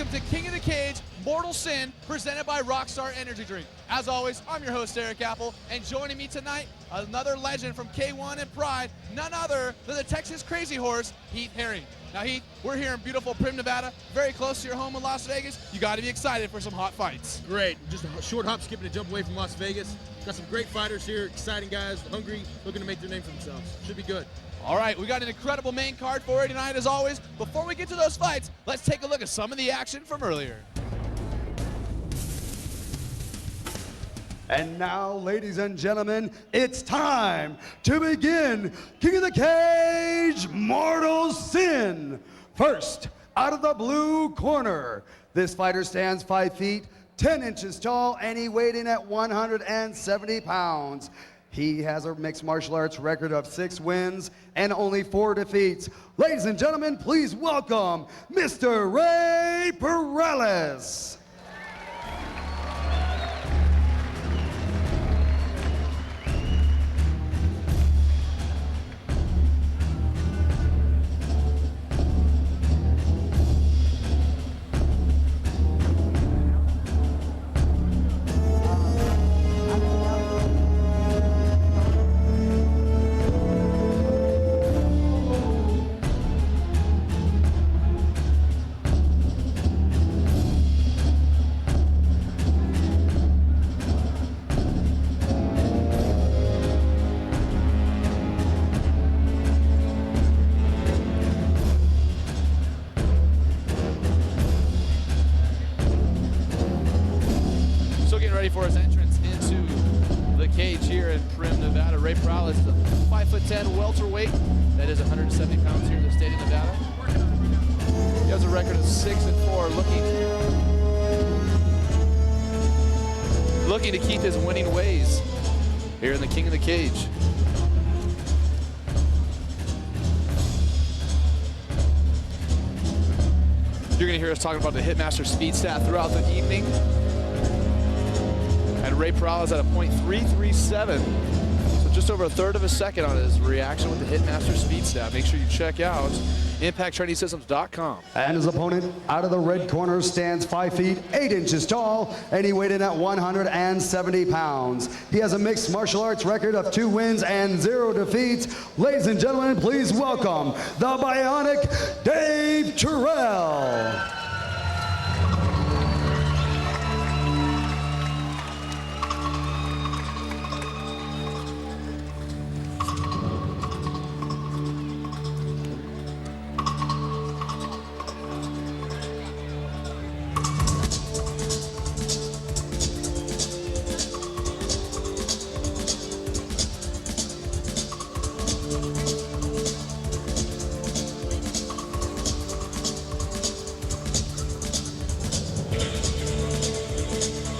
welcome to King of the Cage, Mortal Sin, presented by Rockstar Energy Drink. As always, I'm your host, Eric Apple, and joining me tonight, another legend from K1 and Pride, none other than the Texas Crazy Horse, Heath Herring. Now, Heath, we're here in beautiful Prim, Nevada, very close to your home in Las Vegas. You got to be excited for some hot fights. Great. Just a short hop, skip, and a jump away from Las Vegas. Got some great fighters here, exciting guys, hungry, looking to make their name for themselves. Should be good. All right, we got an incredible main card for you tonight, as always. Before we get to those fights, let's take a look at some of the action from earlier. And now, ladies and gentlemen, it's time to begin King of the Cage, Mortal Sin. First, out of the blue corner, this fighter stands 5 feet, 10 inches tall, and he weighed in at 170 pounds. He has a mixed martial arts record of 6 wins and only 4 defeats. Ladies and gentlemen, please welcome Mr. Ray Perales. For his entrance into the cage here in Prim, Nevada. Ray Perales is a 5'10" welterweight. That is 170 pounds here in the state of Nevada. He has a record of 6-4, looking to keep his winning ways here in the King of the Cage. You're gonna hear us talking about the Hitmaster speed stat throughout the evening. And Ray Perales at a .337, so just over a third of a second on his reaction with the Hitmaster speed stat. Make sure you check out ImpactTrainingSystems.com. And his opponent out of the red corner stands 5 feet, 8 inches tall, and he weighed in at 170 pounds. He has a mixed martial arts record of 2 wins and 0 defeats. Ladies and gentlemen, please welcome the Bionic Dave Terrell.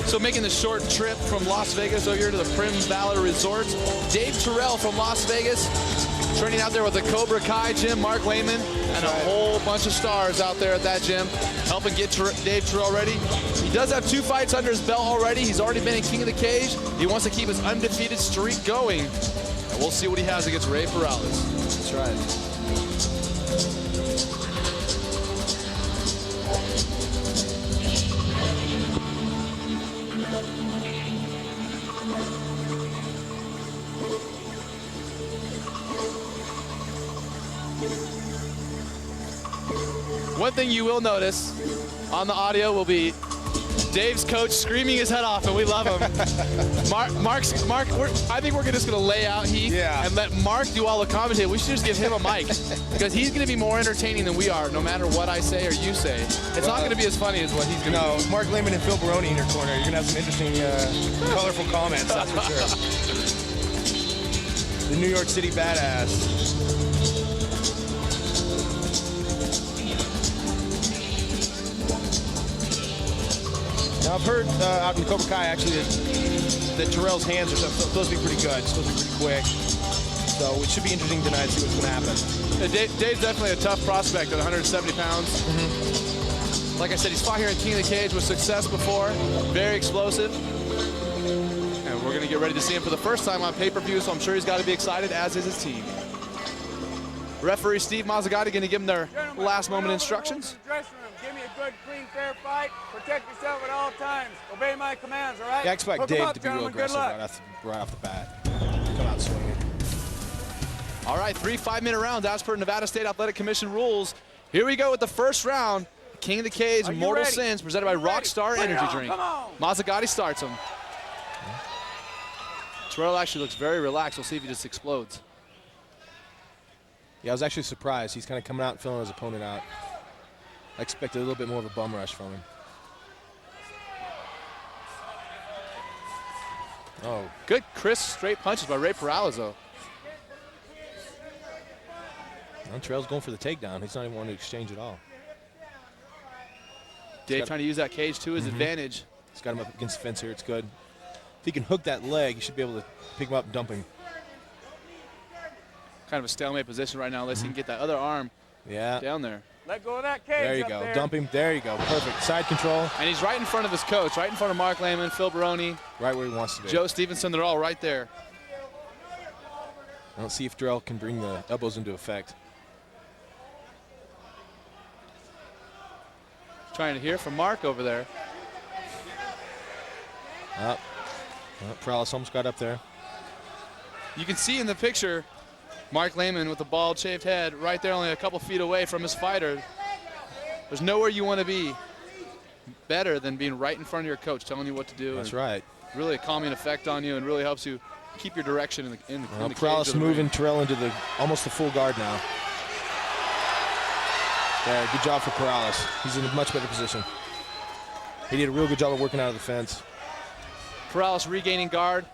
So making the short trip from Las Vegas over here to the Prim Valley Resort, Dave Terrell from Las Vegas, training out there with the Cobra Kai gym, Mark Lehman, and a whole bunch of stars out there at that gym, helping get Dave Terrell ready. He does have 2 fights under his belt already. He's already been in King of the Cage. He wants to keep his undefeated streak going. And we'll see what he has against Ray Perales. That's right. One thing you will notice on the audio will be Dave's coach screaming his head off, and we love him. Mark, I think we're just going to lay out Heath and let Mark do all the commentating. We should just give him a mic, because he's going to be more entertaining than we are, no matter what I say or you say. It's not going to be as funny as what he's going to do. No, Mark Lehman and Phil Baroni in your corner. You're going to have some interesting, colorful comments, that's for sure. The New York City badass. Now, I've heard out in Cobra Kai, actually, that Terrell's hands are supposed to be pretty good, supposed to be pretty quick. So it should be interesting tonight to see what's going to happen. Dave's definitely a tough prospect at 170 pounds. Like I said, he's fought here in King of the Cage with success before. Very explosive. And we're going to get ready to see him for the first time on pay-per-view, so I'm sure he's got to be excited, as is his team. Referee Steve Mazzagatti going to give him their last moment instructions. Give me a good, clean, fair fight. Protect yourself at all times. Obey my commands, all right? Yeah, I expect Hook 'em Dave up, to be real gentlemen. Good aggressive luck. right off the bat. Come out swinging. All right, 3 5-minute rounds as per Nevada State Athletic Commission rules. Here we go with the first round. King of the Cage, Are you Mortal ready? Sins, presented by Rockstar Bring it Energy on, Drink. come on. Mazzagatti starts him. Terrell actually looks very relaxed. We'll see if he just explodes. Yeah, I was actually surprised. He's kind of coming out and filling his opponent out. I expected a little bit more of a bum rush from him. Oh, Good, crisp, straight punches by Ray Peralezzo. well, Terrell's going for the takedown. He's not even wanting to exchange at all. Dave trying to use that cage to his advantage. He's got him up against the fence here. It's good. If he can hook that leg, he should be able to pick him up and dump him. Kind of a stalemate position right now unless he can get that other arm Yeah. down there. Let go of that cage. There you up go. there. Dump him. There you go. Perfect. Side control. And he's right in front of his coach, right in front of Mark Lehman, Phil Baroni, Right where he wants to be. Joe Stevenson. They're all right there. I don't see if Terrell can bring the elbows into effect. Trying to hear from Mark over there. Peralez almost got up there. You can see in the picture Mark Lehman with the bald, shaved head right there, only a couple feet away from his fighter. There's nowhere you want to be better than being right in front of your coach, telling you what to do. That's and right. Really a calming effect on you and really helps you keep your direction in the cage Peralez of the moving ring. Terrell into the almost the full guard now. There, good job for Peralez. He's in a much better position. He did a real good job of working out of the fence. Peralez regaining guard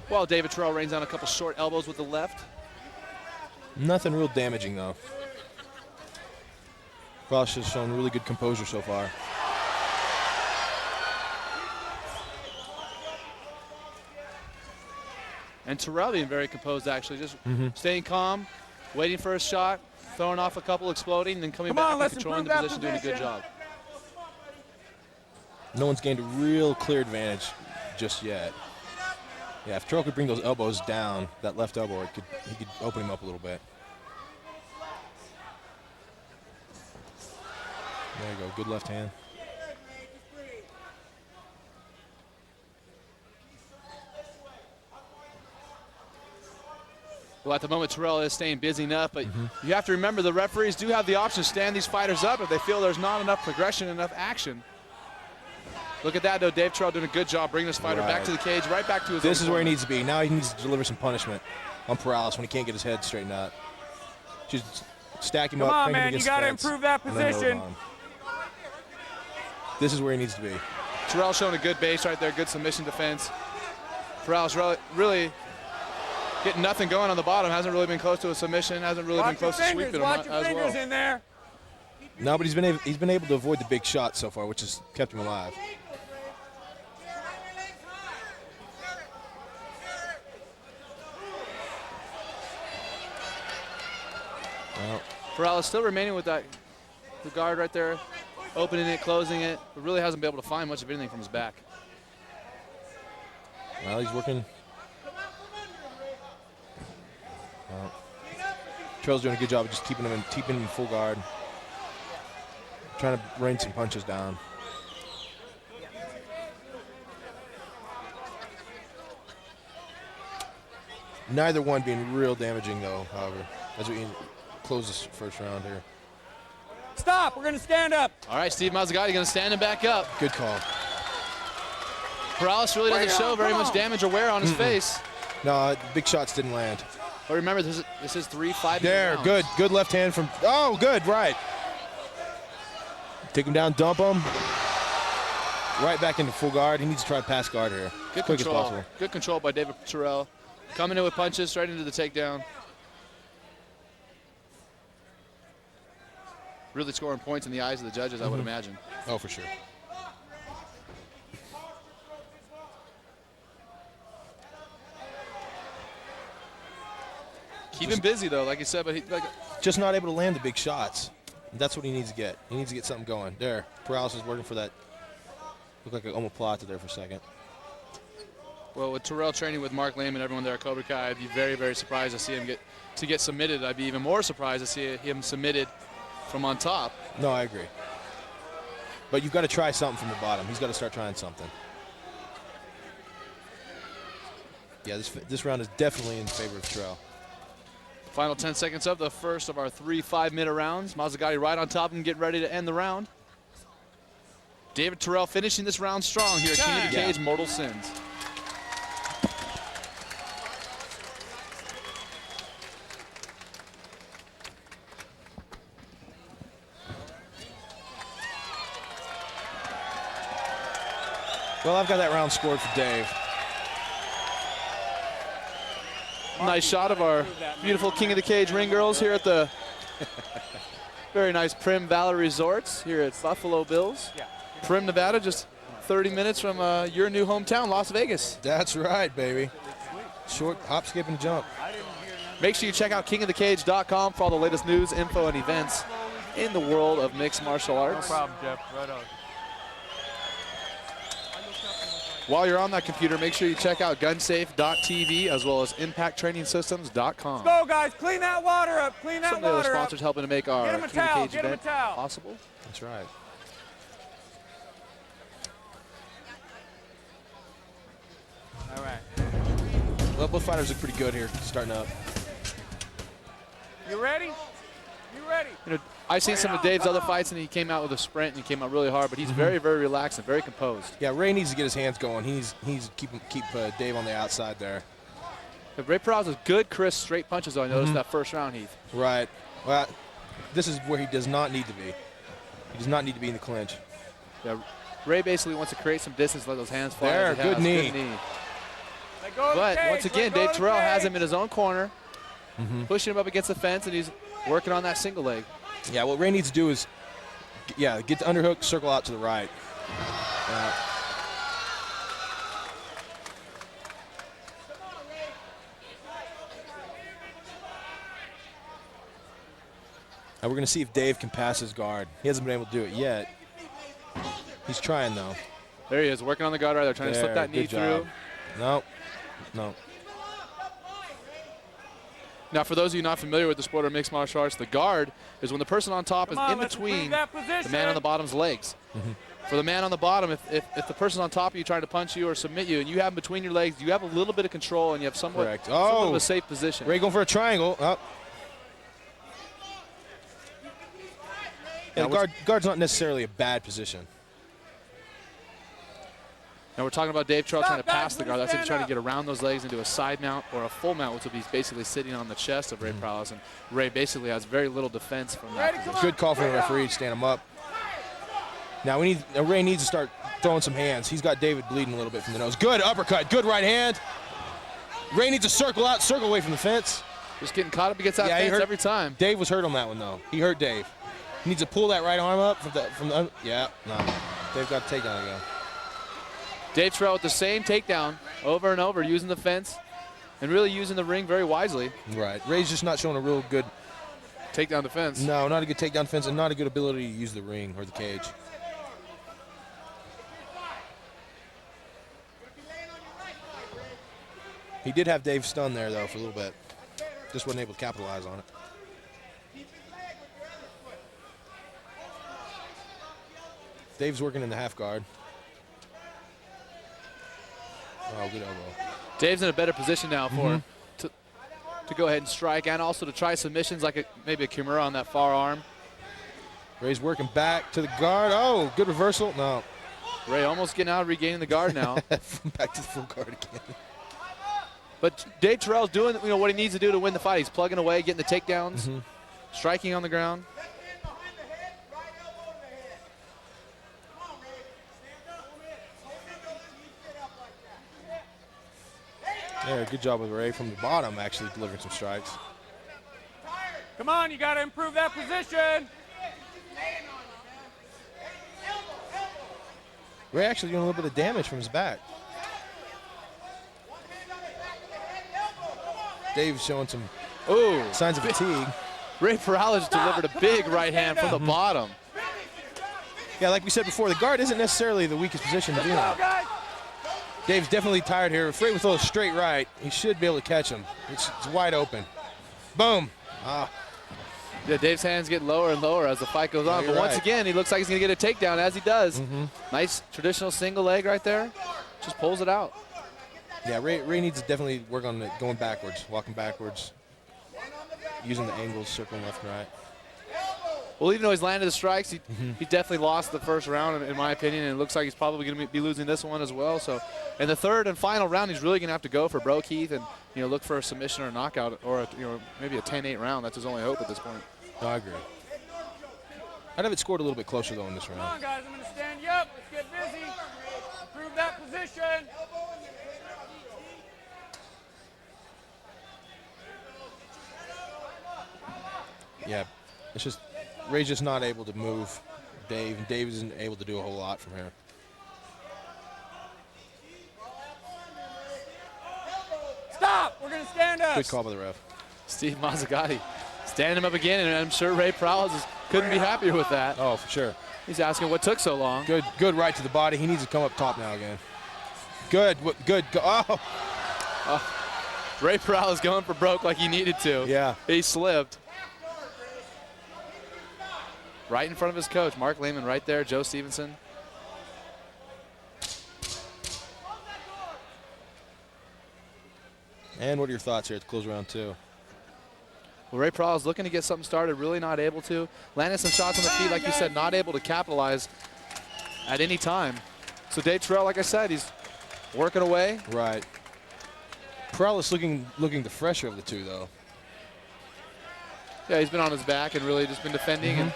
while David Terrell rains down a couple short elbows with the left. Nothing real damaging though. Peralez has shown really good composure so far. And Terrell being very composed actually, just staying calm, waiting for a shot, throwing off a couple, exploding, then coming Come back on, and let's controlling the improve position, that doing a good position. job. No one's gained a real clear advantage just yet. Yeah, if Terrell could bring those elbows down, that left elbow, he could open him up a little bit. There you go, good left hand. Well, at the moment, Terrell is staying busy enough, but you have to remember the referees do have the option to stand these fighters up if they feel there's not enough progression, enough action. Look at that, though. Dave Terrell doing a good job bringing this fighter back to the cage, right back to his This own is where he corner. needs to be. Now he needs to deliver some punishment on Peralez when he can't get his head straightened out. Just stack him Come up, on, bring him man, you against the gotta fence, improve that and then load position. on. This is where he needs to be. Terrell showing a good base right there, good submission defense. Peralez really getting nothing going on the bottom. Hasn't really been close to a submission. Hasn't really been Watch your close to fingers, sweeping him watch your as fingers well. in there. No, but he's been able to avoid the big shots so far, which has kept him alive. Well, Peralez still remaining with that the guard right there, opening it, closing it, but really hasn't been able to find much of anything from his back. well, he's working. Well, Terrell's doing a good job of just keeping him in full guard, trying to rain some punches down. Neither one being real damaging, though, however, as we close this first round here. Stop, we're gonna stand up. All right, Steve Mazzagatti going to stand him back up. Good call. Peralez really doesn't Bring it show on, very come much on. damage or wear on his face. No, the big shots didn't land. But remember, this is 3 5 There, rounds. good left hand from, oh, good, right. Take him down, dump him. Right back into full guard. He needs to try to pass guard here. Good Quick as control. possible. Good control by David Terrell. Coming in with punches straight into the takedown. Really scoring points in the eyes of the judges, I would imagine. Oh, for sure. Keep him busy, though, like you said, but Just not able to land the big shots. That's what he needs to get. He needs to get something going. There, Peralez is working for that. Looked like an omoplata there for a second. well, with Terrell training with Mark Lehman and everyone there at Cobra Kai, I'd be very, very surprised to see him get submitted. I'd be even more surprised to see him submitted from on top. No, I agree. But you've got to try something from the bottom. He's got to start trying something. Yeah, this round is definitely in favor of Terrell. Final 10 seconds of the first of our 3 5-minute rounds. Mazzagatti right on top of him, getting ready to end the round. David Terrell finishing this round strong here at King of the Cage, Mortal Sins. Well, I've got that round scored for Dave. Nice shot of our beautiful King of the Cage ring girls here at the very nice Prim Valley Resorts here at Buffalo Bills. Prim, Nevada, just 30 minutes from your new hometown, Las Vegas. That's right, baby. Short hop, skip, and jump. Make sure you check out kingofthecage.com for all the latest news, info, and events in the world of mixed martial arts. No problem, Jeff. Right on. While you're on that computer, make sure you check out gunsafe.tv as well as impacttrainingsystems.com. Go, guys. Clean that water up. Clean that Some of the water sponsors helping to make our Get him a King of the towel, Cage get him a event towel. possible. That's right. up. All right. Well, both fighters look pretty good here, starting up. You ready? You ready? You know, I've seen some of Dave's other fights, and he came out with a sprint, and he came out really hard, but he's very, very relaxed and very composed. Yeah, Ray needs to get his hands going. He's keep Dave on the outside there. But Ray Peralta has good, crisp, straight punches, though. I noticed that first round, Heath. Right. Well, this is where he does not need to be. He does not need to be in the clinch. Yeah, Ray basically wants to create some distance, let those hands fly. There, as he good has. knee. Good knee. Let go of the But cage, once again, let go Dave of the Terrell has cage. him in his own corner, pushing him up against the fence, and he's working on that single leg. Yeah, what Ray needs to do is, get the underhook, circle out to the right. Now we're going to see if Dave can pass his guard. He hasn't been able to do it yet. He's trying, though. There he is, working on the guard right there, trying to slip that knee good job. through. No. Now, for those of you not familiar with the sport of mixed martial arts, the guard is when the person on top is Come on, in let's between improve that the position. man on the bottom's legs. For the man on the bottom, if the person on top of you trying to punch you or submit you, and you have him between your legs, you have a little bit of control, and you have somewhat Correct. of Oh. a safe position. Ray going for a triangle. Oh. Yeah, the guard's not necessarily a bad position. Now we're talking about Dave Terrell trying to Stop, pass guys, the guard. That's if he's stand trying to up. get around those legs into a side mount or a full mount, which will be basically sitting on the chest of Ray Peralta. And Ray basically has very little defense from that Ready? position. Come on. Good call from the referee to stand him up. Now Ray needs to start throwing some hands. He's got David bleeding a little bit from the nose. Good uppercut, good right hand. Ray needs to circle away from the fence. Just getting caught up against that Yeah, he fence hurt- every time. Dave was hurt on that one though. He hurt Dave. He needs to pull that right arm up from the yeah, no. Dave got a takedown again. Dave Terrell with the same takedown over and over, using the fence and really using the ring very wisely. Right. Ray's just not showing a real good, Takedown defense. no, not a good takedown defense and not a good ability to use the ring or the cage. He did have Dave stunned there though for a little bit. Just wasn't able to capitalize on it. Dave's working in the half guard. Oh, good elbow. Dave's in a better position now for to go ahead and strike, and also to try submissions like maybe a Kimura on that far arm. Ray's working back to the guard. Oh, good reversal. No. Ray almost getting out, regaining the guard now. Back to the full guard again. But Dave Terrell's doing what he needs to do to win the fight. He's plugging away, getting the takedowns, striking on the ground. Yeah, good job with Ray from the bottom, actually delivering some strikes. Come on, you got to improve that position. Ray actually doing a little bit of damage from his back. Dave's showing some signs of fatigue. Ray Peralta just delivered a big right hand from the bottom. Yeah, like we said before, the guard isn't necessarily the weakest position to be in. Go, guys. Dave's definitely tired here. Afraid with a little straight right, he should be able to catch him. It's wide open. Boom. Yeah, Dave's hands get lower and lower as the fight goes on. But once again, he looks like he's going to get a takedown as he does. Nice traditional single leg right there. Just pulls it out. Yeah, Ray needs to definitely work on going backwards, walking backwards, using the angles, circling left and right. Well, even though he's landed the strikes, he definitely lost the first round, in my opinion, and it looks like he's probably going to be losing this one as well. So in the third and final round, he's really going to have to go for broke Keith and look for a submission or a knockout or maybe a 10-8 round. That's his only hope at this point. No, I agree. I'd have it scored a little bit closer, though, in this round. Come on, guys. I'm going to stand you up. Let's get busy. Improve that position. Yeah, it's just Ray's just not able to move Dave, and Dave isn't able to do a whole lot from here. Stop. We're going to stand up. Good call by the ref. Steve Mazzagatti standing him up again, and I'm sure Ray Prowls couldn't be happier with that. Oh, for sure. He's asking what took so long. Good right to the body. He needs to come up top now again. Good. Oh. Ray Prowls going for broke like he needed to. Yeah. He slipped. Right in front of his coach, Mark Lehman right there, Joe Stevenson. And what are your thoughts here to close round 2? Well, Ray Prowls looking to get something started, really not able to. Landed some shots on the feet, like you said, not able to capitalize at any time. So Dave Terrell, like I said, he's working away. Right. Prowlis looking the fresher of the two, though. Yeah, he's been on his back and really just been defending. And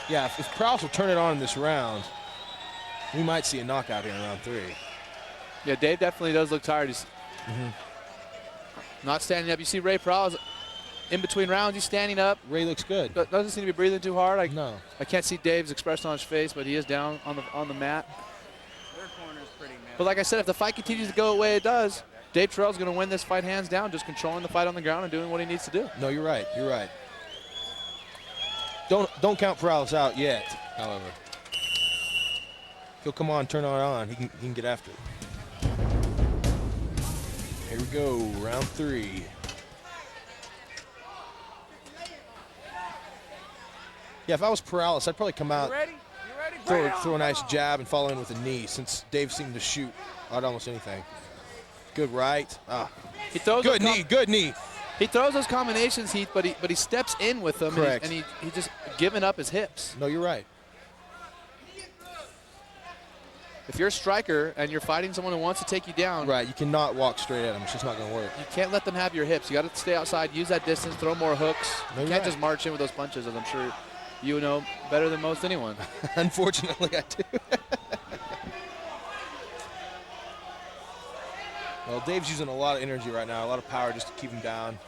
yeah, if Prowlis will turn it on in this round, we might see a knockout here in round 3. yeah, Dave definitely does look tired. He's not standing up. You see Ray Prowls in between rounds, he's standing up. Ray looks good. Doesn't seem to be breathing too hard. No. I can't see Dave's expression on his face, but he is down on the mat. Their corner's pretty messy. But like I said, if the fight continues to go the way it does, Dave Terrell's going to win this fight hands down, just controlling the fight on the ground and doing what he needs to do. No, you're right. You're right. Don't count Prowlis out yet, however. He'll come on, turn it on. He can get after it. Here we go, round 3. Yeah, if I was Prowlis, I'd probably come out, You ready? You ready? throw a nice jab and follow in with a knee, since Dave seemed to shoot at almost anything. Good right. He throws Good knee, good knee. He throws those combinations, Heath, but he steps in with them. Correct. And he just giving up his hips. No, you're right. If you're a striker and you're fighting someone who wants to take you down, Right, you cannot walk straight at him. It's just not going to work. you can't let them have your hips. You got to stay outside, use that distance, throw more hooks. No, You you're can't right. just march in with those punches, as I'm sure you know better than most anyone. Unfortunately, I do. Well, Dave's using a lot of energy right now, a lot of power just to keep him down.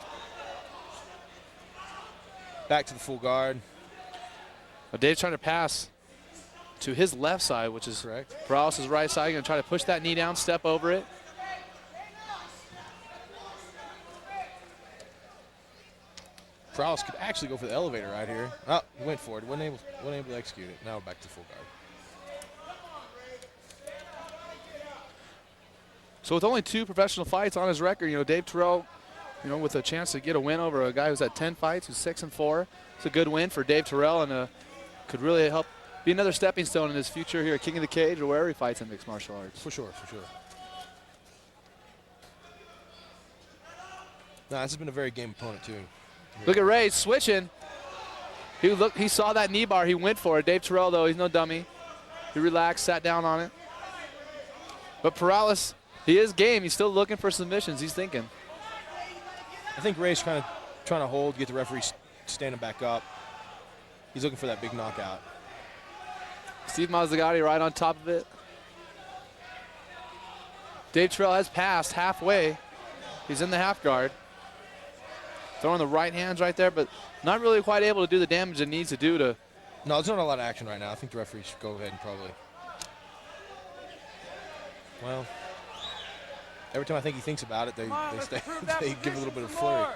Back to the full guard. But Dave's trying to pass to his left side, which is Correct. Prowlis' right side. Going to try to push that knee down, step over it. Prowlis could actually go for the elevator right here. Oh, he went for it. Wasn't able to execute it. Now we're back to full guard. So with only 2 professional fights on his record, Dave Terrell, with a chance to get a win over a guy who's had 10 fights, who's 6-4. It's a good win for Dave Terrell and could really help be another stepping stone in his future here at King of the Cage or wherever he fights in mixed martial arts. For sure, for sure. No, this has been a very game opponent, too. Look at Ray switching. He saw that knee bar. He went for it. Dave Terrell, though, he's no dummy. He relaxed, sat down on it. But Prowlis, he is game. He's still looking for submissions. He's thinking. I think Ray's trying to hold, get the referee standing back up. He's looking for that big knockout. Steve Mazzagatti right on top of it. Dave Terrell has passed halfway. He's in the half guard. Throwing the right hands right there, but not really quite able to do the damage it needs to do to. No, there's not a lot of action right now. I think the referee should go ahead and probably. Well, every time I think he thinks about it, they give a little bit of flurry.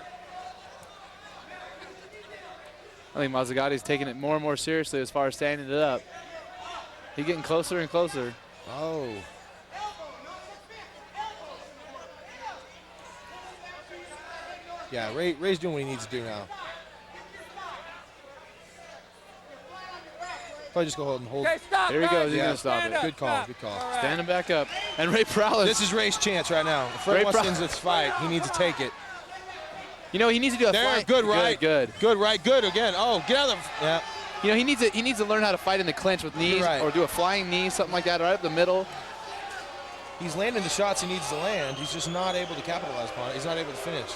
I think Mazzagatti's taking it more and more seriously as far as standing it up. He's getting closer and closer. Oh. Yeah, Ray's doing what he needs to do now. Probably just go ahead and hold. Okay, stop. Here he goes. He's Yeah. going to stop Stand it. up, Good call, stop. good call. All right. Standing back up. And Ray Perales. This is Ray's chance right now. If Ray Ray wants to Pro- end this fight, he needs to take it. You know, he needs to do a There, flying- good right. Good. Good right, good again. Oh, get out of the. Yeah. You know, he needs to learn how to fight in the clinch with knees right. or do a flying knee, something like that, right up the middle. He's landing the shots he needs to land. He's just not able to capitalize upon it. He's not able to finish.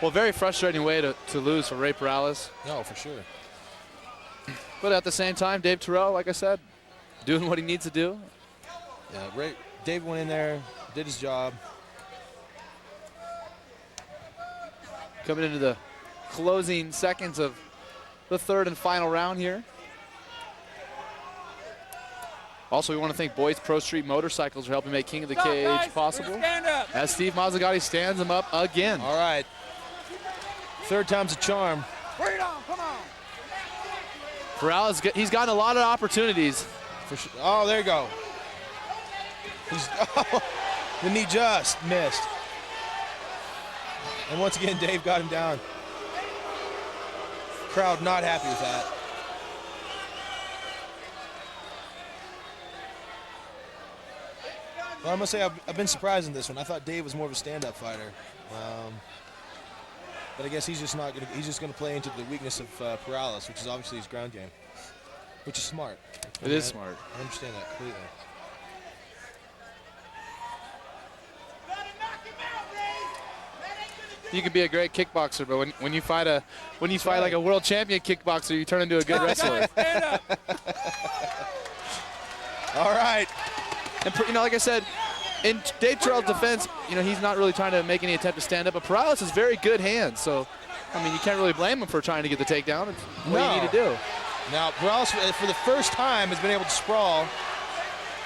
Well, very frustrating way to lose for Ray Perales. No, for sure. But at the same time, Dave Terrell, like I said, doing what he needs to do. Yeah, Dave went in there, did his job. Coming into the closing seconds of the third and final round here. Also, we want to thank Boyd's Pro Street Motorcycles for helping make King of the Stop, Cage guys. possible. Stand up. As Steve Mazzagatti stands him up again. All right. Third time's a charm. Bring it on. Come on. Perales, he's gotten a lot of opportunities. For sure. Oh, there you go. The knee just missed. And once again, Dave got him down. Crowd not happy with that. Well, I must say I've been surprised in this one. I thought Dave was more of a stand-up fighter. But I guess he's just not gonna. He's just gonna play into the weakness of Perales, which is obviously his ground game, which is smart. It is smart. I understand that completely. You can be a great kickboxer, but when you fight like a world champion kickboxer, you turn into a good wrestler. Stand up. All right. And you know, like I said, in Dave Terrell's defense, you know, he's not really trying to make any attempt to stand up, but Perales has very good hands, so I mean, you can't really blame him for trying to get the takedown. It's what you need to do. Now, Perales, for the first time, has been able to sprawl.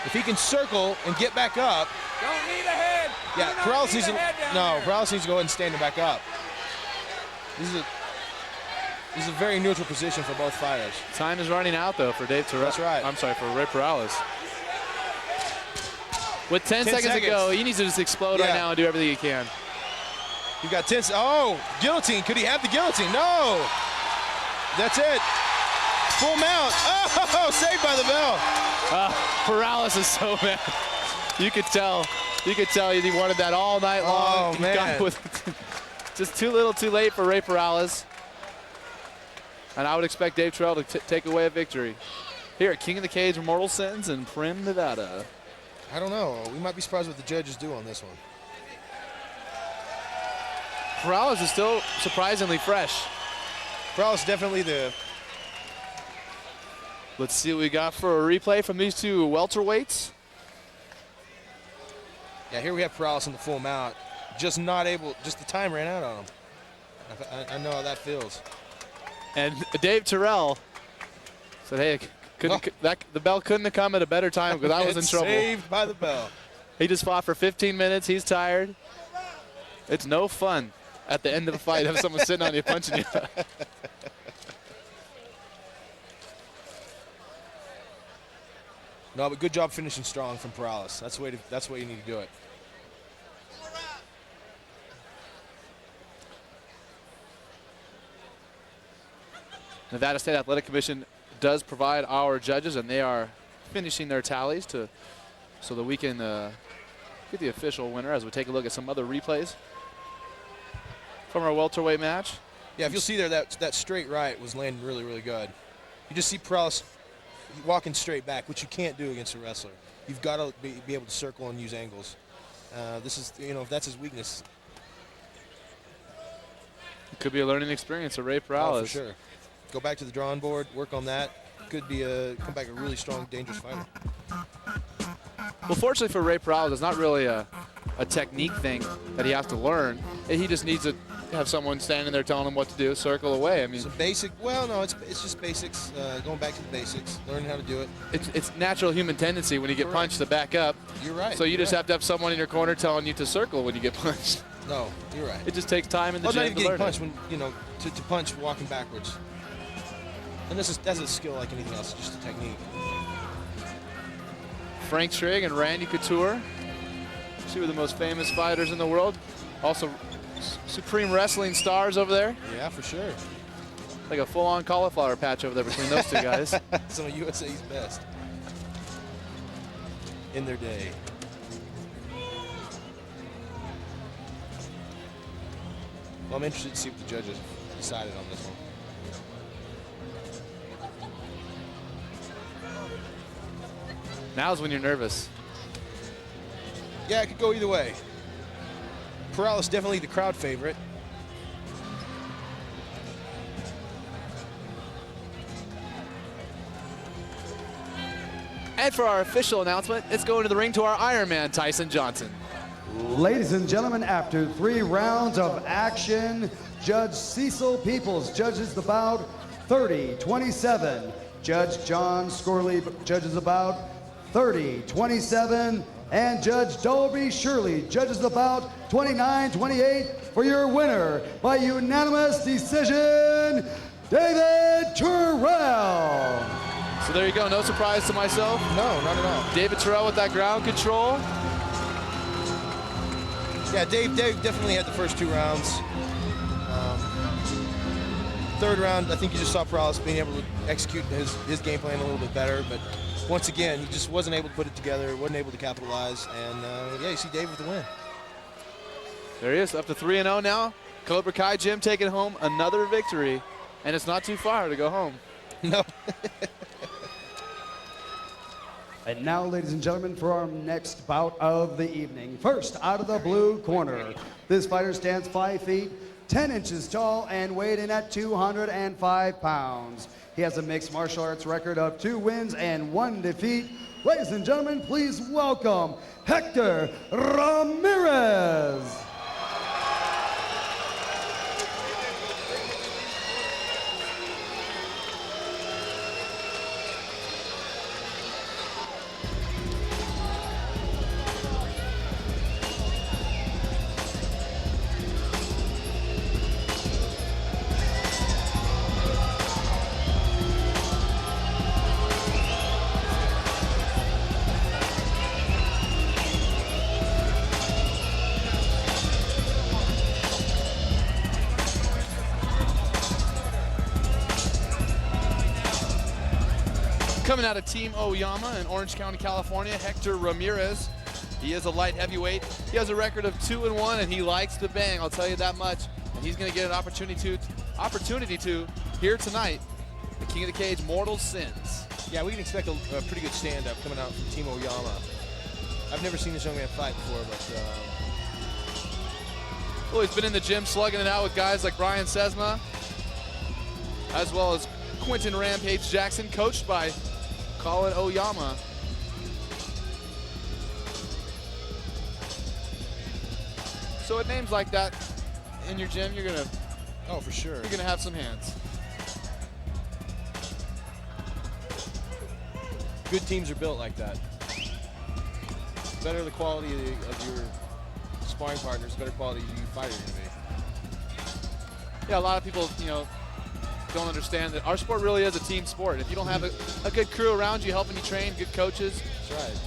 If he can circle and get back up, Don't need a head. yeah, Do not Perales need needs a to. head down No, there. Perales needs to go ahead and stand him back up. This is a very neutral position for both fighters. Time is running out, though, for Dave Terrell. That's right. I'm sorry, for Ray Perales. With 10 10 seconds to go, seconds. he needs to just explode right Yeah. now and do everything he can. You've got 10. Oh, guillotine. Could he have the guillotine? No. That's it. Full mount. Oh, saved by the bell. Perales is so mad. You could tell he wanted that all night long. Oh, He man. got with just too little too late for Ray Perales. And I would expect Dave Terrell to take away a victory. Here at King of the Cage Mortal Sins in Prim, Nevada. I don't know. We might be surprised what the judges do on this one. Perales is still surprisingly fresh. Perales definitely the. Let's see what we got for a replay from these two welterweights. Yeah, here we have Perales in the full mount. Just not able. Just the time ran out on him. I know how that feels. And Dave Terrell said, hey, the bell couldn't have come at a better time because I was in trouble. Saved by the bell. He just fought for 15 minutes. He's tired. It's no fun at the end of a fight have someone sitting on you punching you. No, but good job finishing strong from Perales. That's the way you need to do it. Nevada State Athletic Commission does provide our judges, and they are finishing their tallies so that we can get the official winner as we take a look at some other replays from our welterweight match. Yeah, if you'll see there, that straight right was landing really, really good. You just see Perales walking straight back, which you can't do against a wrestler. You've got to be able to circle and use angles. This is, that's his weakness. It could be a learning experience for Ray Perales. Oh, for sure. Go back to the drawing board, work on that. Could be come back a really strong, dangerous fighter. Well, fortunately for Ray Perales, it's not really a technique thing that he has to learn. He just needs to have someone standing there telling him what to do, circle away. I mean, Some basic, well, no, it's just basics, going back to the basics, learning how to do it. it's natural human tendency when you get punched to back up. You're right. So you just right. have to have someone in your corner telling you to circle when you get punched. No, you're right. It just takes time in the Well, not gym even to getting learn punched it. when, to punch walking backwards. And that's a skill like anything else, it's just a technique. Frank Trigg and Randy Couture Two of the most famous fighters in the world. Also, Supreme Wrestling stars over there. Yeah, for sure. Like a full-on cauliflower patch over there between those two guys. Some of USA's best in their day. Well, I'm interested to see what the judges decided on this one. Now's when you're nervous. Yeah, it could go either way. Perales definitely the crowd favorite. And for our official announcement, it's going to the ring to our Iron Man, Tyson Johnson. Ladies and gentlemen, after 3 rounds of action, Judge Cecil Peoples judges the bout 30-27. Judge John Scorley judges the bout 30-27. And Judge Dolby Shirley judges the bout 29-28 for your winner by unanimous decision, David Terrell. So there you go, no surprise to myself. No, not at all. David Terrell with that ground control. Yeah, Dave definitely had the first 2 rounds. Third round, I think you just saw Perales being able to execute his game plan a little bit better, but once again, he just wasn't able to put it together, wasn't able to capitalize, and yeah, you see Dave with the win. There he is, up to 3-0 now. Cobra Kai Jim taking home another victory, and it's not too far to go home. No. And now, ladies and gentlemen, for our next bout of the evening. First, out of the blue corner, this fighter stands 5 feet, 10 inches tall, and weighed in at 205 pounds. He has a mixed martial arts record of 2 wins and 1 defeat. Ladies and gentlemen, please welcome Hector Ramirez. Coming out of Team Oyama in Orange County, California, Hector Ramirez. He is a light heavyweight. He has a record of 2-1, and he likes to bang, I'll tell you that much. And he's going to get an opportunity to here tonight, the King of the Cage, Mortal Sins. Yeah, we can expect a pretty good stand-up coming out from Team Oyama. I've never seen this young man fight before, but well, he's been in the gym slugging it out with guys like Brian Sesma, as well as Quentin Rampage Jackson, coached by Colin Oyama. So with names like that in your gym, you're gonna for sure. You're gonna have some hands. Good teams are built like that. The better the quality of your sparring partners, the better quality you fighter you're gonna be. Yeah, a lot of people, don't understand that our sport really is a team sport. If you don't have a good crew around you helping you train, good coaches, That's right.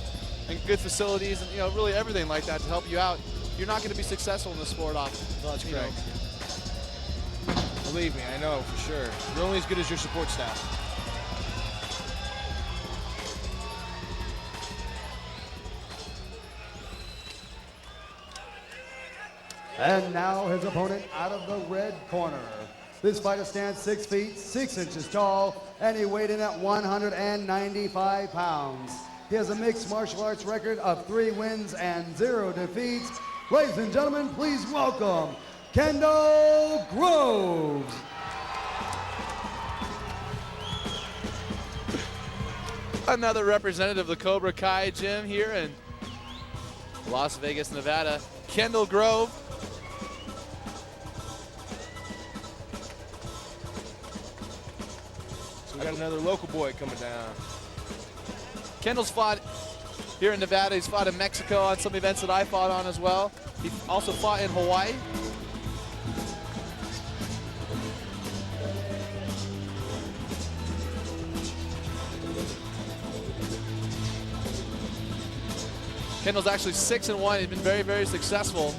and good facilities, and really everything like that to help you out, you're not going to be successful in this sport often. Well, that's correct. Believe me, I know for sure. You're only as good as your support staff. And now his opponent out of the red corner. This fighter stands 6 feet, 6 inches tall, and he weighed in at 195 pounds. He has a mixed martial arts record of 3 wins and 0 defeats. Ladies and gentlemen, please welcome Kendall Groves. Another representative of the Cobra Kai Gym here in Las Vegas, Nevada, Kendall Grove. So we got another local boy coming down. Kendall's fought here in Nevada. He's fought in Mexico on some events that I fought on as well. He also fought in Hawaii. Kendall's actually 6-1. He's been very, very successful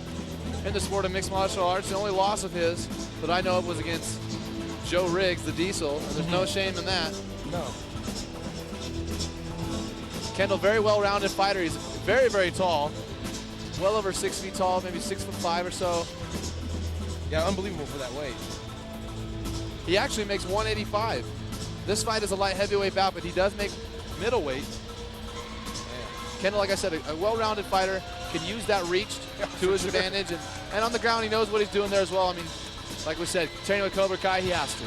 in the sport of mixed martial arts. The only loss of his that I know of was against Joe Riggs, the Diesel, and there's no shame in that. No. Kendall, very well-rounded fighter. He's very, very tall. Well over 6 feet tall, maybe 6'5" or so. Yeah, unbelievable for that weight. He actually makes 185. This fight is a light heavyweight bout, but he does make middleweight. Kendall, like I said, a well-rounded fighter, can use that reach to his advantage, and on the ground he knows what he's doing there as well. I mean, like we said, training with Cobra Kai, he has to.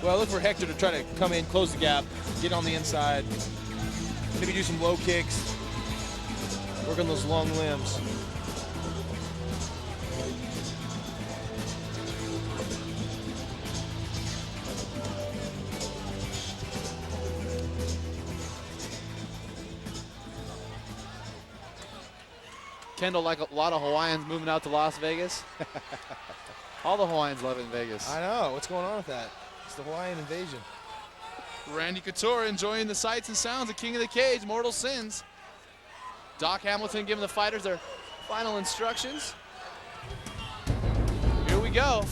Well, I look for Hector to try to come in, close the gap, get on the inside, maybe do some low kicks, work on those long limbs. Kendall, like a lot of Hawaiians moving out to Las Vegas. All the Hawaiians love it in Vegas. I know. What's going on with that? It's the Hawaiian invasion. Randy Couture enjoying the sights and sounds of King of the Cage, Mortal Sins. Doc Hamilton giving the fighters their final instructions. Here we go.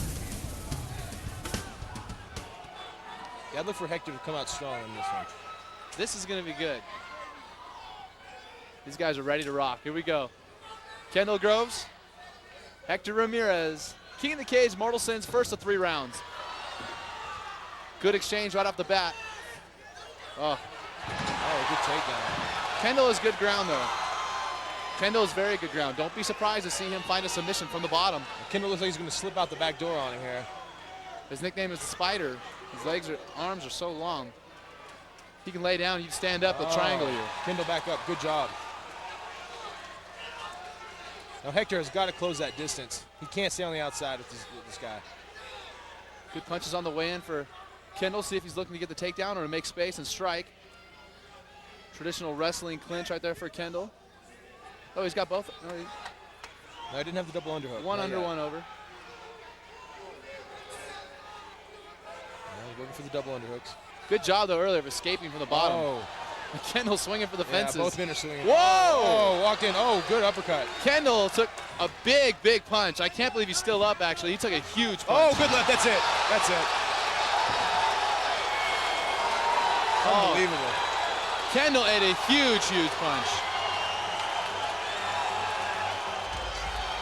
Yeah, I'd look for Hector to come out strong in this one. This is going to be good. These guys are ready to rock. Here we go. Kendall Groves, Hector Ramirez, King of the Cage, Mortal Sins, first of 3 rounds. Good exchange right off the bat. Oh, good takedown. Kendall is good ground, though. Kendall is very good ground. Don't be surprised to see him find a submission from the bottom. Kendall looks like he's going to slip out the back door on him here. His nickname is the Spider. His arms are so long. He can lay down, you stand up, he'll triangle you. Kendall back up, good job. Now Hector has got to close that distance. He can't stay on the outside with this guy. Good punches on the way in for Kendall. See if he's looking to get the takedown or to make space and strike. Traditional wrestling clinch right there for Kendall. Oh, he's got both. No, he didn't have the double underhook. One under, one over. He's looking for the double underhooks. Good job, though, earlier of escaping from the bottom. Oh. Kendall swinging for the fences. Yeah, both men are swinging. Whoa! Oh, walked in. Oh, good uppercut. Kendall took a big, big punch. I can't believe he's still up, actually. He took a huge punch. Oh, good left. That's it. That's it. Unbelievable. Kendall ate a huge, huge punch.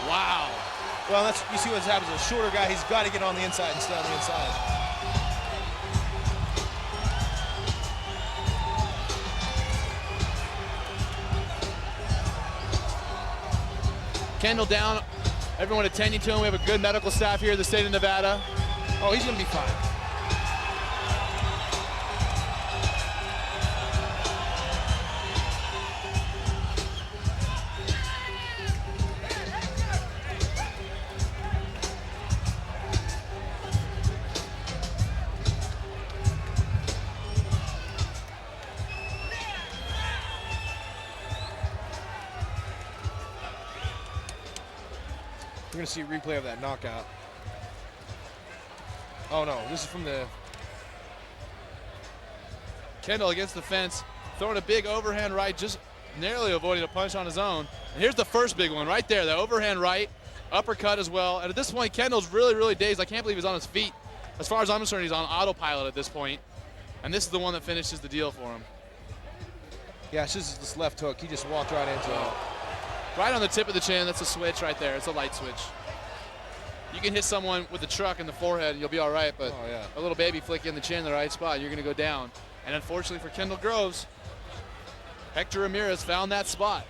Wow. Well, you see what happens. A shorter guy, he's got to get on the inside and stay on the inside. Kendall down. Everyone attending to him. We have a good medical staff here in the state of Nevada. Oh, he's going to be fine. We're going to see a replay of that knockout. Oh, no. This is from the... Kendall against the fence, throwing a big overhand right, just narrowly avoiding a punch on his own. And here's the first big one right there, the overhand right, uppercut as well. And at this point, Kendall's really, really dazed. I can't believe he's on his feet. As far as I'm concerned, he's on autopilot at this point. And this is the one that finishes the deal for him. Yeah, it's just this left hook. He just walked right into it. Right on the tip of the chin, that's a switch right there. It's a light switch. You can hit someone with the truck in the forehead and you'll be all right, but a little baby flick you in the chin in the right spot, you're gonna go down. And unfortunately for Kendall Groves, Hector Ramirez found that spot.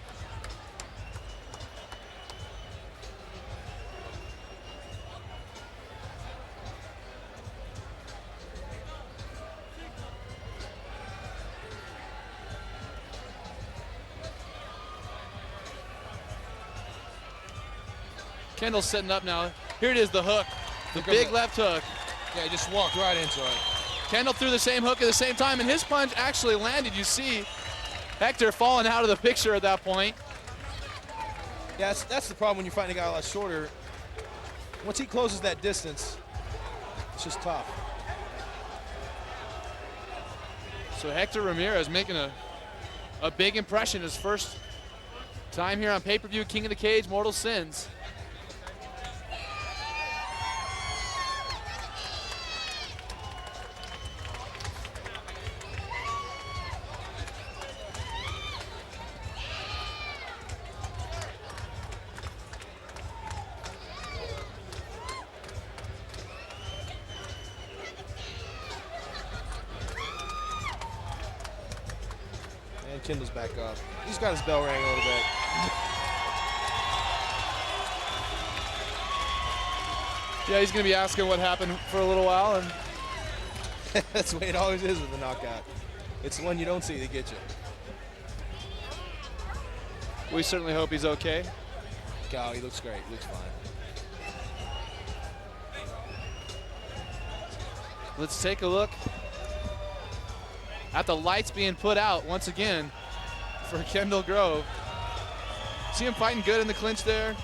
Kendall's setting up now. Here it is, the hook. The big left hook. Yeah, he just walked right into it. Kendall threw the same hook at the same time, and his punch actually landed. You see Hector falling out of the picture at that point. Yeah, that's the problem when you're fighting a guy a lot shorter. Once he closes that distance, it's just tough. So Hector Ramirez making a big impression, his first time here on pay-per-view, King of the Cage, Mortal Sins. And Kendall's back up. He's got his bell ring a little bit. Yeah, he's going to be asking what happened for a little while. And That's the way it always is with the knockout. It's the one you don't see that gets you. we certainly hope he's okay. Oh, he looks great. He looks fine. Let's take a look at the lights being put out once again for Kendall Grove. See him fighting good in the clinch there.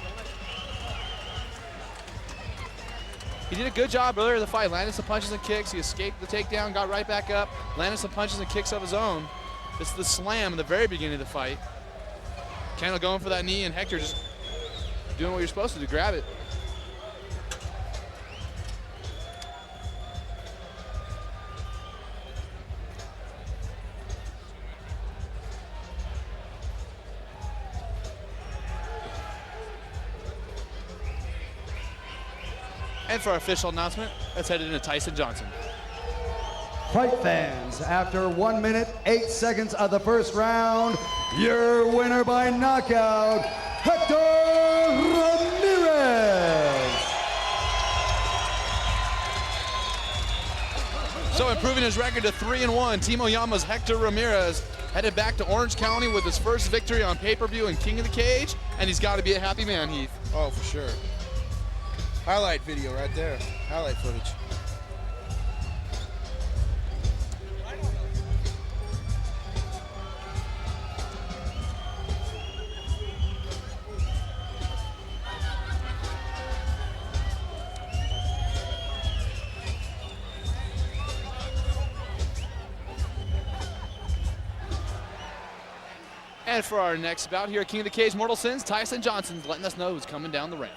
He did a good job earlier in the fight, landed some punches and kicks. He escaped the takedown, got right back up, landed some punches and kicks of his own. This is the slam in the very beginning of the fight. Kendall going for that knee, and Hector just doing what you're supposed to do, grab it. And for our official announcement, let's head into Tyson Johnson. Fight fans, after 1 minute, 8 seconds of the first round, your winner by knockout, Hector Ramirez. So improving his record to 3-1, Team Oyama's Hector Ramirez headed back to Orange County with his first victory on pay-per-view and King of the Cage, and he's got to be a happy man, Heath. Oh, for sure. Highlight video right there. Highlight footage. And for our next bout here at King of the Cage, Mortal Sins, Tyson Johnson's letting us know who's coming down the ramp.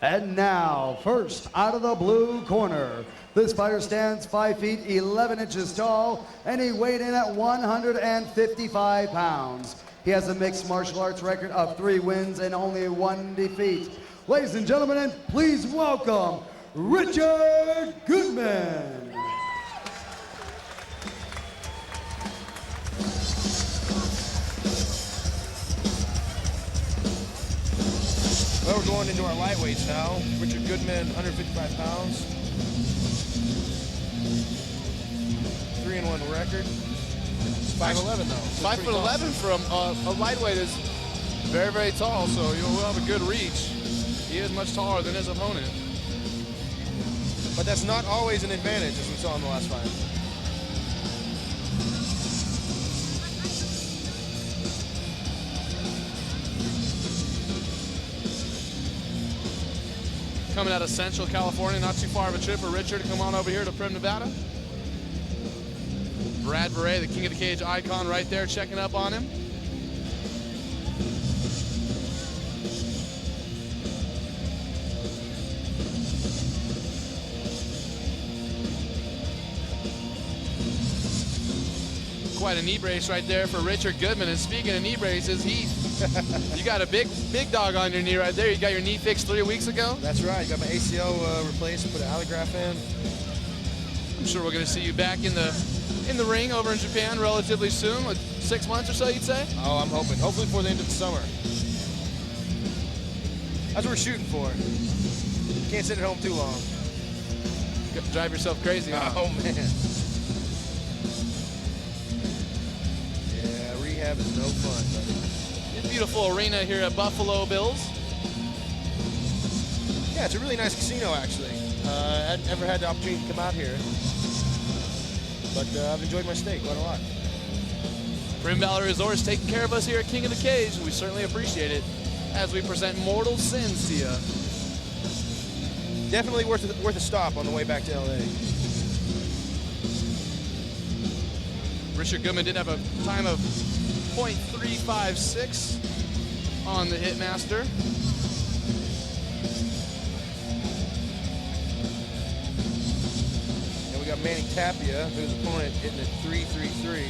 And now, first out of the blue corner, this fighter stands 5 feet 11 inches tall, and he weighed in at 155 pounds. He has a mixed martial arts record of 3 wins and only 1 defeat. Ladies and gentlemen, and please welcome Richard Goodman. Well, we're going into our lightweights now. Richard Goodman, 155 pounds. 3-1 record. 5'11" though. So 5'11" from a lightweight is very, very tall, so you'll have a good reach. He is much taller than his opponent. But that's not always an advantage, as we saw in the last fight. Coming out of Central California, not too far of a trip for Richard to come on over here to Prim, Nevada. Brad Beret, the King of the Cage icon right there, checking up on him. Quite a knee brace right there for Richard Goodman. And speaking of knee braces, you got a big dog on your knee right there. You got your knee fixed 3 weeks ago. That's right. Got my ACL replaced, put an allograft in. I'm sure we're going to see you back in the ring over in Japan relatively soon, like 6 months or so, you'd say? Oh, I'm hoping. Hopefully before the end of the summer. That's what we're shooting for. Can't sit at home too long. Drive yourself crazy. Huh? Oh, man. Yeah, rehab is no fun, buddy. Beautiful arena here at Buffalo Bills. Yeah, it's a really nice casino, actually. I hadn't ever had the opportunity to come out here, but I've enjoyed my stay quite a lot. Prim Valley Resorts taking care of us here at King of the Cage, and we certainly appreciate it as we present Mortal Sins to you. Definitely worth a stop on the way back to LA. Richard Goodman did have a time of .356 on the Hitmaster. And we got Manny Tapia, whose opponent hitting at 3.33.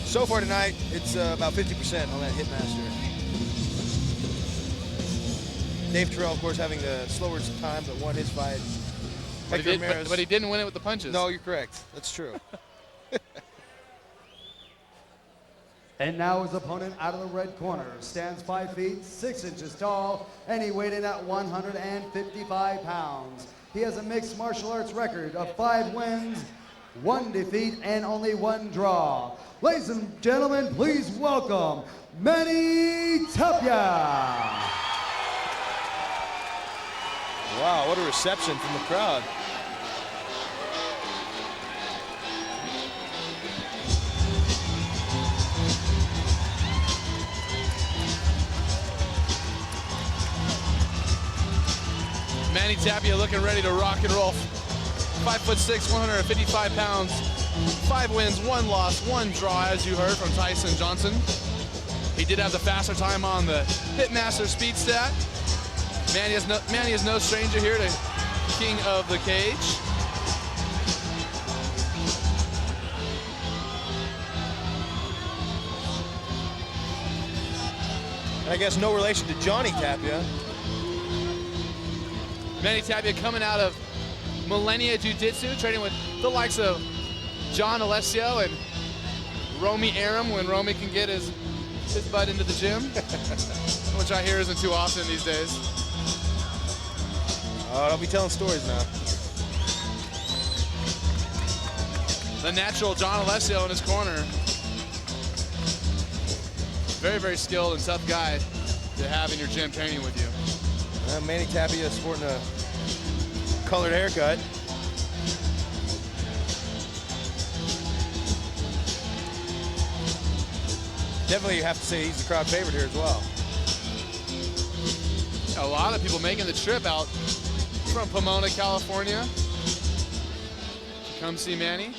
So far tonight, it's about 50% on that Hitmaster. Dave Terrell, of course, having the slower time, but won his fight. But he didn't win it with the punches. No, you're correct. That's true. And now his opponent out of the red corner stands 5 feet 6 inches tall, and he weighed in at 155 pounds. He has a mixed martial arts record of 5 wins, 1 defeat, and only 1 draw. Ladies and gentlemen, please welcome Manny Tapia. Wow, what a reception from the crowd. Manny Tapia looking ready to rock and roll. 5'6", 155 pounds, 5 wins, 1 loss, 1 draw, as you heard from Tyson Johnson. He did have the faster time on the Hitmaster speed stat. Manny is no stranger here to King of the Cage. And I guess no relation to Johnny Tapia. Manny Tapia coming out of Millennia Jiu-Jitsu, training with the likes of John Alessio and Romy Aram when Romy can get his butt into the gym, which I hear isn't too often these days. Oh, don't be telling stories now. The natural John Alessio in his corner. Very, very skilled and tough guy to have in your gym training with you. Manny Tapia sporting a colored haircut. Definitely you have to say he's the crowd favorite here as well. A lot of people making the trip out from Pomona, California to come see Manny.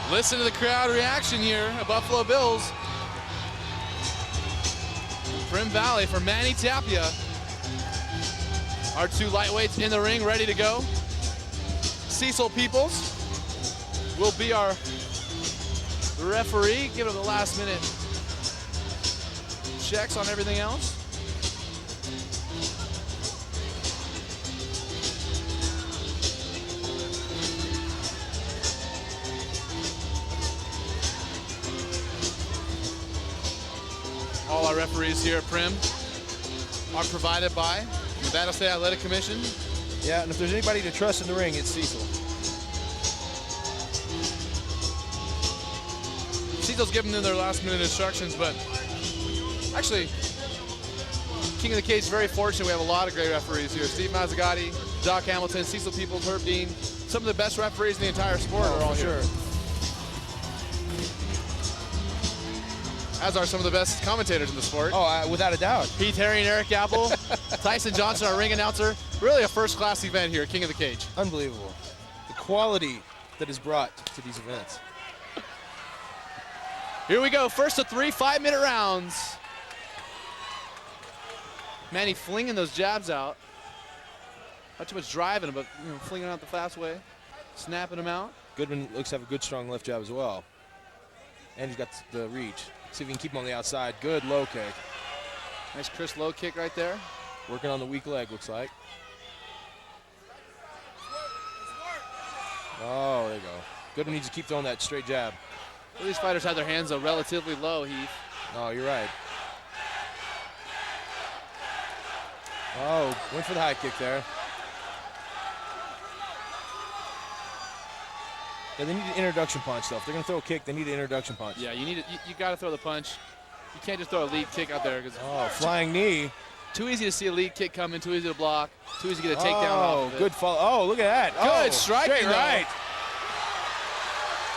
Listen to the crowd reaction here at Buffalo Bills. Prim Valley for Manny Tapia. Our 2 lightweights in the ring, ready to go. Cecil Peoples will be our referee. Give him the last minute checks on everything else. All our referees here at Prim are provided by Nevada State Athletic Commission. Yeah, and if there's anybody to trust in the ring, it's Cecil. Cecil's giving them their last minute instructions, but actually, King of the Cage is very fortunate. We have a lot of great referees here. Steve Mazzagatti, Doc Hamilton, Cecil Peoples, Herb Dean. Some of the best referees in the entire sport are all here. As are some of the best commentators in the sport. Oh, without a doubt. Pete Harry and Eric Apple, Tyson Johnson, our ring announcer. Really a first-class event here at King of the Cage. Unbelievable. The quality that is brought to these events. Here we go, first of 3 5-minute rounds. Manny flinging those jabs out. Not too much driving, but flinging out the fast way, snapping them out. Goodman looks to have a good strong left jab as well. And he's got the reach. See if we can keep him on the outside. Good low kick. Nice crisp low kick right there. Working on the weak leg, looks like. Oh, there you go. Goodman needs to keep throwing that straight jab. Well, these fighters have their hands relatively low, Heath. Oh, you're right. Oh, went for the high kick there. Yeah, they need an introduction punch, though. If they're going to throw a kick, they need an introduction punch. Yeah, you got to throw the punch. You can't just throw a lead kick out there. Oh, flying knee. Too easy to see a lead kick coming, too easy to block, too easy to get a takedown off of it. Good follow. Oh, look at that. Good striking, straight right.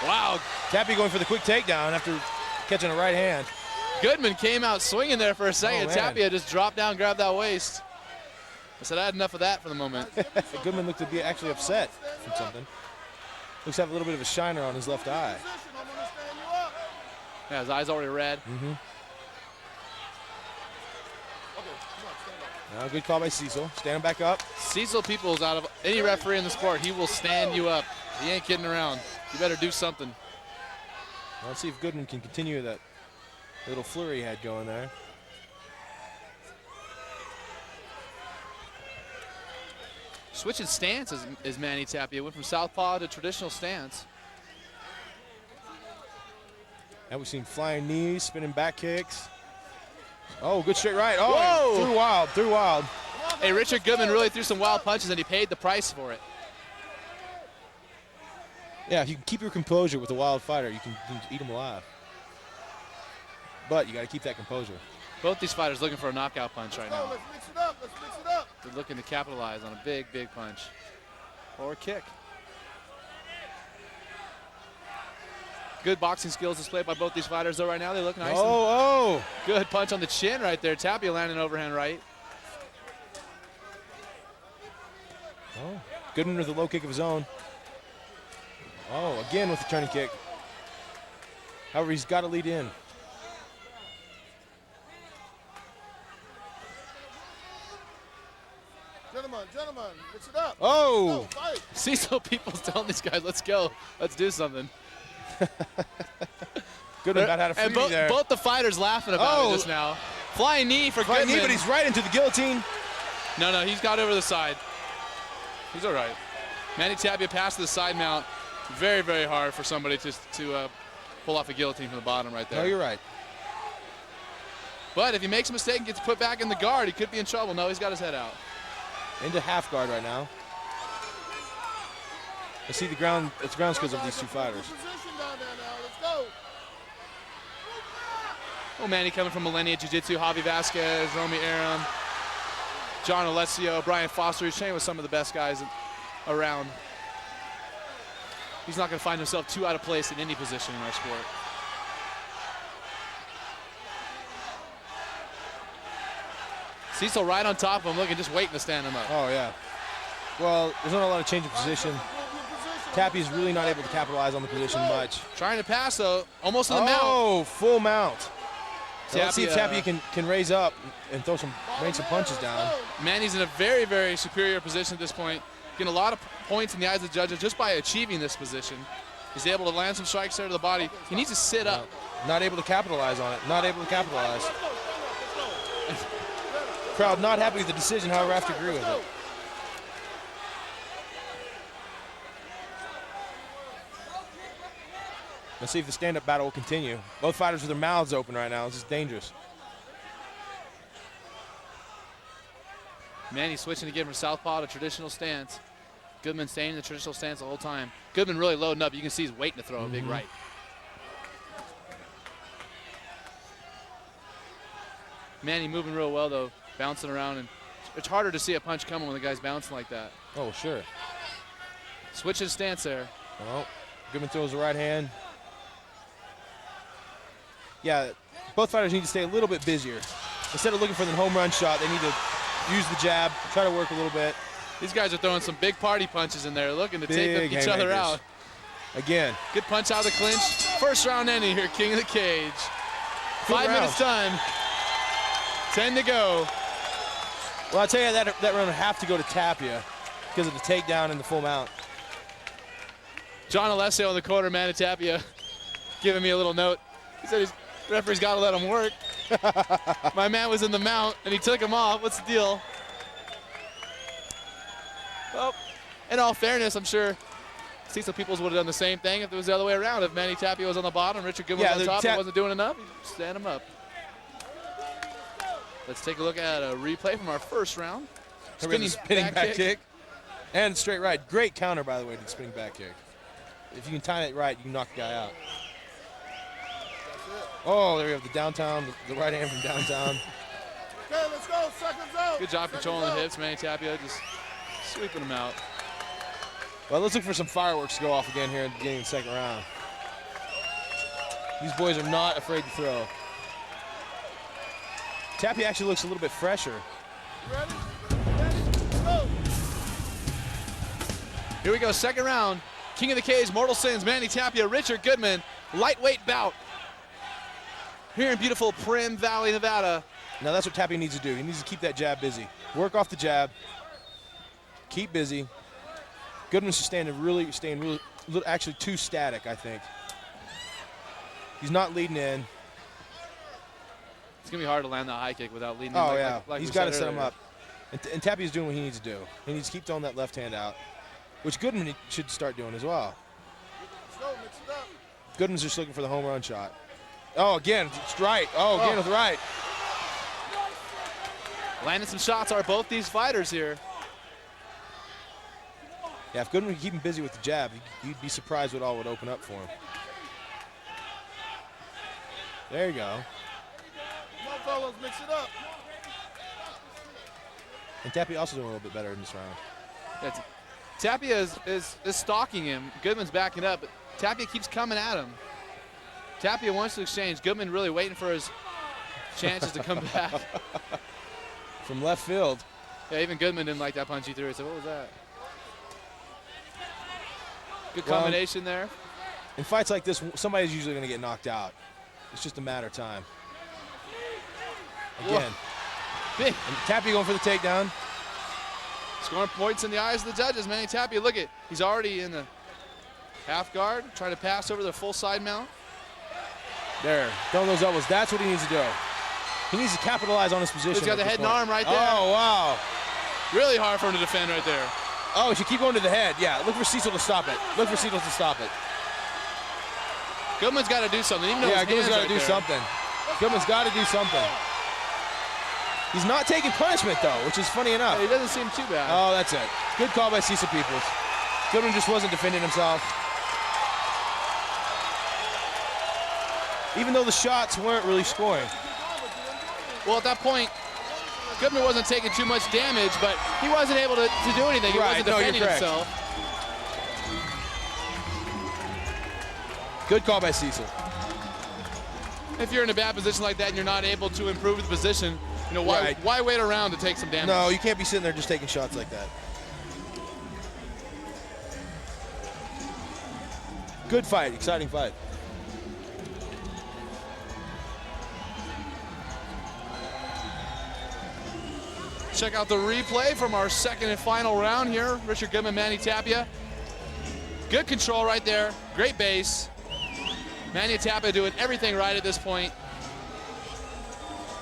Wow. Tapia going for the quick takedown after catching a right hand. Goodman came out swinging there for a second. Oh, man. Tapia just dropped down, grabbed that waist. I said I had enough of that for the moment. Goodman looked to be actually upset from something. Looks to have a little bit of a shiner on his left eye. Yeah, his eye's already red. Now, good call by Cecil. Standing back up. Cecil Peoples, out of any referee in the sport, he will stand you up. He ain't kidding around. You better do something. Let's see if Goodman can continue that little flurry he had going there. Switching stance is Manny Tapia. Went from southpaw to traditional stance. Now we've seen flying knees, spinning back kicks. Oh, good straight right. Oh, Whoa! Threw wild. Hey, Richard Goodman really threw some wild punches, and he paid the price for it. Yeah, if you can keep your composure with a wild fighter, you can eat him alive. But you got to keep that composure. Both these fighters looking for a knockout punch right now. Let's mix it up. Let's mix it up. They're looking to capitalize on a big, big punch or kick. Good boxing skills displayed by both these fighters, though, right now. They look nice. Oh. Good punch on the chin right there. Tapia landing overhand right. Oh, Goodman with a low kick of his own. Oh, again with the turning kick. However, he's got to lead in. Gentlemen, mix it up. Oh! Go, fight. Cecil Peoples telling these guys, let's go. Let's do something. Goodman about had a And freebie there. both the fighters laughing about Oh. it just now. Flying knee for Flying Goodman. knee, but he's right into the guillotine. No, he's got over the side. He's all right. Manny Tapia passed the side mount. Very, very hard for somebody to pull off a guillotine from the bottom right there. No, you're right. But if he makes a mistake and gets put back in the guard, he could be in trouble. No, he's got his head out. Into half guard right now. I see the ground. It's ground skills of these two fighters. Position down there now. Let's go. Oh, Manny coming from Millennia Jiu-Jitsu. Javi Vasquez, Romy Aram, John Alessio, Brian Foster. He's training with some of the best guys around. He's not going to find himself too out of place in any position in our sport. Cecil right on top of him, looking, just waiting to stand him up. Oh, yeah. Well, there's not a lot of change of position. Tappy's really not able to capitalize on the position much. Trying to pass, though, almost in the mount. Oh, full mount. Now let's see if Tapia Tapia can raise up and rain some punches down. Manny's in a very, very superior position at this point. Getting a lot of points in the eyes of the judges just by achieving this position. He's able to land some strikes there to the body. He needs to sit up. Not able to capitalize on it. Not able to capitalize. Crowd not happy with the decision, however, I have to agree with it. Let's see if the stand-up battle will continue. Both fighters with their mouths open right now. This is dangerous. Manny switching again from southpaw to traditional stance. Goodman staying in the traditional stance the whole time. Goodman really loading up. You can see he's waiting to throw a big right. Manny moving real well, though, bouncing around. And it's harder to see a punch coming when the guy's bouncing like that. Oh, sure. Switching stance there. Oh, Goodman throws the right hand. Yeah, both fighters need to stay a little bit busier. Instead of looking for the home run shot, they need to use the jab, try to work a little bit. These guys are throwing some big party punches in there, looking to take each other out. Again. Good punch out of the clinch. First round ending here, King of the Cage. 5 minutes done. 10 to go. Well, I'll tell you, that round would have to go to Tapia because of the takedown and the full mount. John Alessio in the corner, Manny Tapia, giving me a little note. He said his referee's got to let him work. My man was in the mount, and he took him off. What's the deal? Well, in all fairness, I'm sure Cecil Peoples would have done the same thing if it was the other way around. If Manny Tapia was on the bottom, Richard Goodman was on top, and wasn't doing enough, he'd stand him up. Let's take a look at a replay from our first round. Spinning back kick. And straight right. Great counter, by the way, to the spinning back kick. If you can time it right, you can knock the guy out. Oh, there we have the downtown, the right hand from downtown. Okay, let's go. Seconds out. Good job controlling the hips, Manny Tapia, just sweeping them out. Well, let's look for some fireworks to go off again here at the beginning of the second round. These boys are not afraid to throw. Tapia actually looks a little bit fresher. Ready? Go! Here we go, second round. King of the Cage, Mortal Sins, Manny Tapia, Richard Goodman, lightweight bout. Here in beautiful Prim Valley, Nevada. Now that's what Tapia needs to do. He needs to keep that jab busy. Work off the jab. Keep busy. Goodman's just staying really, actually too static, I think. He's not leading in. It's gonna be hard to land that high kick without leading. Oh, in yeah. like He's we got to said set him earlier. up. And Tapia's doing what he needs to do. He needs to keep throwing that left hand out, which Goodman should start doing as well. Let's go, mix it up. Goodman's just looking for the home run shot. Oh, again, it's right. Oh, again with right. Landing some shots are both these fighters here. Yeah, if Goodman could keep him busy with the jab, you'd be surprised what all would open up for him. There you go. Come on, fellas, mix it up. And Tapia also doing a little bit better in this round. Yeah, Tapia is stalking him. Goodman's backing up, but Tapia keeps coming at him. Tapia wants to exchange. Goodman really waiting for his chances to come back. From left field. Yeah, even Goodman didn't like that punch he threw. He said, what was that? Good Well, combination there. In fights like this, somebody's usually going to get knocked out. It's just a matter of time. Again. Big. And Tapia going for the takedown. Scoring points in the eyes of the judges. Manny Tapia, look at, he's already in the half guard, trying to pass over the full side mount. There, throwing those elbows. That's what he needs to do. He needs to capitalize on his position. He's got the at this head and point. arm right there. Oh, wow. Really hard for him to defend right there. Oh, he should keep going to the head. Yeah, look for Cecil to stop it. Look for Cecil to stop it. Goodman's got to do something. Even though Yeah, his Goodman's got hand's to right do there. something. Goodman's got to do something. He's not taking punishment, though, which is funny enough. He doesn't seem too bad. Oh, that's it. Good call by Cecil Peoples. Goodman just wasn't defending himself. Even though the shots weren't really scoring. Well, at that point, Goodman wasn't taking too much damage, but he wasn't able to do anything. He Right, wasn't no, you're defending correct. himself. Good call by Cecil. If you're in a bad position like that and you're not able to improve the position, you know, why, Right. why wait around to take some damage? No, you can't be sitting there just taking shots like that. Good fight, exciting fight. Check out the replay from our second and final round here. Richard Goodman, Manny Tapia. Good control right there. Great base. Manny Tapia doing everything right at this point.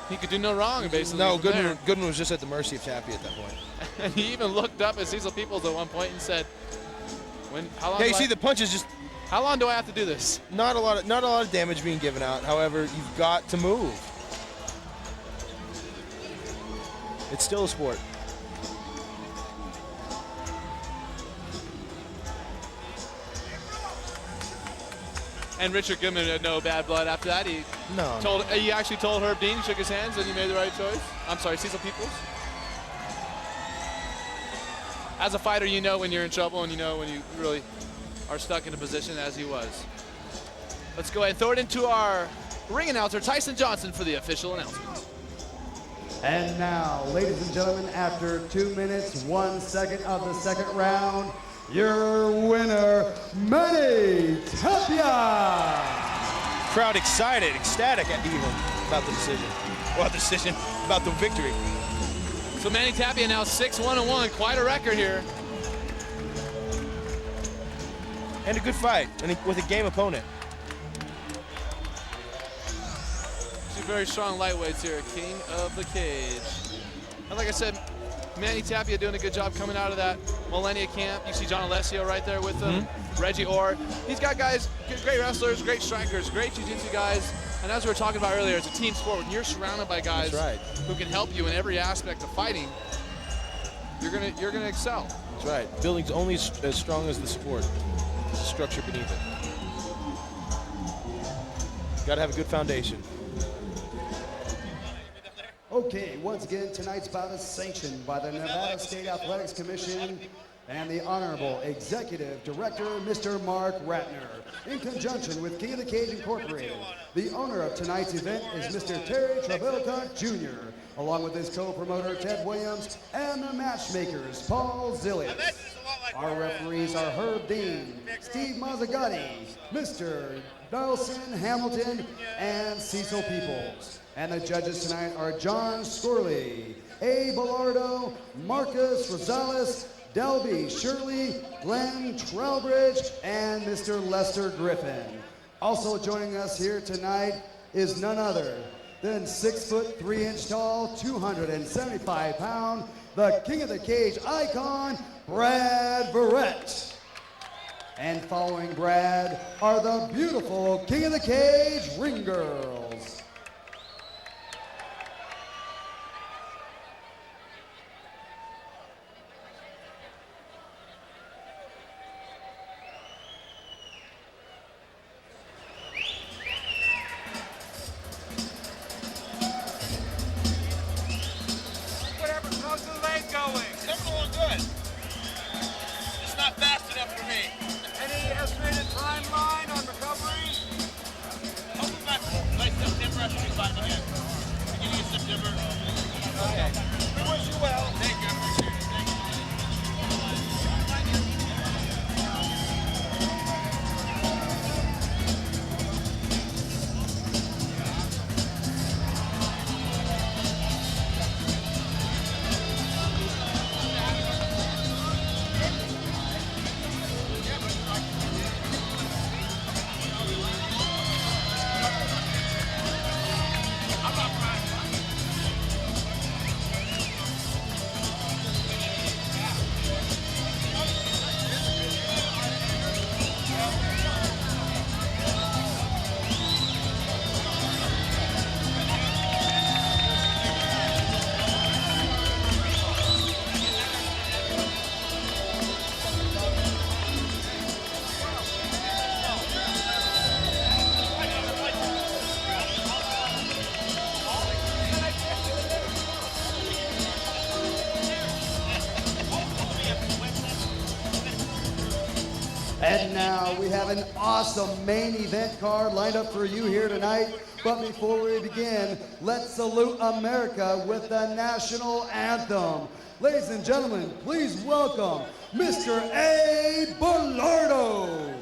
He could do no wrong, basically. No, from there. Goodman was just at the mercy of Tapia at that point. And he even looked up at Cecil Peoples at one point and said, how long Yeah, you do see I- the punches just how long do I have to do this? not a lot of damage being given out. However, you've got to move. It's still a sport. And Richard Goodman had no bad blood after that. He actually told Herb Dean, shook his hands, and he made the right choice. I'm sorry, Cecil Peoples. As a fighter, you know when you're in trouble and you know when you really are stuck in a position as he was. Let's go ahead and throw it into our ring announcer, Tyson Johnson, for the official announcement. And now, ladies and gentlemen, after 2 minutes, 1 second of the second round, your winner, Manny Tapia. Crowd excited, ecstatic even about the decision. Well, decision, about the victory. So Manny Tapia now 6-1-1, quite a record here. And a good fight, and with a game opponent. Two very strong lightweights here, King of the Cage. And like I said, Manny Tapia doing a good job coming out of that Millennia camp. You see John Alessio right there with him, Reggie Orr. He's got guys, great wrestlers, great strikers, great jiu-jitsu guys. And as we were talking about earlier, it's a team sport. When you're surrounded by guys who can help you in every aspect of fighting, you're gonna excel. That's right. Building's only as strong as the sport. The structure beneath it. Got to have a good foundation. Okay, once again, tonight's bout is sanctioned by the Nevada State Athletics Commission and the Honorable Executive Director, Mr. Mark Ratner. In conjunction with King of the Cage Incorporated, the owner of tonight's event is Mr. Terry Travolta Jr., along with his co-promoter, Ted Williams, and the matchmakers, Paul Zillius. Our referees are Herb Dean, Steve Mazzagatti, Mr. Nelson Hamilton, and Cecil Peoples. And the judges tonight are John Scorley, A. Bellardo, Marcus Rosales, Delby Shirley, Glenn Trowbridge, and Mr. Lester Griffin. Also joining us here tonight is none other than 6'3" tall, 275-pound, the King of the Cage icon, Brad Verrett. And following Brad are the beautiful King of the Cage ring girls. Whatever, how's the leg going? It's going good. It's not fast enough for me. Any estimated timeline on recovery? Hopefully by September I should be fighting again. Beginning of September. Okay. We wish you well. Thank you. I appreciate it. Thank you. And now we have an awesome main event card lined up for you here tonight. But before we begin, let's salute America with the national anthem. Ladies and gentlemen, please welcome Mr. A. Bellardo.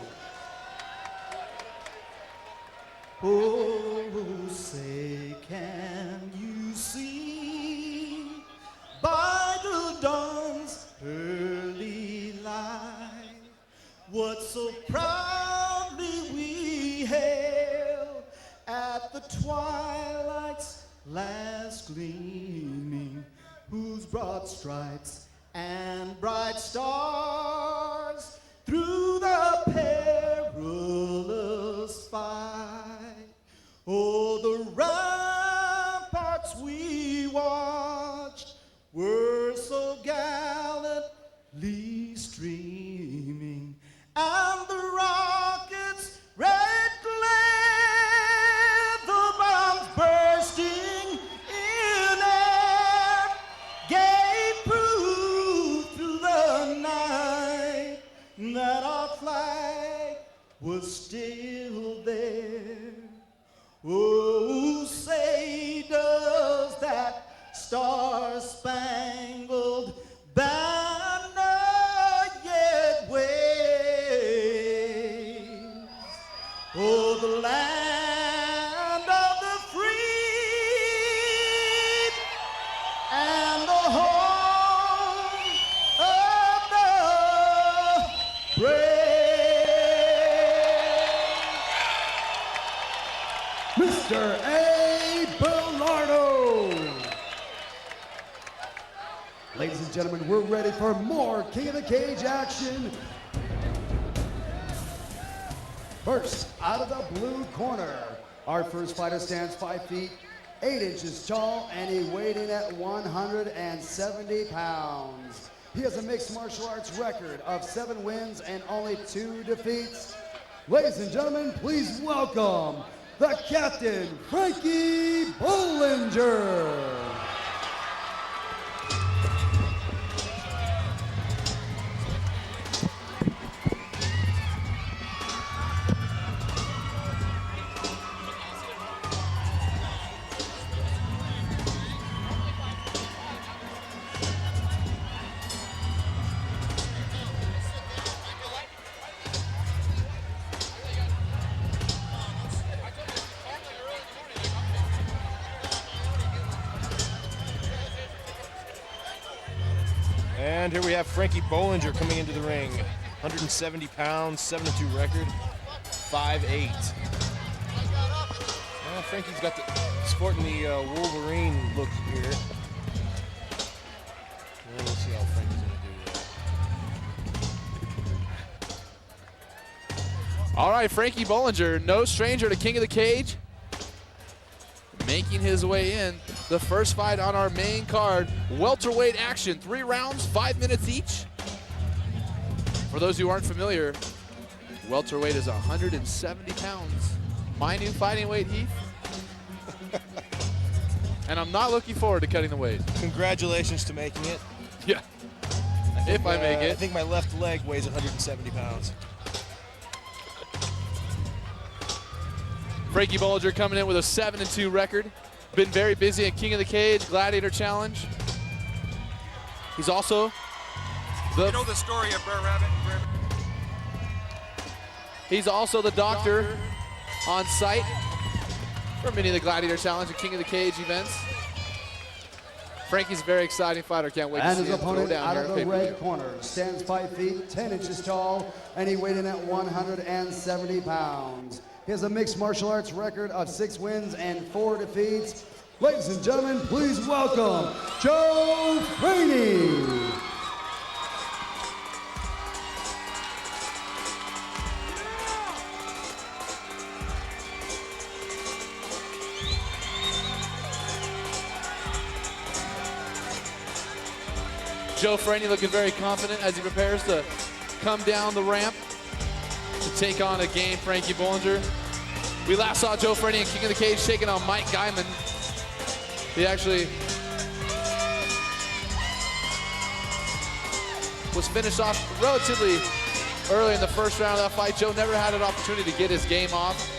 Oh, say can you see by the dawn's early light what so proudly we hailed at the twilight's last gleaming, whose broad stripes and bright stars through the perilous fight. Oh, the ramparts we watched were so gallantly streaming, and the rockets' red glare, the bombs bursting in air, gave proof through the night that our flag was still there. Oh, say does that star-spangled banner yet wave? Oh, the land of the free and the home of the brave. Mr. A. Bellardo. Ladies and gentlemen, we're ready for more King of the Cage action. First, out of the blue corner, our first fighter stands 5 feet, 8 inches tall, and he weighed in at 170 pounds. He has a mixed martial arts record of 7 wins and only 2 defeats. Ladies and gentlemen, please welcome the Captain, Frankie Bollinger. And here we have Frankie Bollinger coming into the ring. 170 pounds, 7-2 record, 5'8". Well, Frankie's got the sporting the Wolverine look here. Well, we'll see how Frankie's gonna do here. All right, Frankie Bollinger, no stranger to King of the Cage, making his way in. The first fight on our main card, welterweight action, 3 rounds, 5 minutes each. For those who aren't familiar, welterweight is 170 pounds. My new fighting weight, Heath. And I'm not looking forward to cutting the weight. Congratulations to making it. Yeah, if I make it. I think my left leg weighs 170 pounds. Frankie Bollinger coming in with a 7-2 record. Been very busy at King of the Cage, Gladiator Challenge. He's also You know the story of Brer Rabbit? He's also the doctor on site for many of the Gladiator Challenge and King of the Cage events. Frankie's a very exciting fighter. Can't wait to And see his him throw opponent down out here of at the pay-per-view. red corner stands 5 feet, 10 inches tall, and he weighed in at 170 pounds. He has a mixed martial arts record of 6 wins and 4 defeats. Ladies and gentlemen, please welcome Joe Franey. Joe Franey looking very confident as he prepares to come down the ramp to take on a game Frankie Bollinger. We last saw Joe Franey in King of the Cage taking on Mike Guyman. He actually was finished off relatively early in the first round of that fight. Joe never had an opportunity to get his game off.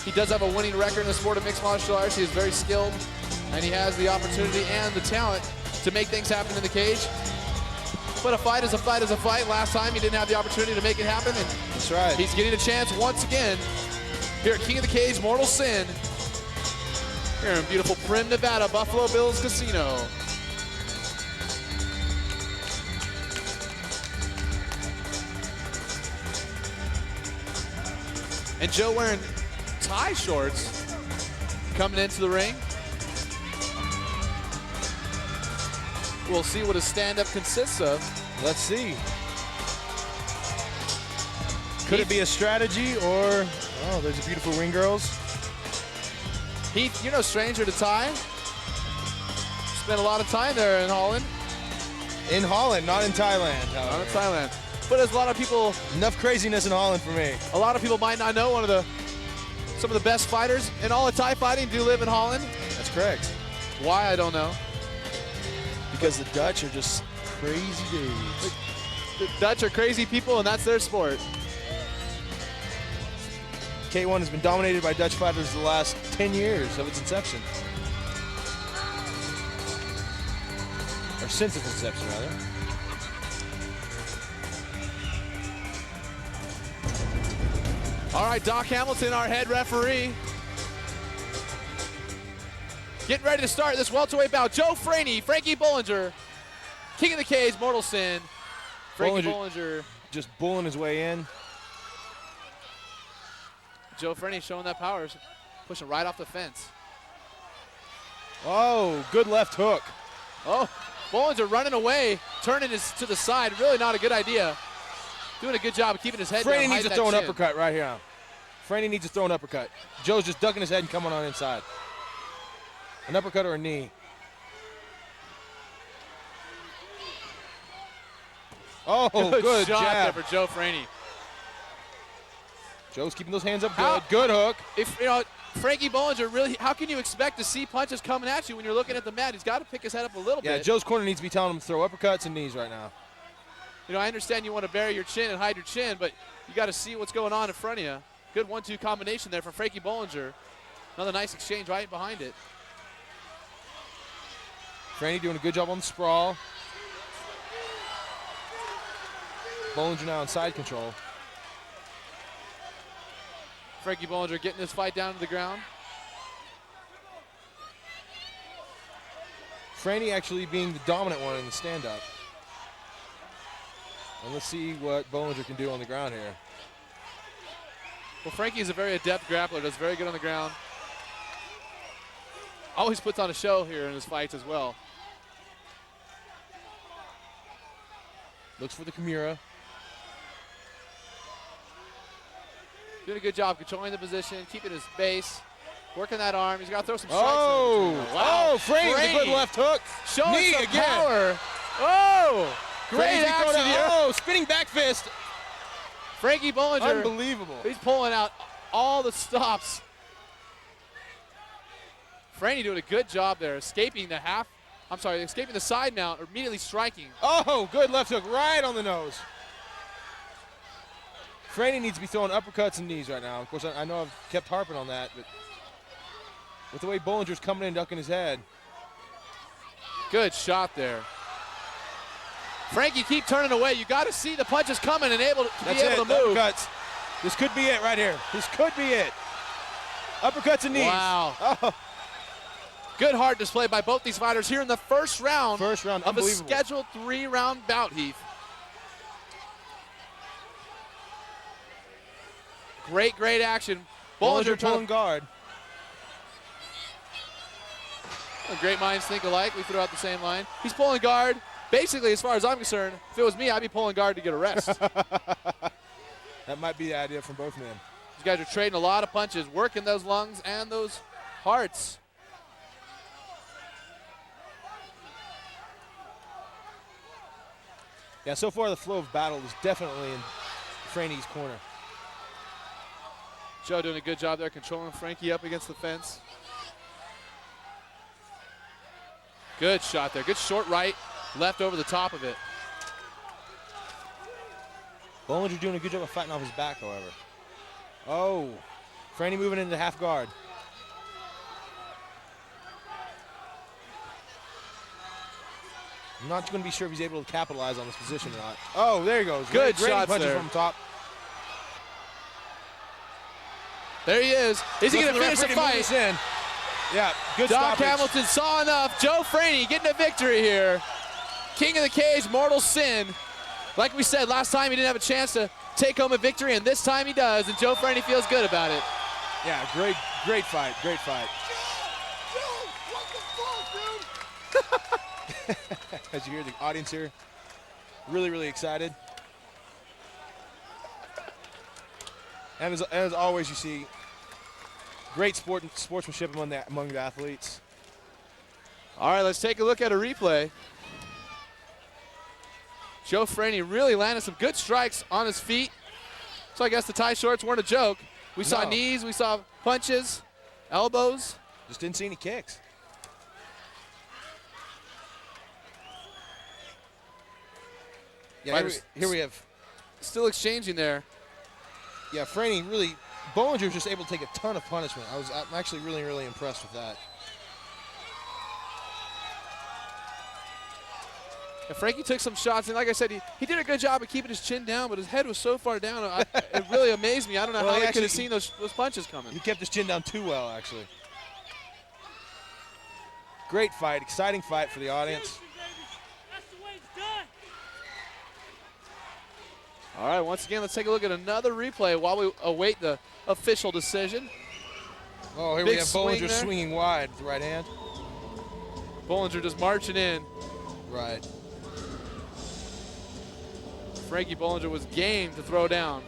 He does have a winning record in the sport of mixed martial arts. He is very skilled, and he has the opportunity and the talent to make things happen in the cage. But a fight is a fight is a fight. Last time he didn't have the opportunity to make it happen, and That's right. he's getting a chance once again here at King of the Cage, Mortal Sin, here in beautiful Prim, Nevada, Buffalo Bills Casino. And Joe wearing tie shorts coming into the ring. We'll see what his stand-up consists of. Let's see. Could it be a strategy or, oh, there's a beautiful ring girls. Heath, you're no stranger to Thai. Spent a lot of time there in Holland. In Holland, not in Thailand. Not however. in Thailand. But there's a lot of people, Enough craziness in Holland for me. a lot of people might not know some of the best fighters in all of Thai fighting do live in Holland. That's correct. Why, I don't know. Because the Dutch are just crazy dudes. The Dutch are crazy people, and that's their sport. K1 has been dominated by Dutch fighters the last 10 years of its inception. Or since its inception, rather. All right, Doc Hamilton, our head referee. Getting ready to start this welterweight bout. Joe Franey, Frankie Bollinger, King of the Cage, Mortal Sin. Frankie Bollinger. Just bulling his way in. Joe Franey showing that power, pushing right off the fence. Oh, good left hook. Oh, Bollinger running away, turning to the side. Really not a good idea. Doing a good job of keeping his head down. Franey needs to throw an chin. uppercut right here. Franey needs to throw an uppercut. Joe's just ducking his head and coming on inside. An uppercut or a knee. Oh, good shot jab. there for Joe Franey. Joe's keeping those hands up good. How- Good hook. If you know Frankie Bollinger, really, how can you expect to see punches coming at you when you're looking at the mat? He's got to pick his head up a little Yeah, bit. Joe's corner needs to be telling him to throw uppercuts and knees right now. You know, I understand you want to bury your chin and hide your chin, but you got to see what's going on in front of you. Good 1-2 combination there from Frankie Bollinger. Another nice exchange right behind it. Franey doing a good job on the sprawl. Bollinger now in side control. Frankie Bollinger getting this fight down to the ground. Franny actually being the dominant one in the stand-up. And let's see what Bollinger can do on the ground here. Well, Frankie is a very adept grappler, does very good on the ground. Always puts on a show here in his fights as well. Looks for the Kimura. Doing a good job controlling the position, keeping his base, working that arm. He's got to throw some strikes. Oh, in there. wow. Franny with a good left hook. Showing Knee some again. power. Oh, great Frankie action throwing here. it. Oh, spinning back fist. Frankie Bollinger. Unbelievable. He's pulling out all the stops. Franny doing a good job there, escaping the side mount, or immediately striking. Oh, good left hook right on the nose. Franny needs to be throwing uppercuts and knees right now. Of course, I know I've kept harping on that, but with the way Bollinger's coming in, ducking his head. Good shot there. Frankie, keep turning away. You got to see the punches coming and be able to move. Uppercuts. This could be it right here. This could be it. Uppercuts and knees. Wow. Oh. Good hard display by both these fighters here in the first round of a unbelievable. scheduled 3-round bout, Heath. Great action. Bollinger trying pulling guard. Great minds think alike. We threw out the same line. He's pulling guard. Basically, as far as I'm concerned, if it was me, I'd be pulling guard to get a rest. That might be the idea from both men. These guys are trading a lot of punches, working those lungs and those hearts. Yeah, so far the flow of battle is definitely in Franny's corner. Joe doing a good job there, controlling Frankie up against the fence. Good shot there. Good short right, left over the top of it. Bollinger doing a good job of fighting off his back, however. Oh, Franny moving into half guard. I'm not going to be sure if he's able to capitalize on this position or not. Oh, there he goes. Good Great shots punches there. from top. There he is. Is he going to finish the fight? In. Yeah, good Doc stoppage. Hamilton saw enough. Joe Franny getting a victory here. King of the cage, mortal sin. Like we said, last time he didn't have a chance to take home a victory, and this time he does, and Joe Franny feels good about it. Yeah, great fight, great fight. As you hear the audience here, really excited. And as always, you see great sportsmanship among the athletes. All right, let's take a look at a replay. Joe Franny really landed some good strikes on his feet. So I guess the tie shorts weren't a joke. We saw knees, we saw punches, elbows. Just didn't see any kicks. Yeah, here we have. Still exchanging there. Yeah, Franny really, Bollinger was just able to take a ton of punishment. I'm actually really impressed with that. And Frankie took some shots, and like I said, he did a good job of keeping his chin down, but his head was so far down, it really amazed me. I don't know how he could have seen those punches coming. He kept his chin down too well, actually. Great fight, exciting fight for the audience. All right, once again, let's take a look at another replay while we await the official decision. Oh, here Big we have swing Bollinger there. swinging wide with the right hand. Bollinger just marching in. Right. Frankie Bollinger was game to throw down.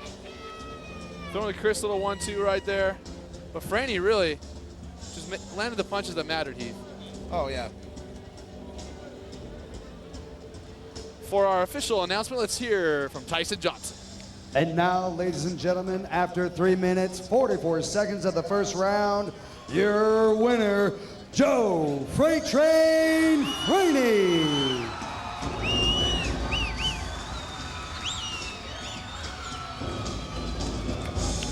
Throwing a crisp little 1-2 right there. But Franny really just landed the punches that mattered, Heath. Oh, yeah. For our official announcement, let's hear from Tyson Johnson. And now, ladies and gentlemen, after 3 minutes, 44 seconds of the first round, your winner, Joe Freight Train Franny.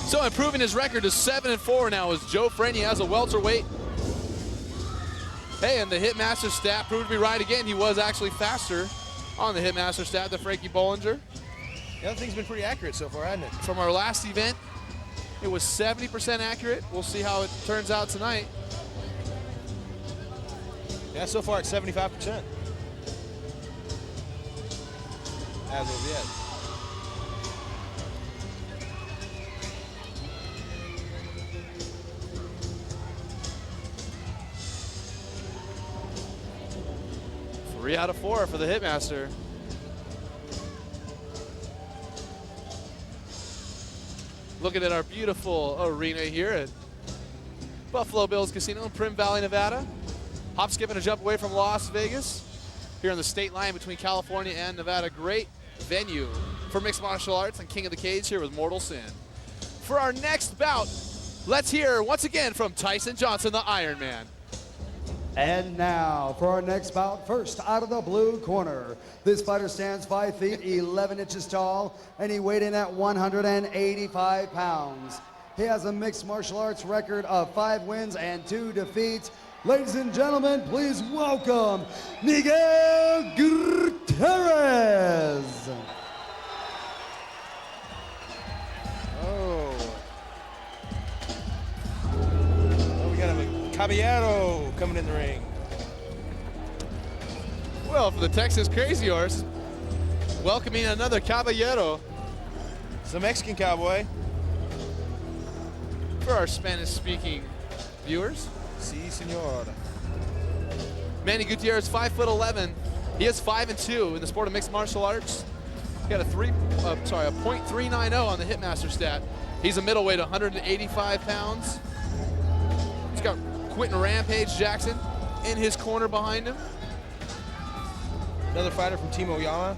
So improving his record to 7-4 now is Joe Franny as a welterweight. Hey, and the Hitmaster stat proved to be right again. He was actually faster on the Hitmaster stat than Frankie Bollinger. The other thing's been pretty accurate so far, hasn't it? From our last event, it was 70% accurate. We'll see how it turns out tonight. Yeah, Yeah, so far it's 75%. As of yet. Three out of 4 for the Hitmaster. Looking at our beautiful arena here at Buffalo Bills Casino in Prim Valley, Nevada. Hop, skip, and a jump away from Las Vegas. Here on the state line between California and Nevada. Great venue for mixed martial arts and King of the Cage here with Mortal Sin. For our next bout, let's hear once again from Tyson Johnson, the Iron Man. And now for our next bout, first out of the blue corner. This fighter stands 5 feet 11 inches tall, and he weighed in at 185 pounds. He has a mixed martial arts record of 5 wins and 2 defeats. Ladies and gentlemen, please welcome Miguel Gutierrez. Oh, we got a Caballero coming in the ring. Well, for the Texas Crazy Horse, welcoming another Caballero. It's a Mexican cowboy. For our Spanish-speaking viewers. Si, senor. Manny Gutierrez, 5'11". He is 5-2 in the sport of mixed martial arts. He got a .390 on the Hitmaster stat. He's a middleweight, 185 pounds. He's got Quentin Rampage Jackson in his corner behind him. Another fighter from Team Oyama,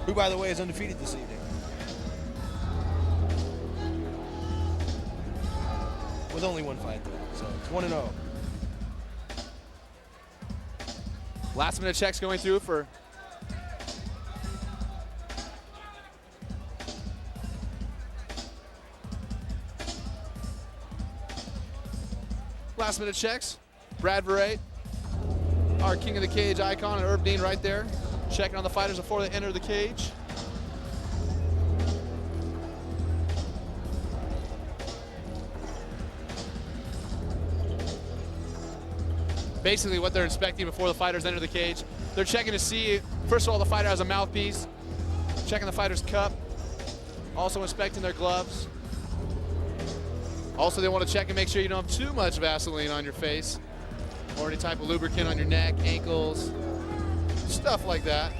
who, by the way, is undefeated this evening. With only one fight, though, so it's 1-0. Last minute checks going through for last minute checks. Brad Verrate, our King of the Cage icon, and Herb Dean right there, checking on the fighters before they enter the cage. Basically what they're inspecting before the fighters enter the cage. They're checking to see, first of all, the fighter has a mouthpiece, checking the fighter's cup, also inspecting their gloves. Also, they want to check and make sure you don't have too much Vaseline on your face or any type of lubricant on your neck, ankles, stuff like that.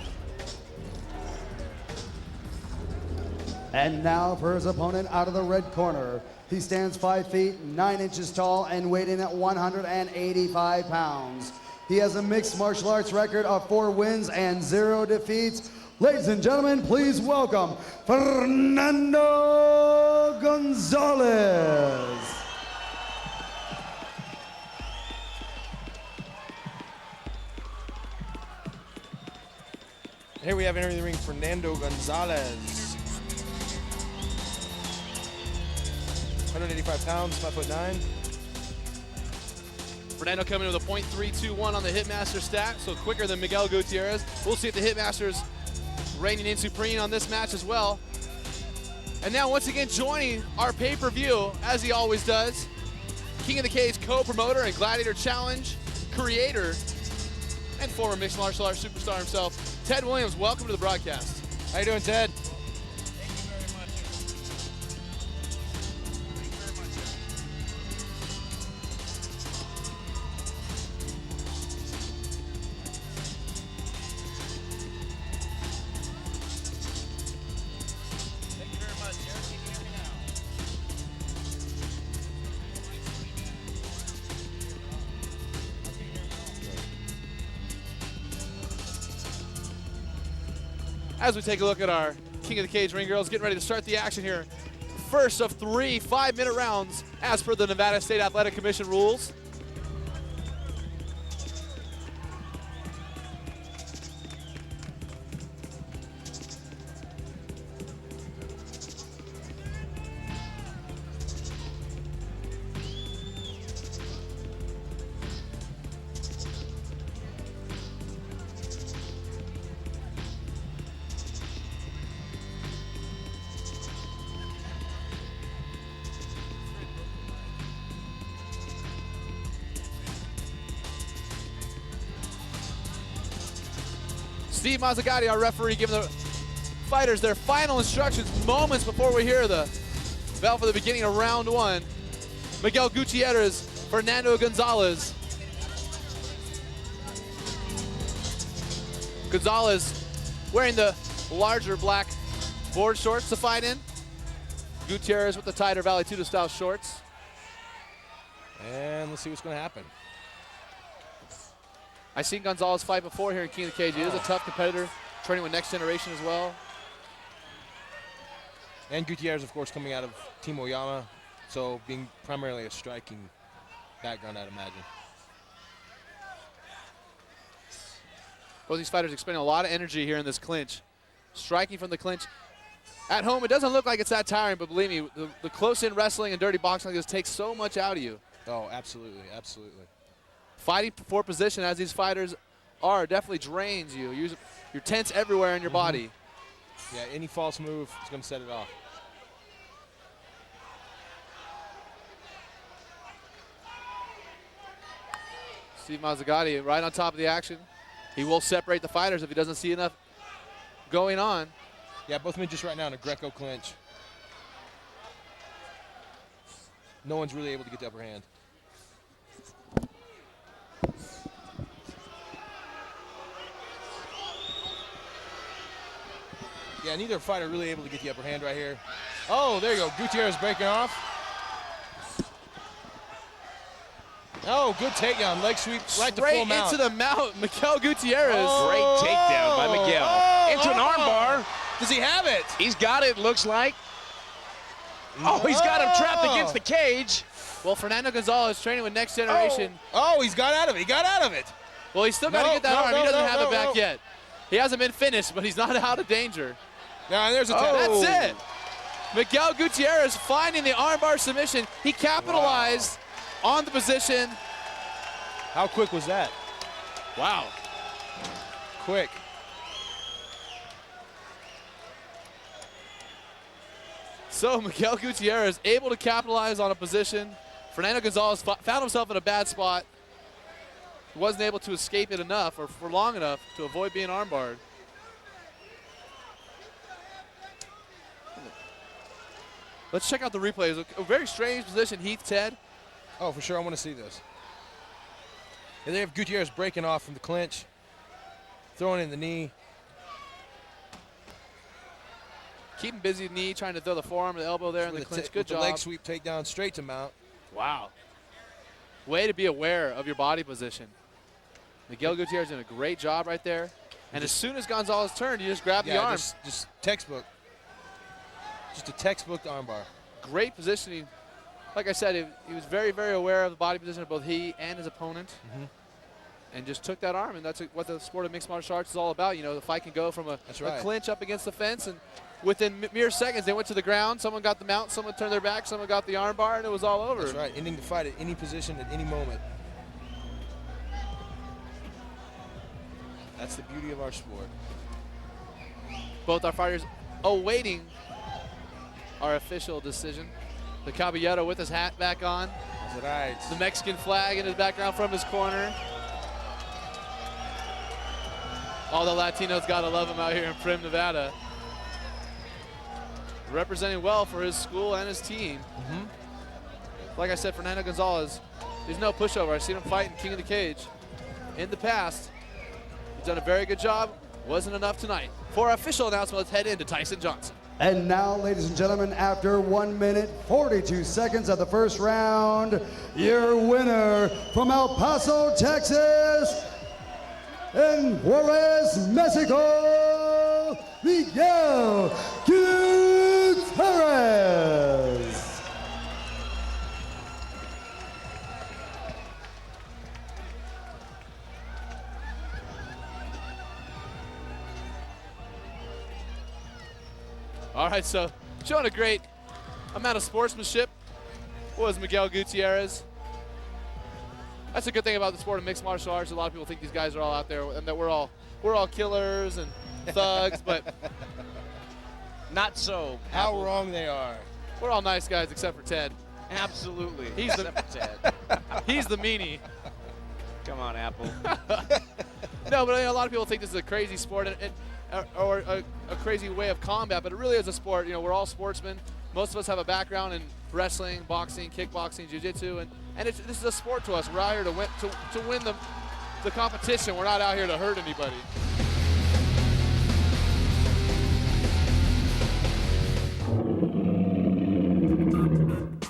And now for his opponent out of the red corner. He stands 5 feet 9 inches tall and weighed in at 185 pounds. He has a mixed martial arts record of 4 wins and 0 defeats. Ladies and gentlemen, please welcome Fernando Gonzalez. Here we have entering the ring Fernando Gonzalez. 185 pounds, 5'9". Fernando coming with a .321 on the Hitmaster stat, so quicker than Miguel Gutierrez. We'll see if the Hitmaster's reigning in supreme on this match as well. And now once again joining our pay-per-view, as he always does, King of the Cage co-promoter and Gladiator Challenge creator and former mixed martial arts superstar himself, Ted Williams. Welcome to the broadcast. How you doing, Ted? As we take a look at our King of the Cage ring girls, getting ready to start the action here. First of 3 5-minute rounds as per the Nevada State Athletic Commission rules. Steve Mazzagatti, our referee, giving the fighters their final instructions moments before we hear the bell for the beginning of round 1. Miguel Gutierrez, Fernando Gonzalez. Gonzalez wearing the larger black board shorts to fight in. Gutierrez with the tighter Valley Tudo style shorts. And let's see what's going to happen. I've seen Gonzalez fight before here in King of the Cage. He is a tough competitor, training with Next Generation as well. And Gutierrez, of course, coming out of Team Oyama, so being primarily a striking background, I'd imagine. Both these fighters expending a lot of energy here in this clinch. Striking from the clinch. At home, it doesn't look like it's that tiring, but believe me, the close-in wrestling and dirty boxing like this takes so much out of you. Oh, absolutely, absolutely. Fighting for position, as these fighters are, definitely drains you. You're tense everywhere in your body. Yeah, any false move is going to set it off. Steve Mazzagatti right on top of the action. He will separate the fighters if he doesn't see enough going on. Yeah, both men just right now in a Greco clinch. No one's really able to get the upper hand. Yeah, neither fighter really able to get the upper hand right here. Oh, there you go. Gutierrez breaking off. Oh, good takedown. Leg sweep right to full mount. Into the mount. Miguel Gutierrez. Great takedown by Miguel. Into an armbar. Does he have it? He's got it, looks like. Oh, he's got him trapped against the cage. Well, Fernando Gonzalez training with Next Generation. Oh, he's got out of it. He got out of it. Well, he's still got to get that arm. He doesn't have it back yet. He hasn't been finished, but he's not out of danger. Yeah, and there's a tap. That's it. Miguel Gutierrez finding the armbar submission. He capitalized on the position. How quick was that? Wow. Quick. So Miguel Gutierrez able to capitalize on a position. Fernando Gonzalez found himself in a bad spot. He wasn't able to escape it enough or for long enough to avoid being armbarred. Let's check out the replays. A very strange position, Heath, Ted. Oh, for sure. I want to see this. And they have Gutierrez breaking off from the clinch, throwing in the knee. Keeping busy knee, trying to throw the forearm and the elbow there in the clinch. Good job. The leg sweep takedown straight to mount. Wow. Way to be aware of your body position. Miguel Gutierrez doing a great job right there. And as soon as Gonzalez turned, you just grab the arm. Just textbook. Just a textbook armbar. Great positioning. Like I said, he was very, very aware of the body position of both he and his opponent. And just took that arm, and that's what the sport of mixed martial arts is all about. You know, the fight can go from a clinch up against the fence, and within mere seconds, they went to the ground. Someone got the mount, someone turned their back, someone got the arm bar, and it was all over. That's right, ending the fight at any position at any moment. That's the beauty of our sport. Both our fighters awaiting our official decision. The Caballero with his hat back on. That's right. The Mexican flag in his background from his corner. All the Latinos gotta love him out here in Prim, Nevada. Representing well for his school and his team. Like I said, Fernando Gonzalez, there's no pushover. I've seen him fight in King of the Cage in the past. He's done a very good job. Wasn't enough tonight. For our official announcement, let's head into Tyson Johnson. And now, ladies and gentlemen, after 1 minute, 42 seconds of the first round, your winner from El Paso, Texas, and Juarez, Mexico, Miguel Gutierrez. All right, so showing a great amount of sportsmanship was Miguel Gutierrez. That's a good thing about the sport of mixed martial arts. A lot of people think these guys are all out there and that we're all killers and thugs, but Not so. How wrong they are. we're all nice guys except for Ted. Absolutely. He's the Except for Ted. he's the meanie. Come on, Apple. No, but a lot of people think this is a crazy sport or a crazy way of combat, but it really is a sport. You know, we're all sportsmen. Most of us have a background in wrestling, boxing, kickboxing, jiu-jitsu, and this is a sport to us. We're out here to win the competition. We're not out here to hurt anybody.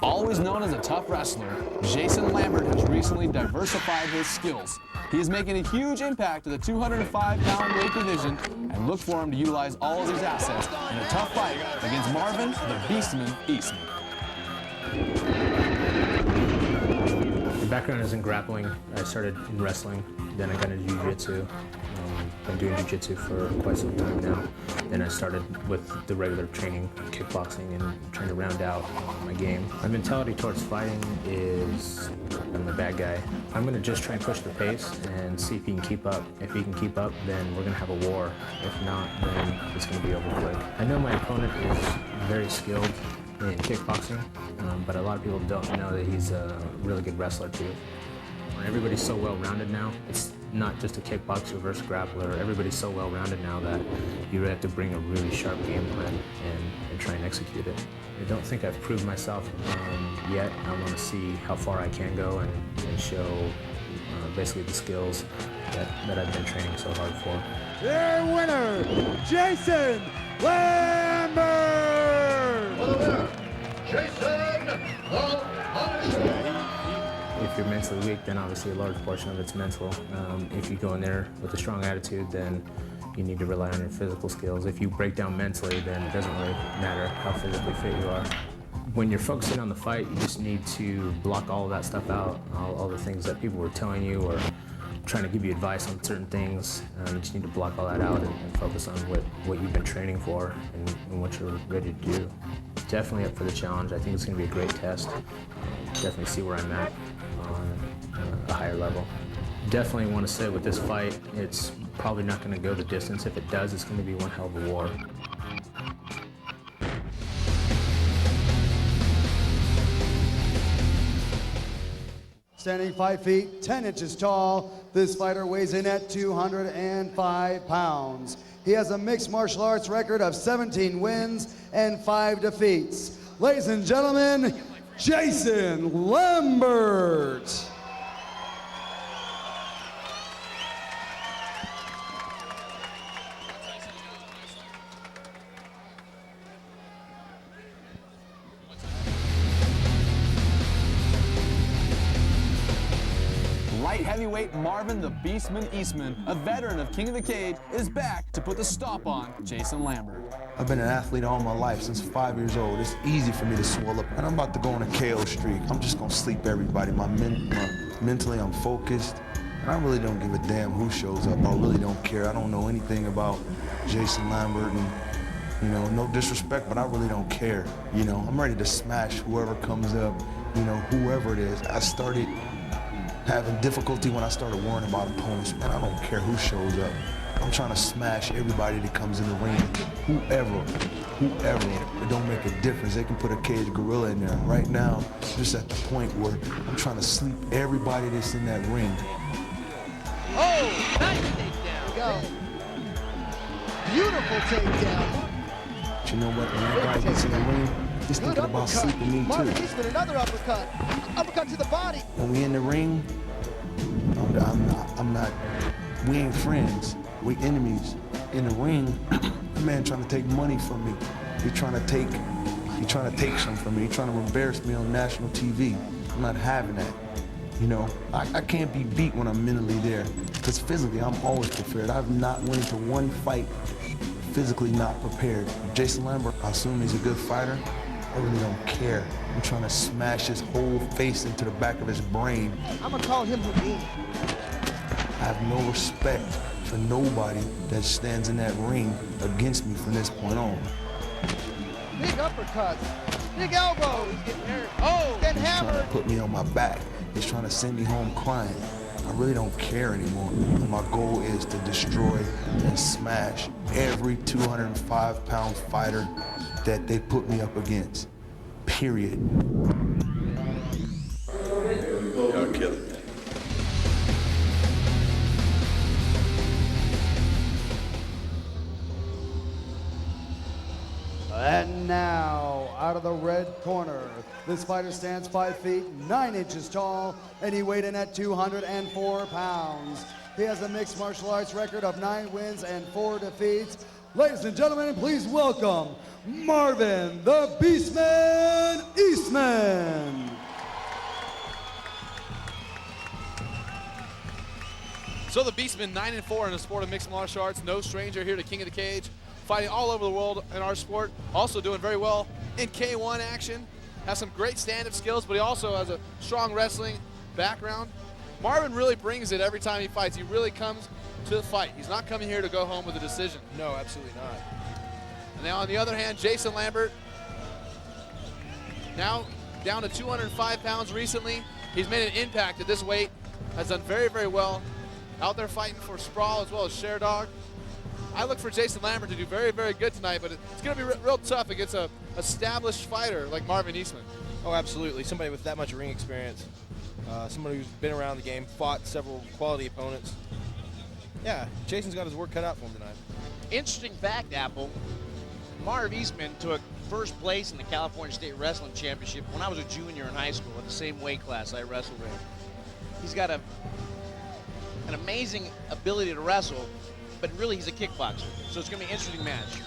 Always known as a tough wrestler, Jason Lambert has recently diversified his skills. He is making a huge impact to the 205-pound weight division, and look for him to utilize all of his assets in a tough fight against Marvin the Beastman Eastman. My background is in grappling. I started in wrestling, then I got into jiu-jitsu. Been doing jiu-jitsu for quite some time now. Then I started with the regular training, kickboxing, and trying to round out my game. My mentality towards fighting is I'm the bad guy. I'm gonna just try and push the pace and see if he can keep up. If he can keep up, then we're gonna have a war. If not, then it's gonna be over quick. I know my opponent is very skilled in kickboxing, but a lot of people don't know that he's a really good wrestler too. Everybody's so well-rounded now. It's not just a kickboxer versus grappler. Everybody's so well-rounded now that you really have to bring a really sharp game plan and try and execute it. I don't think I've proved myself yet. I want to see how far I can go and show basically the skills that I've been training so hard for. Their winner, Jason Lambert! For the winner, Jason Lambert! If you're mentally weak, then obviously a large portion of it's mental. If you go in there with a strong attitude, then you need to rely on your physical skills. If you break down mentally, then it doesn't really matter how physically fit you are. When you're focusing on the fight, you just need to block all of that stuff out, all the things that people were telling you or trying to give you advice on certain things. You just need to block all that out and focus on what you've been training for and what you're ready to do. Definitely up for the challenge. I think it's going to be a great test. Definitely see where I'm at on a higher level. Definitely want to say with this fight, it's probably not going to go the distance. If it does, it's going to be one hell of a war. Standing 5 feet, 10 inches tall, this fighter weighs in at 205 pounds. He has a mixed martial arts record of 17 wins and 5 defeats. Ladies and gentlemen, Jason Lambert. Light heavyweight Marvin the Beastman Eastman, a veteran of King of the Cage, is back to put the stop on Jason Lambert. I've been an athlete all my life, since 5 years old. It's easy for me to swell up, and I'm about to go on a KO streak. I'm just gonna sleep everybody. Mentally, I'm focused, and I really don't give a damn who shows up. I really don't care. I don't know anything about Jason Lambert, and you know, no disrespect, but I really don't care. You know, I'm ready to smash whoever comes up, you know, whoever it is. I started having difficulty when I started worrying about opponents. Man, I don't care who shows up. I'm trying to smash everybody that comes in the ring. Whoever. It don't make a difference. They can put a cage gorilla in there. Right now, just at the point where I'm trying to sleep everybody that's in that ring. Oh, nice takedown. Go. Beautiful takedown. But you know what? When that guy gets in the ring, he's Good thinking about uppercut. sleeping me Marvin too. Eastman, another uppercut. Uppercut to the body. When we in the ring, we ain't friends. We enemies. In the ring, the man trying to take money from me. He's trying to take something from me. He's trying to embarrass me on national TV. I'm not having that. You know, I can't be beat when I'm mentally there. Because physically, I'm always prepared. I've not went into one fight physically not prepared. Jason Lambert, I assume he's a good fighter. I really don't care. I'm trying to smash his whole face into the back of his brain. I'm gonna call him Houdini. I have no respect for nobody that stands in that ring against me from this point on. Big uppercuts. Big elbows. Oh, Getting He's trying hammered. to put me on my back. He's trying to send me home crying. I really don't care anymore. My goal is to destroy and smash every 205-pound fighter that they put me up against. Period. Y'all kill it. And now, out of the red corner, this fighter stands 5 feet 9 inches tall, and he weighed in at 204 pounds. He has a mixed martial arts record of 9 wins and 4 defeats. Ladies and gentlemen, please welcome Marvin the Beastman Eastman. So the Beastman 9-4 in the sport of mixed martial arts, no stranger here to King of the Cage, fighting all over the world in our sport, also doing very well in K1 action, has some great stand-up skills, but he also has a strong wrestling background. Marvin really brings it every time he fights. He really comes to the fight. He's not coming here to go home with a decision. No, absolutely not. And now on the other hand, Jason Lambert, now down to 205 pounds recently. He's made an impact at this weight, has done very, very well. Out there fighting for Sprawl as well as Share Dog. I look for Jason Lambert to do very, very good tonight, but it's going to be real tough against a established fighter like Marvin Eastman. Oh, absolutely. Somebody with that much ring experience. Somebody who's been around the game, fought several quality opponents. Yeah, Jason's got his work cut out for him tonight. Interesting fact, Apple. Marv Eastman took first place in the California State Wrestling Championship when I was a junior in high school at the same weight class I wrestled in. He's got an amazing ability to wrestle, but really he's a kickboxer. So it's going to be an interesting match.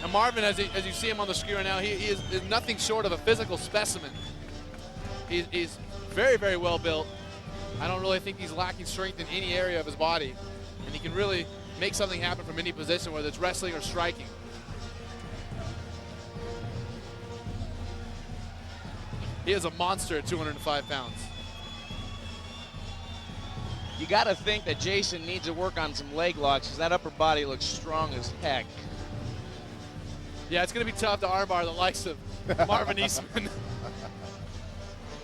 And Marvin, as you see him on the screen right now, he is nothing short of a physical specimen. He's very, very well built. I don't really think he's lacking strength in any area of his body. And he can really make something happen from any position, whether it's wrestling or striking. He is a monster at 205 pounds. You got to think that Jason needs to work on some leg locks because that upper body looks strong as heck. Yeah, it's going to be tough to armbar the likes of Marvin Eastman.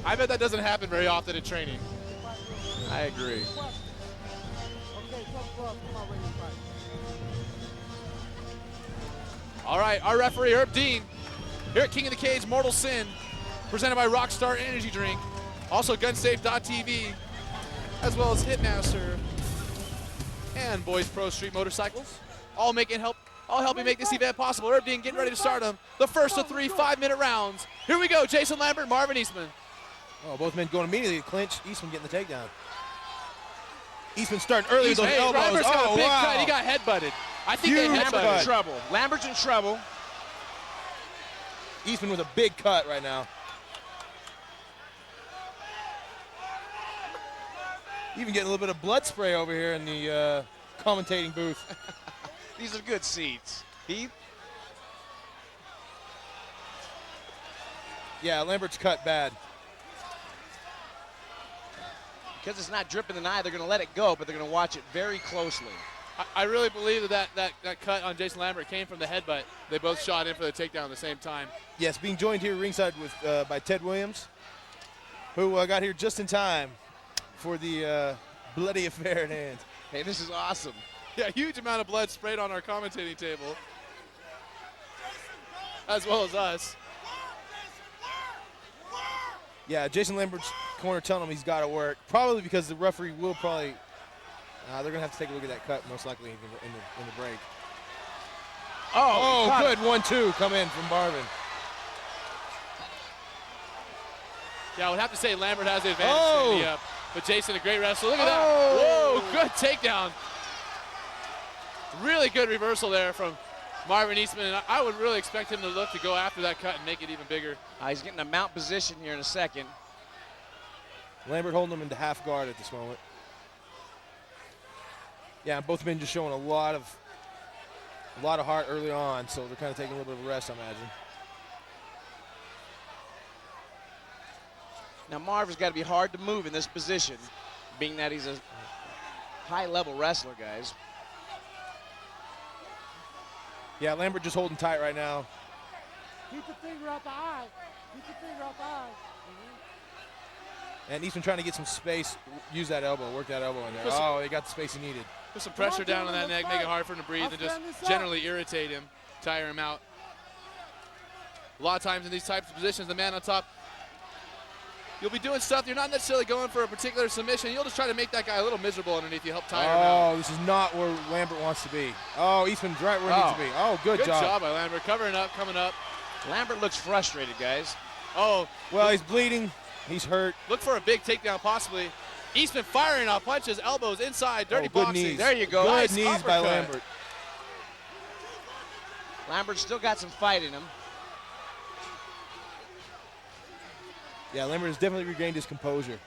I bet that doesn't happen very often in training. I agree. All right, our referee, Herb Dean, here at King of the Cage, Mortal Sin, presented by Rockstar Energy Drink, also Gunsafe.tv, as well as Hitmaster and Boys Pro Street Motorcycles, all helping make this event possible. Herb Dean getting ready to start them. The first of 3 5-minute rounds. Here we go, Jason Lambert, Marvin Eastman. Oh, both men going immediately to clinch. Eastman getting the takedown. Eastman starting early with those elbows. Lambert's got a big wow. cut. He got headbutted. I think they Lambert's headbutted. in trouble. Lambert's in trouble. Eastman with a big cut right now. Even getting a little bit of blood spray over here in the commentating booth. These are good seats. Heath? Yeah, Lambert's cut bad. Because it's not dripping in the eye, they're going to let it go, but they're going to watch it very closely. I really believe that cut on Jason Lambert came from the headbutt. They both shot in for the takedown at the same time. Yes, being joined here ringside with by Ted Williams, who got here just in time for the bloody affair at hand. Hey, this is awesome. Yeah, huge amount of blood sprayed on our commentating table, as well as us. Yeah, Jason Lambert's corner telling him he's got to work. Probably because the referee will probably, they're going to have to take a look at that cut most likely in the break. Oh, good 1-2 come in from Marvin. Yeah, I would have to say Lambert has the advantage standing up. But Jason, a great wrestler. Look at that. Whoa, good takedown. Really good reversal there from Marvin Eastman. And I would really expect him to look to go after that cut and make it even bigger. He's getting a mount position here in a second. Lambert holding him into half guard at this moment. Yeah, both men just showing a lot of heart early on, so they're kind of taking a little bit of a rest, I imagine. Now Marv has got to be hard to move in this position, being that he's a high-level wrestler, guys. Yeah, Lambert just holding tight right now. Keep the finger out the eye. Keep the finger out the eye. And Eastman trying to get some space, use that elbow, work that elbow in there. Oh, he got the space he needed. Put some pressure down on that neck, make it hard for him to breathe, and just generally irritate him, tire him out. A lot of times in these types of positions, the man on top, you'll be doing stuff, you're not necessarily going for a particular submission, you'll just try to make that guy a little miserable underneath you, help tire him out. Oh, this is not where Lambert wants to be. Oh, Eastman's right where he needs to be. Oh, good job. Good job by Lambert, covering up, coming up. Lambert looks frustrated, guys. Oh, well, he's bleeding. He's hurt. Look for a big takedown, possibly. Eastman firing off punches, elbows inside, dirty good boxing. knees. There you go. Good Nice knees by uppercut. Lambert. Lambert still got some fight in him. Yeah, Lambert has definitely regained his composure.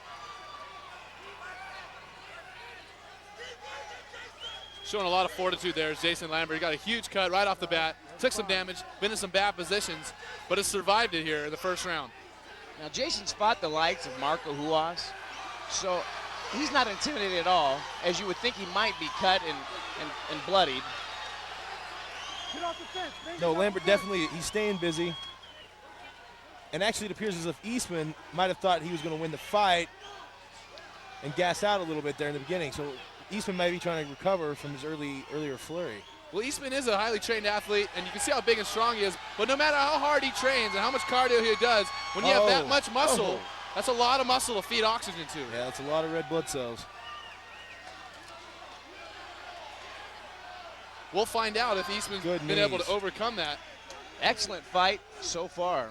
Showing a lot of fortitude there is Jason Lambert. He got a huge cut right off the bat, took some damage, been in some bad positions, but has survived it here in the first round. Now, Jason's fought the likes of Marco Huas, so he's not intimidated at all, as you would think he might be cut and bloodied. Get off the fence. Baby, No, get off Lambert the fence. definitely, he's staying busy. And actually, it appears as if Eastman might have thought he was going to win the fight and gas out a little bit there in the beginning. So Eastman might be trying to recover from his earlier flurry. Well, Eastman is a highly trained athlete, and you can see how big and strong he is. But no matter how hard he trains and how much cardio he does, when you have that much muscle, that's a lot of muscle to feed oxygen to. Yeah, that's a lot of red blood cells. We'll find out if Eastman's been able to overcome that. Excellent fight so far.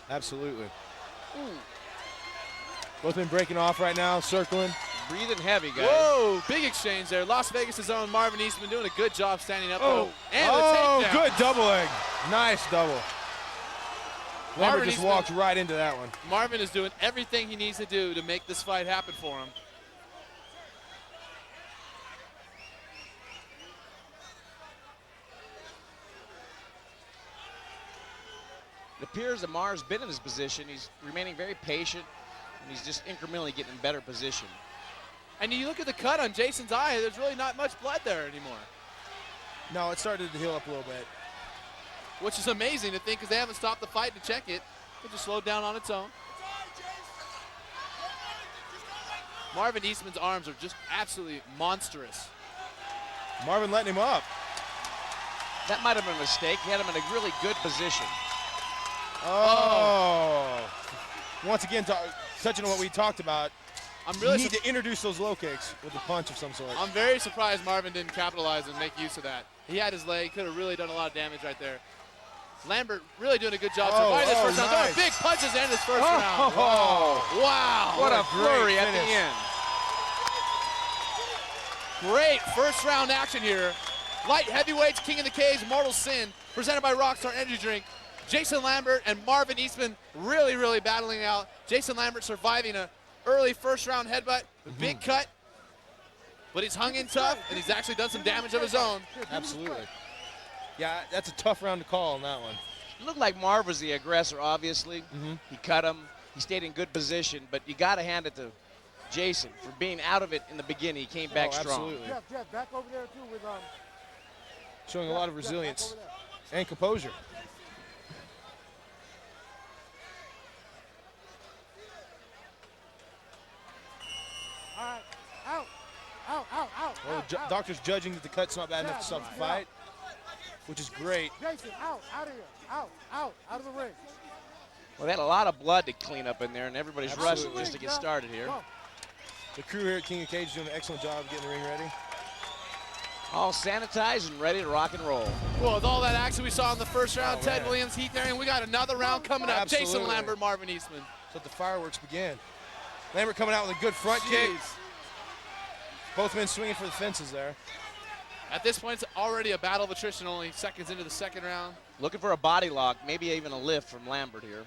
Absolutely. Both been breaking off right now, circling. Breathing heavy, guys. Whoa, big exchange there. Las Vegas' own Marvin Eastman doing a good job standing up. And the takedown. Good double leg. Nice double. Lambert Marvin just Eastman- walked right into that one. Marvin is doing everything he needs to do to make this fight happen for him. It appears that Mar's been in his position. He's remaining very patient, and he's just incrementally getting in better position. And you look at the cut on Jason's eye, there's really not much blood there anymore. No, it started to heal up a little bit. Which is amazing to think because they haven't stopped the fight to check it. It just slowed down on its own. Marvin Eastman's arms are just absolutely monstrous. Marvin letting him up. That might have been a mistake. He had him in a really good position. Oh. Once again, touching on what we talked about, You need to introduce those low kicks with a punch of some sort. I'm very surprised Marvin didn't capitalize and make use of that. He had his leg, could have really done a lot of damage right there. Lambert really doing a good job surviving this first round. Nice. Throwing big punches in this first round. Wow. What a great flurry at finish. the end. Great first round action here. Light heavyweights, King of the Cage, Mortal Sin, presented by Rockstar Energy Drink. Jason Lambert and Marvin Eastman really, really battling out. Jason Lambert surviving a early first round headbutt, big cut, but he's hung in tough and he's actually done some damage of his own. Absolutely. Yeah, that's a tough round to call on that one. It looked like Marv was the aggressor, obviously. He cut him. He stayed in good position, but you got to hand it to Jason for being out of it in the beginning. He came back strong. Absolutely. Jeff, back over there too with Showing a lot of resilience and composure. All right, out. Well, the doctor's judging that the cut's not bad enough to stop the fight, which is great. Jason, out of here, out of the ring. Well, they had a lot of blood to clean up in there, and everybody's Absolutely. rushing just to get started here. The crew here at King of Cage is doing an excellent job of getting the ring ready. All sanitized and ready to rock and roll. Well, with all that action we saw in the first round, Ted Williams, Heath Herring, we got another round coming up. Jason Absolutely. Lambert, Marvin Eastman. So the fireworks begin. Lambert coming out with a good front kick. Both men swinging for the fences there. At this point, it's already a battle of attrition, only seconds into the second round. Looking for a body lock, maybe even a lift from Lambert here.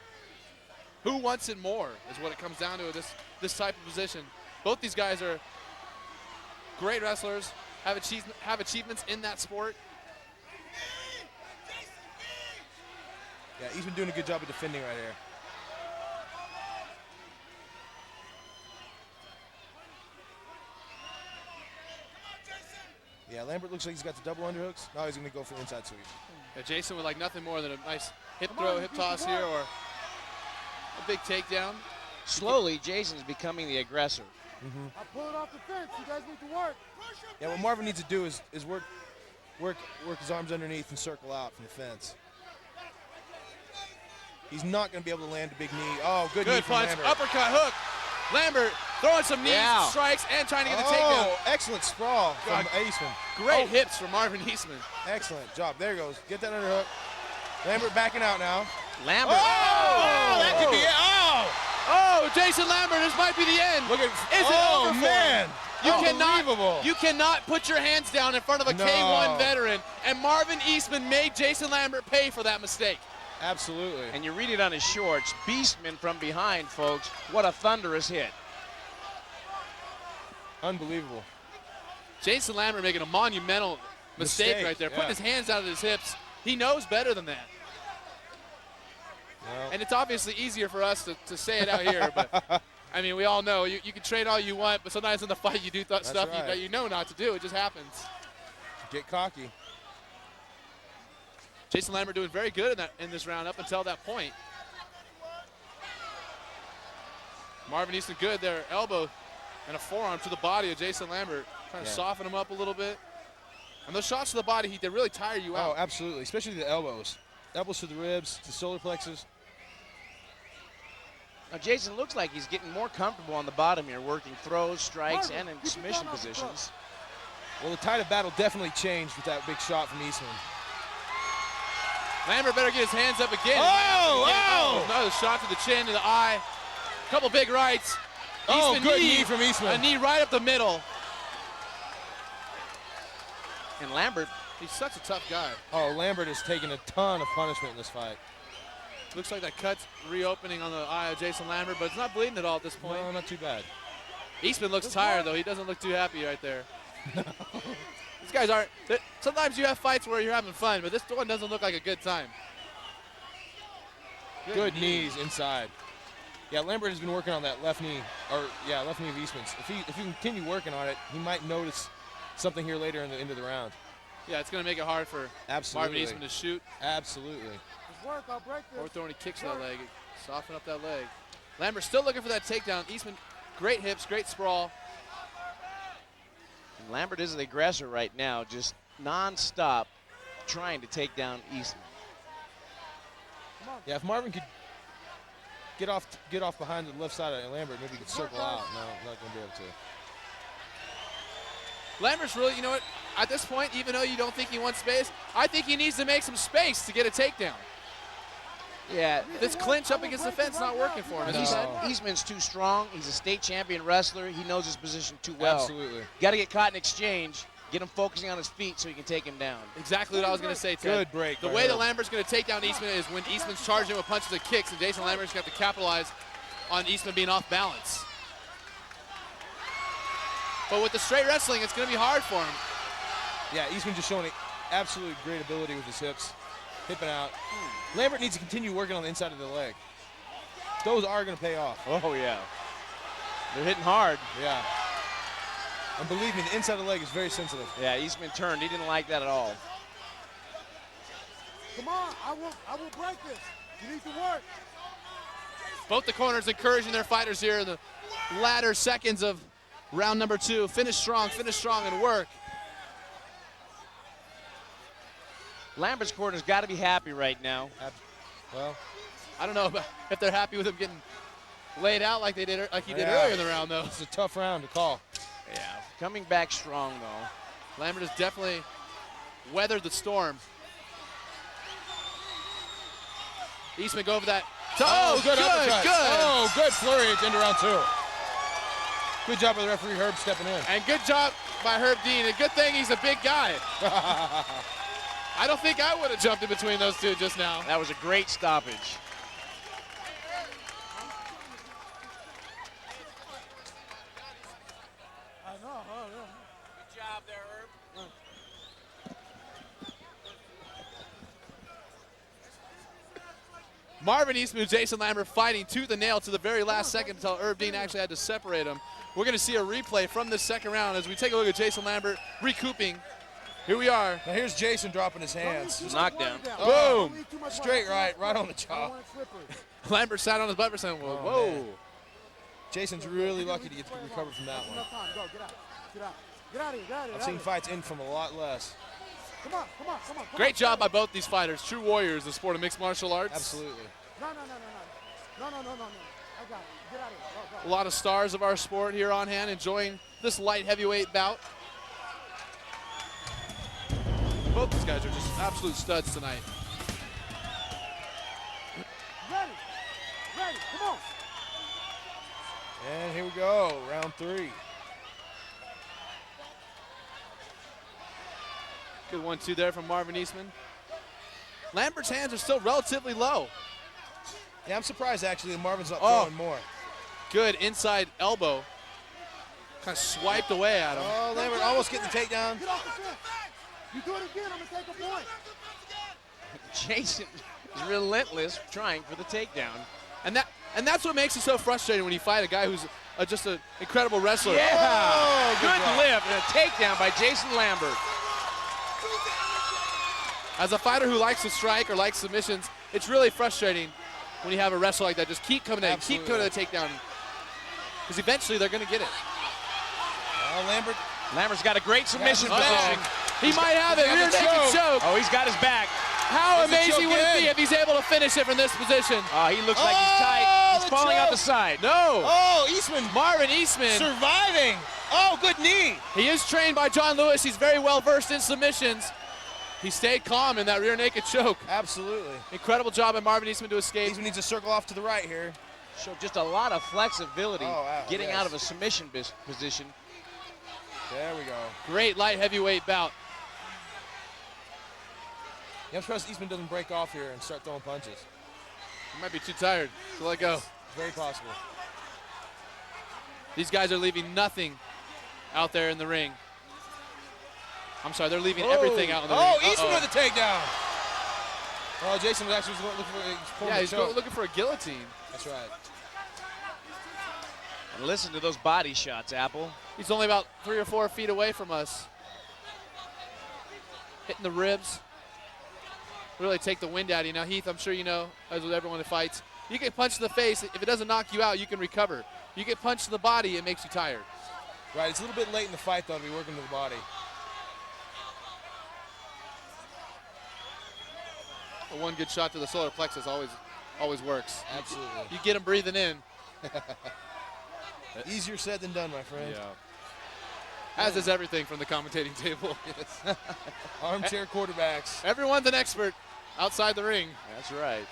Who wants it more is what it comes down to this type of position. Both these guys are great wrestlers, have achievements in that sport. Yeah, he's been doing a good job of defending right here. Yeah, Lambert looks like he's got the double underhooks. Now he's going to go for the inside sweep. Yeah, Jason would like nothing more than a nice hip throw, hip toss here, or a big takedown. Slowly, Jason's becoming the aggressor. I'm pulling off the fence. You guys need to work. Yeah, what Marvin needs to do is work his arms underneath and circle out from the fence. He's not going to be able to land a big knee. Oh, good knee from punch, Lambert. uppercut, hook. Lambert throwing some knee strikes and trying to get the takedown. Oh, excellent sprawl from Eastman. Great hips from Marvin Eastman. Excellent job. There he goes. Get that underhook. Lambert backing out now. Lambert. Oh, that could be it. Oh, Jason Lambert, this might be the end. Look at, Is it over for man. him? You cannot put your hands down in front of a K1 veteran, and Marvin Eastman made Jason Lambert pay for that mistake. Absolutely. And you read it on his shorts. Beastman from behind, folks. What a thunderous hit. Unbelievable. Jason Lambert making a monumental mistake right there, putting his hands out of his hips. He knows better than that. Well. And it's obviously easier for us to say it out here, but I mean, we all know you can train all you want, but sometimes in the fight you do stuff that you know not to do. It just happens. Get cocky. Jason Lambert doing very good in this round up until that point. Marvin Easton good there, elbow and a forearm to the body of Jason Lambert, trying to soften him up a little bit. And those shots to the body, they really tire you out. Oh, absolutely, especially the elbows. Elbows to the ribs, to solar plexus. Now, Jason looks like he's getting more comfortable on the bottom here, working throws, strikes, and in submission positions. Well, the tide of battle definitely changed with that big shot from Eastman. Lambert better get his hands up again. Another shot to the chin, to the eye. Couple big rights. Oh, Eastman good knee from Eastman. A knee right up the middle. And Lambert, he's such a tough guy. Oh, Lambert has taken a ton of punishment in this fight. Looks like that cut's reopening on the eye of Jason Lambert, but it's not bleeding at all at this point. No, not too bad. Eastman looks tired, though. He doesn't look too happy right there. These guys aren't. Sometimes you have fights where you're having fun, but this one doesn't look like a good time. Good knees inside. Yeah, Lambert has been working on that left knee, left knee of Eastman's. If you continue working on it, he might notice something here later in the end of the round. Yeah, it's going to make it hard for Marvin Eastman to shoot. Absolutely. Work, I'll break this. Or throwing any kicks to that leg. Soften up that leg. Lambert still looking for that takedown. Eastman, great hips, great sprawl. and Lambert is the aggressor right now, just non-stop trying to take down Eastman. Yeah, if Marvin could get off behind the left side of Lambert, maybe he could circle out. No, not going to be able to. Lambert's really, you know what, at this point, even though you don't think he wants space, I think he needs to make some space to get a takedown. Yeah. This clinch up against the fence not working for him. No. Eastman's too strong. He's a state champion wrestler. He knows his position too well. Absolutely. Got to get caught in exchange, get him focusing on his feet so he can take him down. Exactly what I was going to say, Ted. Good break. The way that Lambert's going to take down Eastman is when Eastman's charging with punches and kicks, and Jason Lambert's going to have to capitalize on Eastman being off balance. But with the straight wrestling, it's going to be hard for him. Yeah, Eastman just showing absolute great ability with his hips, hipping out. Lambert needs to continue working on the inside of the leg. Those are going to pay off. Oh, yeah. They're hitting hard. Yeah. And believe me, the inside of the leg is very sensitive. Yeah, Eastman turned. He didn't like that at all. Come on, I will break this. You need to work. Both the corners encouraging their fighters here in the latter seconds of round number 2. Finish strong, and work. Lambert's corner's got to be happy right now. Well, I don't know if they're happy with him getting laid out like he did earlier in the round, though. It's a tough round to call. Yeah, coming back strong, though. Lambert has definitely weathered the storm. Eastman go over that. Oh, good uppercut. Good. Oh, good flurry at the end of round 2. Good job by the referee, Herb, stepping in. And good job by Herb Dean. A good thing he's a big guy. I don't think I would have jumped in between those two just now. That was a great stoppage. I know. Good job there, Herb. Marvin Eastman, Jason Lambert fighting tooth and nail to the very last second until Herb Dean actually had to separate them. We're going to see a replay from this second round as we take a look at Jason Lambert recouping. Here we are. Now here's Jason dropping his hands. Knockdown. Boom. Straight right on the jaw. Lambert sat on his butt for saying, whoa. Man. Jason's really lucky to recover from that one. Go, get out of here. I've seen fights in from a lot less. Come on. Great job by both these fighters. True warriors in the sport of mixed martial arts. Absolutely. No. I got it. Get out of here. Go. A lot of stars of our sport here on hand enjoying this light heavyweight bout. Both these guys are just absolute studs tonight. ready. Come on. And here we go, round 3. Good 1-2 there from Marvin Eastman. Lambert's hands are still relatively low. Yeah, I'm surprised actually that Marvin's not throwing more. Good inside elbow. Kind of swiped away at him. Oh, Lambert almost getting the takedown. Get off the fence. You do it again, I'm going to take a point. Jason is relentless trying for the takedown. And that's what makes it so frustrating when you fight a guy who's just an incredible wrestler. Yeah, oh, good lift and a takedown by Jason Lambert. As a fighter who likes to strike or likes submissions, it's really frustrating when you have a wrestler like that. Just keep coming in, keep coming to the takedown. Because eventually they're going to get it. Oh, Lambert's got a great submission position. He might have it. Rear naked choke. Oh, he's got his back. How amazing would it be if he's able to finish it from this position? He looks like he's tight. He's falling out the side. No. Oh, Eastman. Marvin Eastman. Surviving. Oh, good knee. He is trained by John Lewis. He's very well versed in submissions. He stayed calm in that rear naked choke. Absolutely. Incredible job by Marvin Eastman to escape. Eastman needs to circle off to the right here. Showed just a lot of flexibility getting yes. out of a submission position. There we go. Great light heavyweight bout. Yeah, I'm surprised Eastman doesn't break off here and start throwing punches. He might be too tired to let go. Very possible. These guys are leaving nothing out there in the ring. I'm sorry, they're leaving everything out in the ring. Oh, Eastman with the takedown. Oh, Jason was actually looking for he's looking for a guillotine. That's right. And listen to those body shots, Apple. He's only about 3 or 4 feet away from us. Hitting the ribs. Really take the wind out of you. Now, Heath, I'm sure you know, as with everyone that fights, you get punched in the face. If it doesn't knock you out, you can recover. You get punched in the body, it makes you tired. Right, it's a little bit late in the fight, though, to be working to the body. But one good shot to the solar plexus always works. Absolutely. You get him breathing in. Easier said than done, my friend. Yeah. As is everything from the commentating table. Yes. Armchair quarterbacks. Everyone's an expert outside the ring. That's right.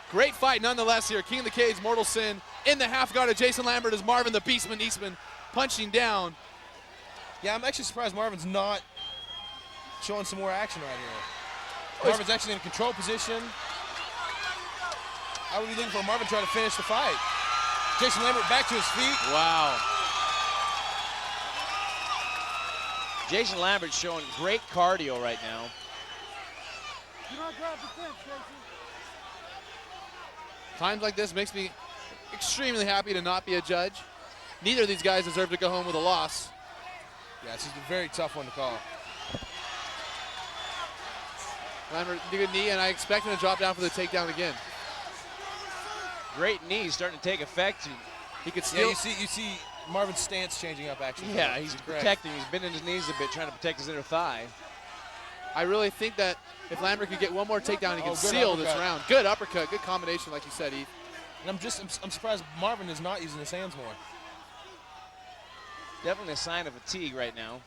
Great fight nonetheless here. King of the Cage, Mortal Sin in the half guard of Jason Lambert as Marvin the Beastman Eastman punching down. Yeah, I'm actually surprised Marvin's not showing some more action right here. Marvin's actually in a control position. I would be looking for Marvin trying to finish the fight. Jason Lambert back to his feet. Wow. Jason Lambert's showing great cardio right now. Do not grab the fence, Jason. Times like this makes me extremely happy to not be a judge. Neither of these guys deserve to go home with a loss. Yeah, this is a very tough one to call. Lambert, good knee, and I expect him to drop down for the takedown again. Great knee starting to take effect. He could steal. Yeah, you see Marvin's stance changing up, actually. Yeah, he's protecting. He's bending his knees a bit, trying to protect his inner thigh. I really think that if Lambert could get one more takedown, he can good seal this uppercut. round. Good uppercut, good combination, like you said, Heath. And I'm surprised Marvin is not using his hands more. Definitely a sign of fatigue right now.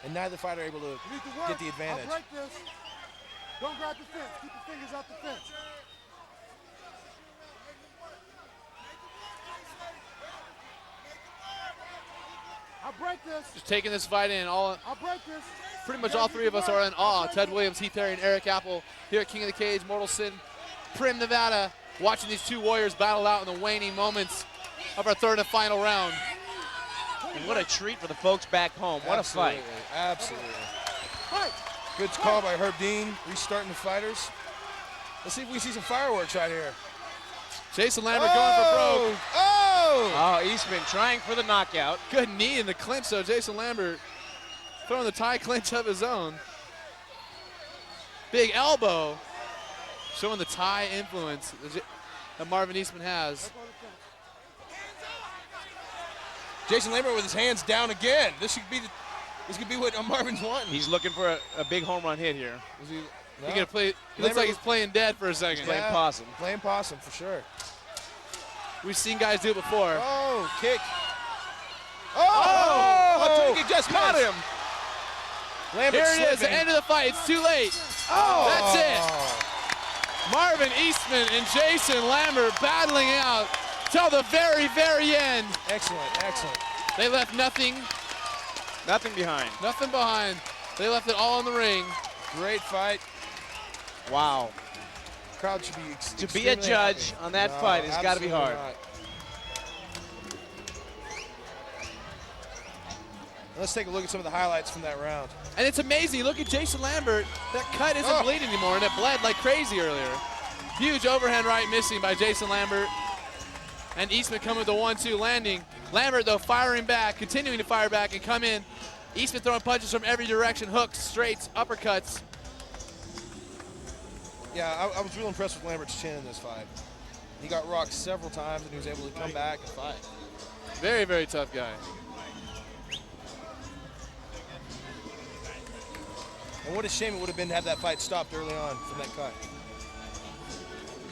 And neither fighter able to You need to work. get the advantage. I'll break this. Don't grab the fence. Keep your fingers out the fence. I'll break this. Just taking this fight in. I'll break this. Pretty much all three of us are in awe. Ted Williams, Heath Perry, and Eric Apple here at King of the Cage, Mortal Sin, Prim, Nevada, watching these two warriors battle out in the waning moments of our third and final round. And what a treat for the folks back home. What a fight. Absolutely. Fight. Good call by Herb Dean, restarting the fighters. Let's see if we see some fireworks right here. Jason Lambert going for broke. Oh, Eastman trying for the knockout. Good knee in the clinch, though. Jason Lambert throwing the tie clinch of his own. Big elbow, showing the tie influence that Marvin Eastman has. Jason Lambert with his hands down again. This could be what Marvin's wanting. He's looking for a big home run hit here. He looks like he's playing dead for a second. Playing possum. Playing possum for sure. We've seen guys do it before. Oh, kick. Oh! I think he just got missed. him. Lambert Here it is, the slipping. end of the fight. It's too late. Oh! That's it. Marvin Eastman and Jason Lambert battling out till the very, very end. Excellent, excellent. They left nothing behind. Nothing behind. They left it all in the ring. Great fight. Wow. Crowd should be To be a judge on that fight has got to be hard. Not. Let's take a look at some of the highlights from that round. And it's amazing. Look at Jason Lambert. That cut isn't bleeding anymore, and it bled like crazy earlier. Huge overhand right missing by Jason Lambert. And Eastman coming with a 1-2 landing. Lambert, though, firing back, continuing to fire back and come in. Eastman throwing punches from every direction, hooks, straights, uppercuts. Yeah, I was real impressed with Lambert's chin in this fight. He got rocked several times, and he was able to come back and fight. Very, very tough guy. And what a shame it would have been to have that fight stopped early on from that cut.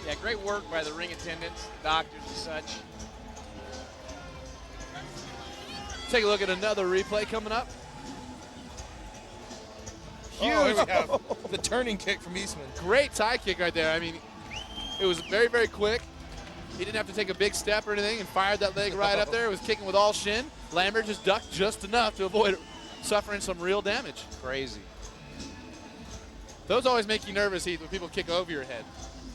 Yeah, great work by the ring attendants, doctors and such. Take a look at another replay coming up. Huge. Oh, here we have the turning kick from Eastman. Great tie kick right there. I mean, it was very, very quick. He didn't have to take a big step or anything and fired that leg right up there. It was kicking with all shin. Lambert just ducked just enough to avoid suffering some real damage. Crazy. Those always make you nervous, Heath, when people kick over your head.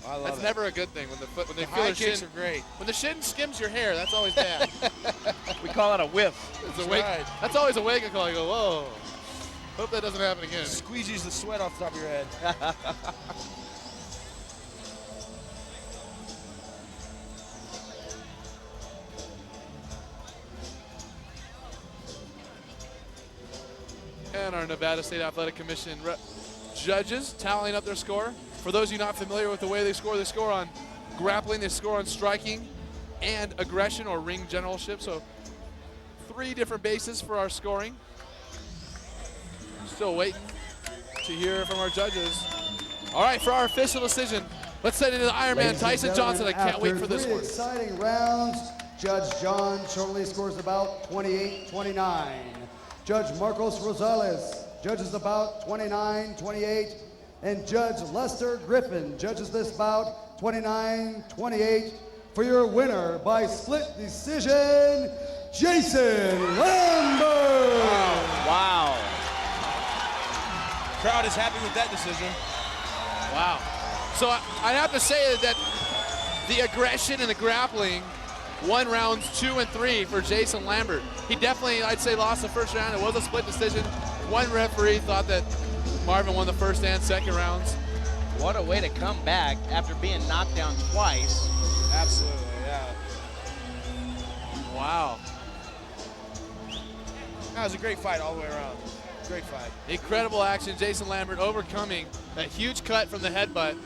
I love That's it. never a good thing when they feel The their high shin. kicks are great. When the shin skims your hair, that's always bad. We call it a whiff. It's That's a wake, right. That's always a wake-up call. You go, whoa. Hope that doesn't happen again. Squeegees the sweat off the top of your head. And our Nevada State Athletic Commission judges tallying up their score. For those of you not familiar with the way they score on grappling, they score on striking and aggression or ring generalship. So 3 different bases for our scoring. Still waiting to hear from our judges. All right, for our official decision, let's send it to the Iron Man, Ladies and Tyson Johnson. I gentlemen, can't wait for after this 3 one. exciting rounds, Judge John shortly scores about 28-29. Judge Marcos Rosales judges about 29-28. And Judge Lester Griffin judges this bout 29-28 for your winner by split decision, Jason Lambert. Wow. Crowd is happy with that decision. Wow. So I have to say that the aggression and the grappling won rounds 2 and 3 for Jason Lambert. He definitely, I'd say, lost the first round. It was a split decision. One referee thought that Marvin won the first and second rounds. What a way to come back after being knocked down twice. Absolutely, yeah. Wow. That was a great fight all the way around. Great fight. Incredible action. Jason Lambert overcoming that huge cut from the headbutt.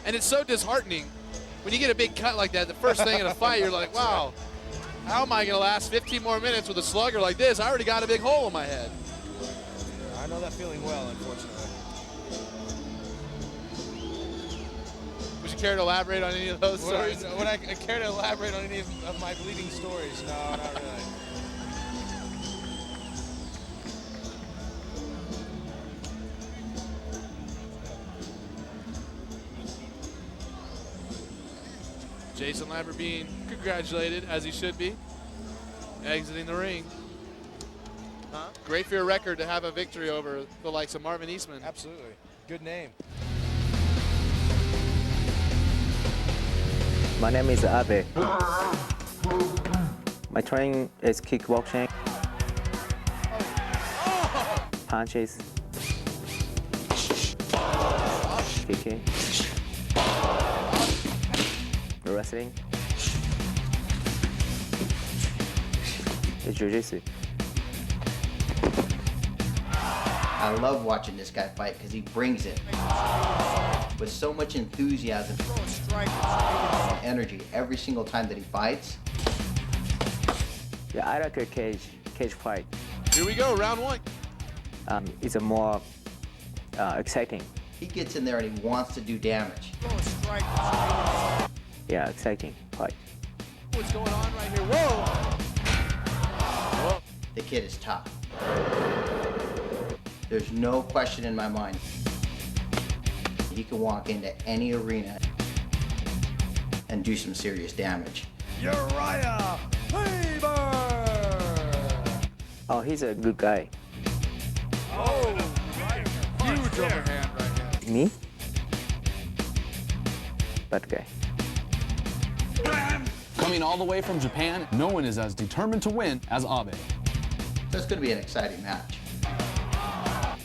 And it's so disheartening when you get a big cut like that. The first thing in a fight, you're like, wow, how am I going to last 15 more minutes with a slugger like this? I already got a big hole in my head. I know that feeling well, unfortunately. Would you care to elaborate on any of those stories? Would I care to elaborate on any of my bleeding stories? No, not really. Jason Lambert being congratulated, as he should be, exiting the ring. Huh? Great for your record to have a victory over the likes of Marvin Eastman. Absolutely. Good name. My name is Abe. My training is kickboxing, punches, kicking, wrestling, and jiu-jitsu. I love watching this guy fight because he brings it with so much enthusiasm and energy every single time that he fights. Yeah, I like a cage fight. Here we go, round 1. It's a more exciting. He gets in there and he wants to do damage. Yeah, exciting fight. What's going on right here? Whoa! The kid is tough. There's no question in my mind. He can walk into any arena and do some serious damage. Uriah Faber! Oh, he's a good guy. Oh, huge overhand right here. Me? Bad guy. Coming all the way from Japan, no one is as determined to win as Abe. So it's going to be an exciting match.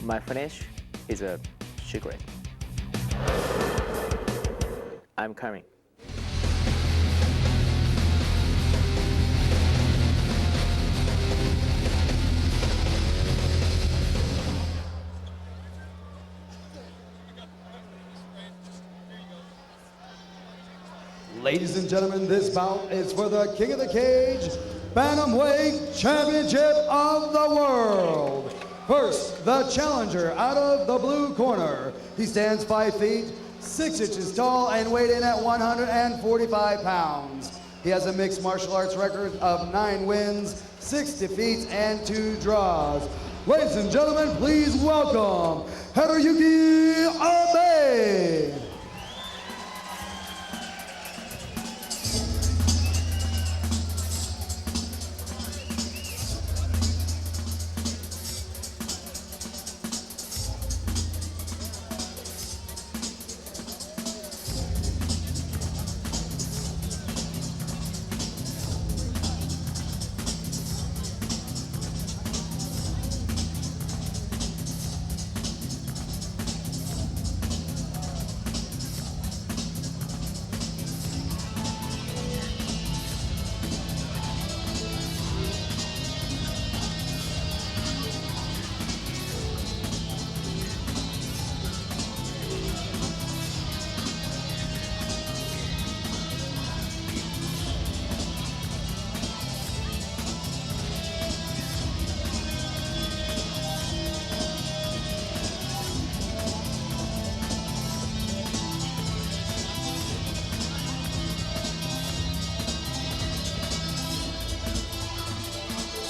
My finish is a secret. I'm coming. Ladies and gentlemen, this bout is for the King of the Cage Bantamweight Championship of the World. First, the challenger out of the blue corner. He stands 5 feet, 6 inches tall, and weighed in at 145 pounds. He has a mixed martial arts record of 9 wins, 6 defeats, and 2 draws. Ladies and gentlemen, please welcome Hiroyuki Abe.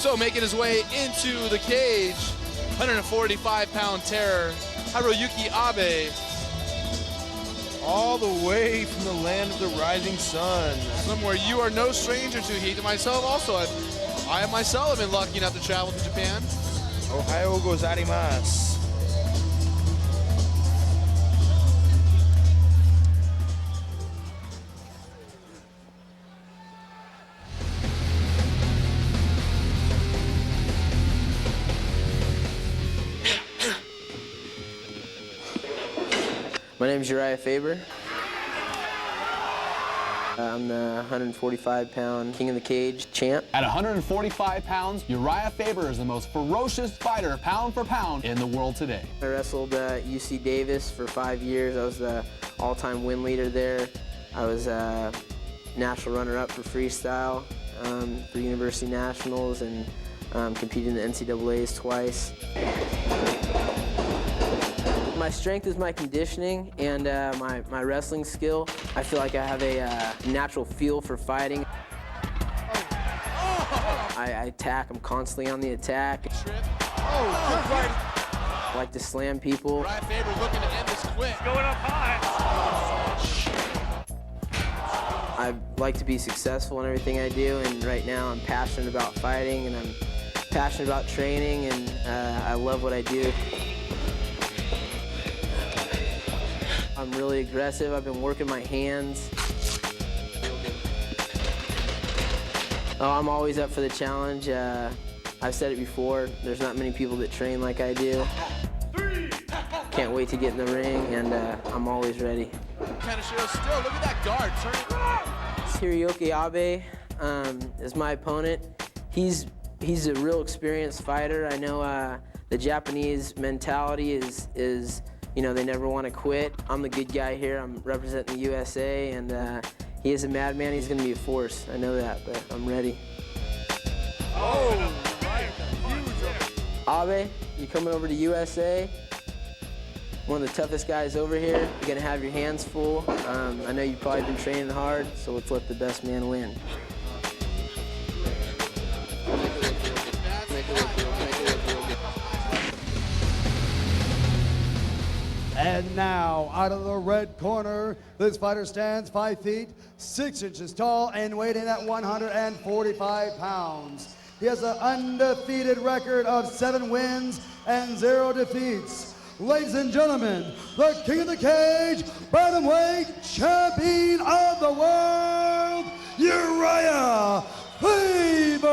So making his way into the cage, 145-pound terror, Hiroyuki Abe. All the way from the land of the rising sun. Somewhere you are no stranger to, Heath. And myself also. I myself have been lucky enough to travel to Japan. Ohio gozaimasu. My name is Uriah Faber. I'm the 145-pound King of the Cage champ. At 145 pounds, Uriah Faber is the most ferocious fighter pound for pound in the world today. I wrestled UC Davis for 5 years. I was the all-time win leader there. I was national runner-up for freestyle for University Nationals and competed in the NCAAs twice. My strength is my conditioning and my wrestling skill. I feel like I have a natural feel for fighting. I attack, I'm constantly on the attack. I like to slam people. Uriah Faber looking to end this quick. Going up high. I like to be successful in everything I do, and right now I'm passionate about fighting and I'm passionate about training, and I love what I do. I'm really aggressive. I've been working my hands. Oh, I'm always up for the challenge. I've said it before, there's not many people that train like I do. Can't wait to get in the ring, and I'm always ready. Kaneshiro still, look at that guard. Hiroyuki Abe is my opponent. He's a real experienced fighter. I know the Japanese mentality is you know, they never want to quit. I'm the good guy here. I'm representing the USA, and he is a madman. He's going to be a force. I know that, but I'm ready. Oh, Abe, you coming over to USA? One of the toughest guys over here. You're going to have your hands full. I know you've probably been training hard, so let's let the best man win. And now, out of the red corner, this fighter stands 5 feet, 6 inches tall and weighing in at 145 pounds. He has an undefeated record of 7 wins and 0 defeats. Ladies and gentlemen, the king of the cage, bantamweight champion of the world, Uriah Faber.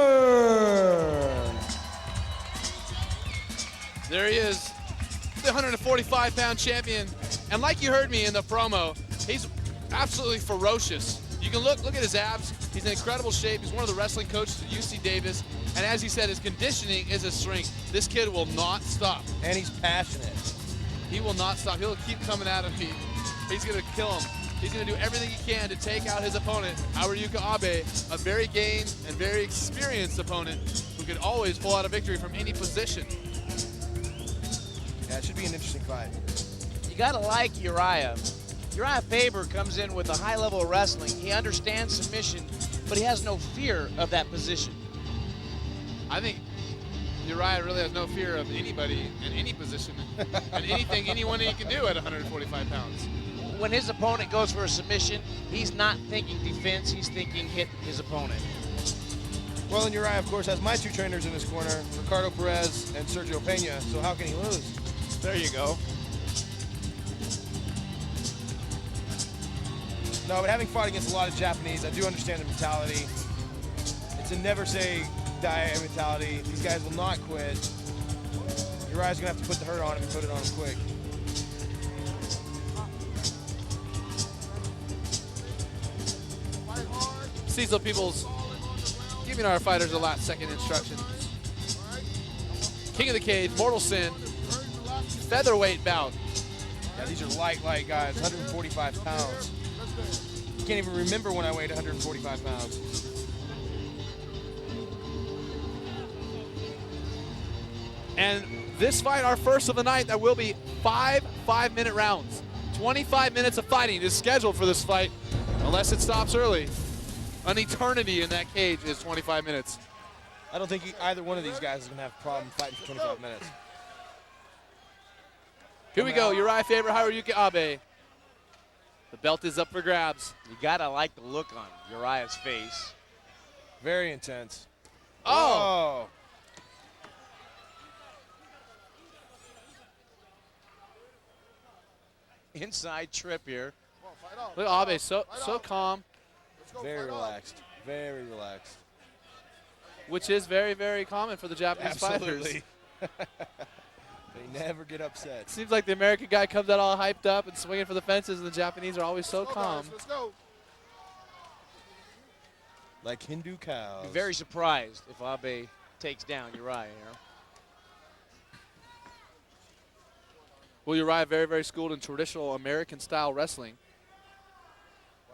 There he is, the 145-pound champion. And like you heard me in the promo, he's absolutely ferocious. You can look at his abs. He's in incredible shape. He's one of the wrestling coaches at UC Davis. And as he said, his conditioning is his strength. This kid will not stop. And he's passionate. He will not stop. He'll keep coming at him. He's going to kill him. He's going to do everything he can to take out his opponent, Haruka Abe, a very game and very experienced opponent who could always pull out a victory from any position. Yeah, it should be an interesting fight. You gotta like Uriah. Uriah Faber comes in with a high level of wrestling. He understands submission, but he has no fear of that position. I think Uriah really has no fear of anybody in any position and anything anyone he can do at 145 pounds. When his opponent goes for a submission, he's not thinking defense, he's thinking hit his opponent. Well, and Uriah, of course, has my 2 trainers in his corner, Ricardo Perez and Sergio Pena, so how can he lose? There you go. No, but having fought against a lot of Japanese, I do understand the mentality. It's a never say die mentality. These guys will not quit. Uriah's gonna have to put the hurt on him and put it on him quick. Cecil Peoples giving our fighters a last second instruction. King of the cage, Mortal Sin, featherweight bout. Yeah, these are light guys, 145 pounds. Can't even remember when I weighed 145 pounds. And this fight, our first of the night, that will be 5 5-minute rounds. 25 minutes of fighting is scheduled for this fight, unless it stops early. An eternity in that cage is 25 minutes. I don't think either one of these guys is going to have a problem fighting for 25 minutes. Here we go, Uriah Faber, Haruka Abe. The belt is up for grabs. You gotta like the look on Uriah's face. Very intense. Oh! Inside trip here. Look at Abe, so calm. Very relaxed, very relaxed. Which is very, very common for the Japanese Absolutely. fighters. They never get upset. Seems like the American guy comes out all hyped up and swinging for the fences, and the Japanese are always so calm. Guys, let's go. Like Hindu cows. Be very surprised if Abe takes down Uriah here. Well, Uriah very, very schooled in traditional American-style wrestling.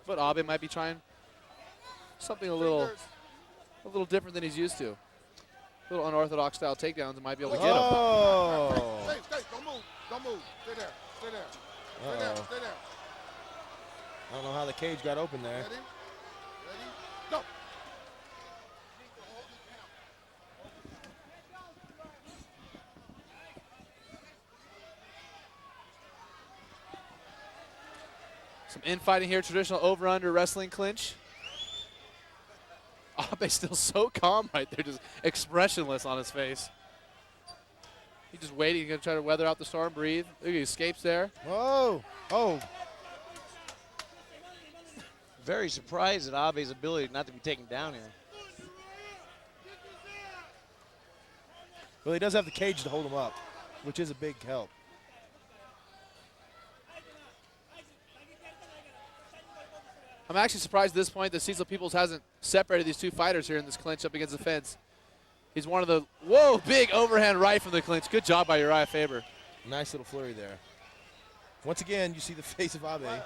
But Abe might be trying something a little different than he's used to. A little unorthodox style takedowns and might be able to get him. Oh! Stay, don't move, don't move. Stay there, stay there, stay there, stay there. I don't know how the cage got open there. Ready, go. Some infighting here, traditional over-under wrestling clinch. Abe's still so calm right there, just expressionless on his face. He's just waiting, he's gonna try to weather out the storm, breathe. Look, he escapes there. Whoa! Oh! Very surprised at Abe's ability not to be taken down here. Well, he does have the cage to hold him up, which is a big help. I'm actually surprised at this point that Cecil Peoples hasn't separated these 2 fighters here in this clinch up against the fence. He's one of the, whoa, big overhand right from the clinch. Good job by Uriah Faber. Nice little flurry there. Once again, you see the face of Abe. Don't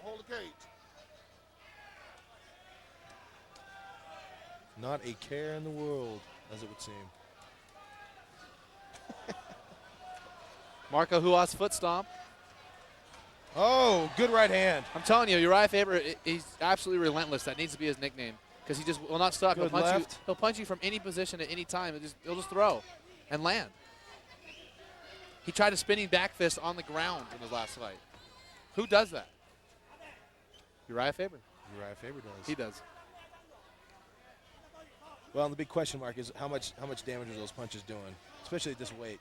hold the cage. Not a care in the world, as it would seem. Marco Huas foot stomp. Oh, good right hand. I'm telling you, Uriah Faber, he's absolutely relentless. That needs to be his nickname because he just will not stop. Good He'll punch left. you. He'll punch you from any position at any time. He'll just throw and land. He tried a spinning back fist on the ground in his last fight. Who does that? Uriah Faber. Uriah Faber does. He does. Well, the big question mark is how much damage are those punches doing, especially at this weight.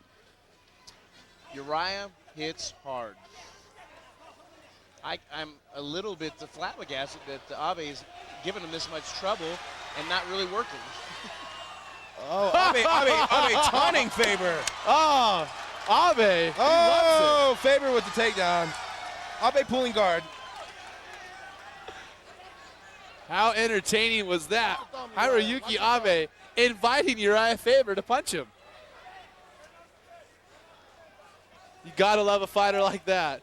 Uriah hits hard. I'm a little bit flabbergasted that Abe's giving him this much trouble and not really working. Oh, Abe taunting Faber. Oh, Abe. Oh, Faber with the takedown. Abe pulling guard. How entertaining was that? Hiroyuki Abe inviting Uriah Faber to punch him. You gotta love a fighter like that.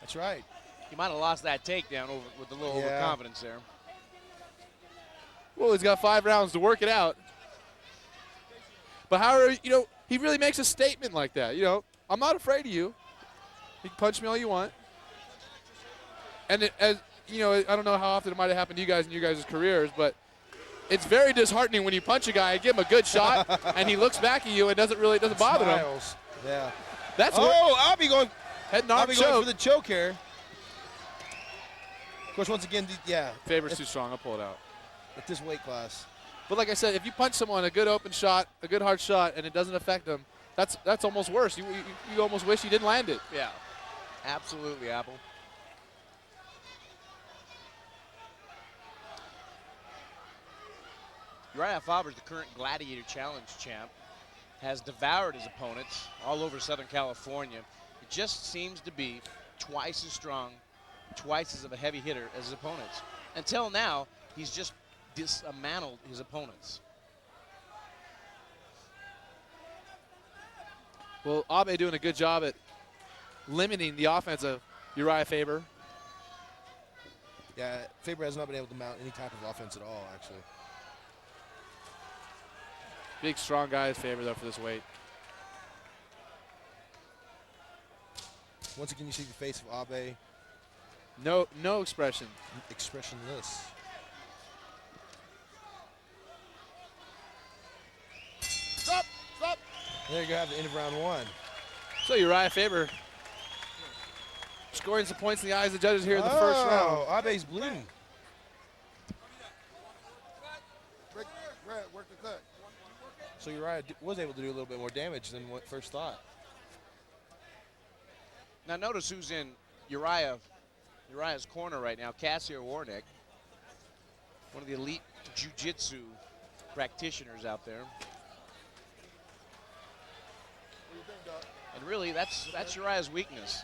That's right. He might have lost that takedown with a little overconfidence there. Well, he's got 5 rounds to work it out. But he really makes a statement like that. I'm not afraid of you. You can punch me all you want. And I don't know how often it might have happened to you guys in your guys' careers, but it's very disheartening when you punch a guy and give him a good shot, and he looks back at you and doesn't bother him. Yeah. That's Abe going head and arm Abe choke. going for the choke here. Of course, once again, Faber's too strong. I'll pull it out. At this weight class. But like I said, if you punch someone a good open shot, a good hard shot, and it doesn't affect them, that's almost worse. You almost wish you didn't land it. Yeah, absolutely, Apple. Uriah Faber, the current Gladiator Challenge champ, has devoured his opponents all over Southern California. It just seems to be twice as strong, twice as of a heavy hitter as his opponents. Until now, he's just dismantled his opponents. Well, Abe doing a good job at limiting the offense of Uriah Faber. Yeah, Faber has not been able to mount any type of offense at all, actually. Big, strong guy is Faber, though, for this weight. Once again, you see the face of Abe. No expression. Expressionless. Stop! There you go, have the end of round 1. So Uriah Faber scoring some points in the eyes of the judges here in the first round. Oh, Abe's bleeding. Work the cut. So Uriah was able to do a little bit more damage than what first thought. Now notice who's in Uriah's corner right now, Cassio Warnick, one of the elite jiu-jitsu practitioners out there. And really, that's Uriah's weakness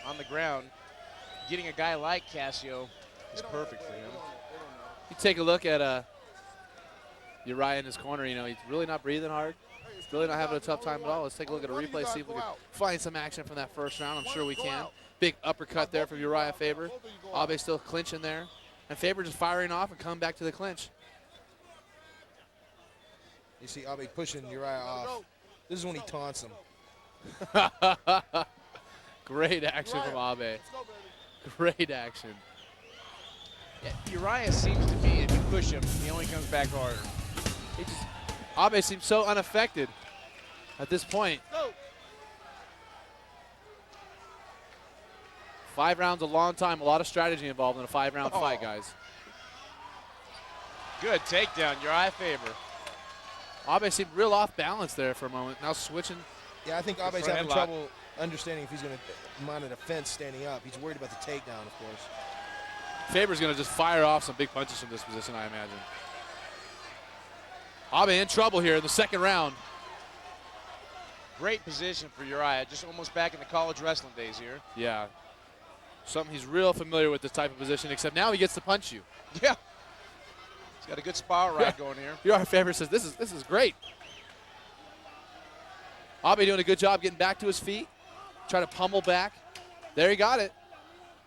on the ground. Getting a guy like Cassio is perfect for him. You take a look at Uriah in his corner. He's really not breathing hard. He's really not having a tough time at all. Let's take a look at a replay, see if we can find some action from that first round. I'm sure we can. Big uppercut there from Uriah Faber. Abe still clinching there. And Faber just firing off and coming back to the clinch. You see Abe pushing Uriah off. This is when he taunts him. Great action from Abe. Great action. Yeah, Uriah seems to be, if you push him, he only comes back harder. Abe seems so unaffected at this point. 5 rounds, a long time. A lot of strategy involved in a 5-round fight, guys. Good takedown, Uriah Faber. Abe seemed real off balance there for a moment. Now switching. Yeah, I think Abe's having trouble understanding if he's going to mount a defense standing up. He's worried about the takedown, of course. Faber's going to just fire off some big punches from this position, I imagine. Abe in trouble here in the second round. Great position for Uriah, just almost back in the college wrestling days here. Yeah. Something he's real familiar with, this type of position, except now he gets to punch you. Yeah. He's got a good spar ride going here. Uriah Faber says, this is great. Abe doing a good job getting back to his feet. Trying to pummel back. There he got it.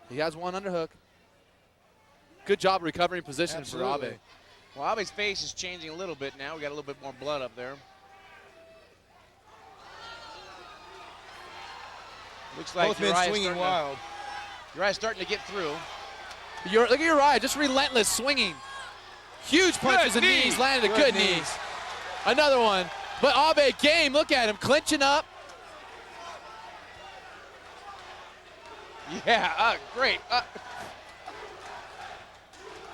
He has one underhook. Good job recovering position for Abe. Well, Abe's face is changing a little bit now. We got a little bit more blood up there. Looks like both men swinging wild. Uriah's starting to get through. Look at Uriah, just relentless swinging. Huge punches and knees, landed a good knees. Another one. But Abe game, look at him, clinching up. Yeah, great.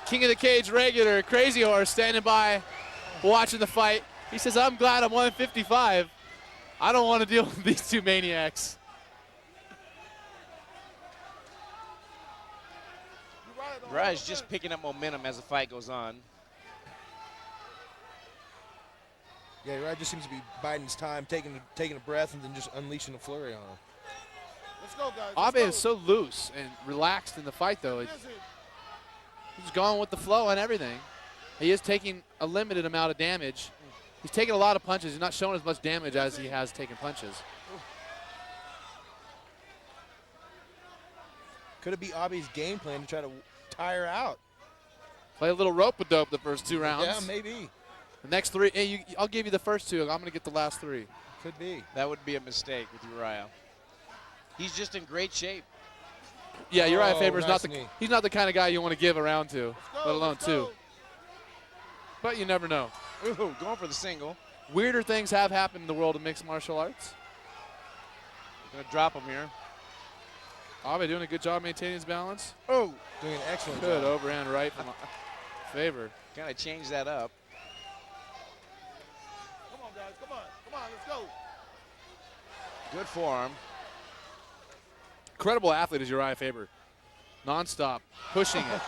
King of the Cage regular, Crazy Horse, standing by, watching the fight. He says, I'm glad I'm 155. I don't want to deal with these two maniacs. Uriah's just picking up momentum as the fight goes on. Yeah, Uriah just seems to be biding his time, taking a breath, and then just unleashing a flurry on him. Let's go, guys. Abe is so loose and relaxed in the fight, though. He's going with the flow and everything. He is taking a limited amount of damage. He's taking a lot of punches. He's not showing as much damage as he has taken punches. Could it be Abe's game plan to try to tire out? Play a little rope-a-dope the first 2 rounds. Yeah, maybe. The next 3, hey, I'll give you the first 2. I'm going to get the last 3. Could be. That would be a mistake with Uriah. He's just in great shape. Yeah, Uriah Faber's nice he's not the kind of guy you want to give a round to, let alone 2. But you never know. Ooh, going for the single. Weirder things have happened in the world of mixed martial arts. Gonna drop him here. Abe doing a good job maintaining his balance. Oh, doing an excellent good job. overhand right from Faber. Kind of change that up. Come on, guys. Come on. Come on. Let's go. Good forearm. Incredible athlete is Uriah Faber. Non-stop, pushing it.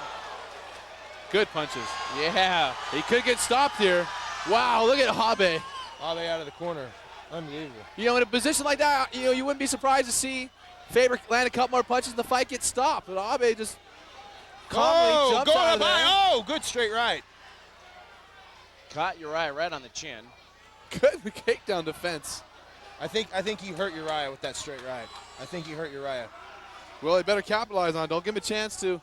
Good punches. Yeah. He could get stopped here. Wow, look at Abe. Abe out of the corner. Unbelievable. You know, in a position like that, you wouldn't be surprised to see Faber land a couple more punches and the fight gets stopped. But Abe just calmly jumps out of there. Oh, good straight right. Caught Uriah right on the chin. Good takedown defense. I think he hurt Uriah with that straight right. I think he hurt Uriah. Well, he better capitalize on it. Don't give him a chance to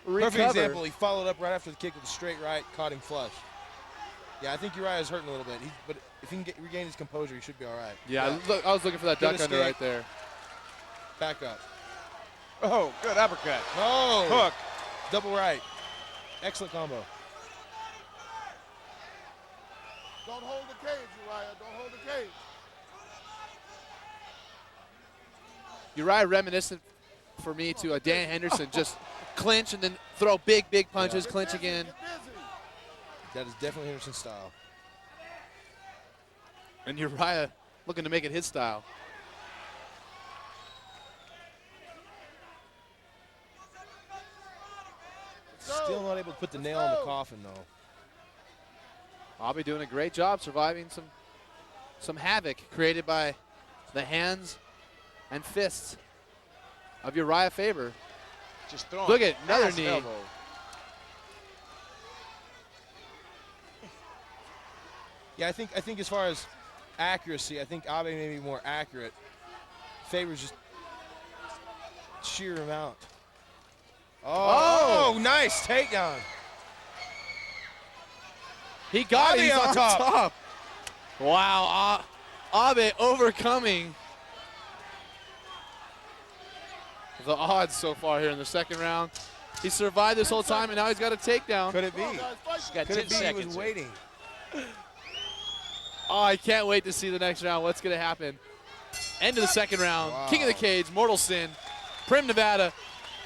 recover. Perfect example. He followed up right after the kick with a straight right, caught him flush. Yeah, I think Uriah's hurting a little bit. But if he can regain his composure, he should be all right. Yeah, look, I was looking for that Good duck under escape. right there. Back up. Oh, good uppercut. Oh, Hook. Double right. Excellent combo. Don't hold the cage, Uriah. Don't hold the cage. Uriah reminiscent for me to a Dan Henderson, just clinch and then throw big punches, clinch again. That is definitely Henderson's style. And Uriah looking to make it his style. Still not able to put the nail in the coffin, though. Abe doing a great job surviving some havoc created by the hands and fists of Uriah Faber. Just throwing. Look at another fast knee. elbow. Yeah, I think as far as accuracy, I think Abe may be more accurate. Faber's just sheer him out. Oh, nice takedown. He got it. Abe He's on on top. top. Wow, Abe overcoming the odds so far here in the second round. He survived this whole time, and now he's got a takedown. Could it be? He's got Could 10 it be he seconds. was waiting? Oh, I can't wait to see the next round. What's going to happen? End of the second round. Wow. King of the Cage, Mortal Sin, Prim, Nevada.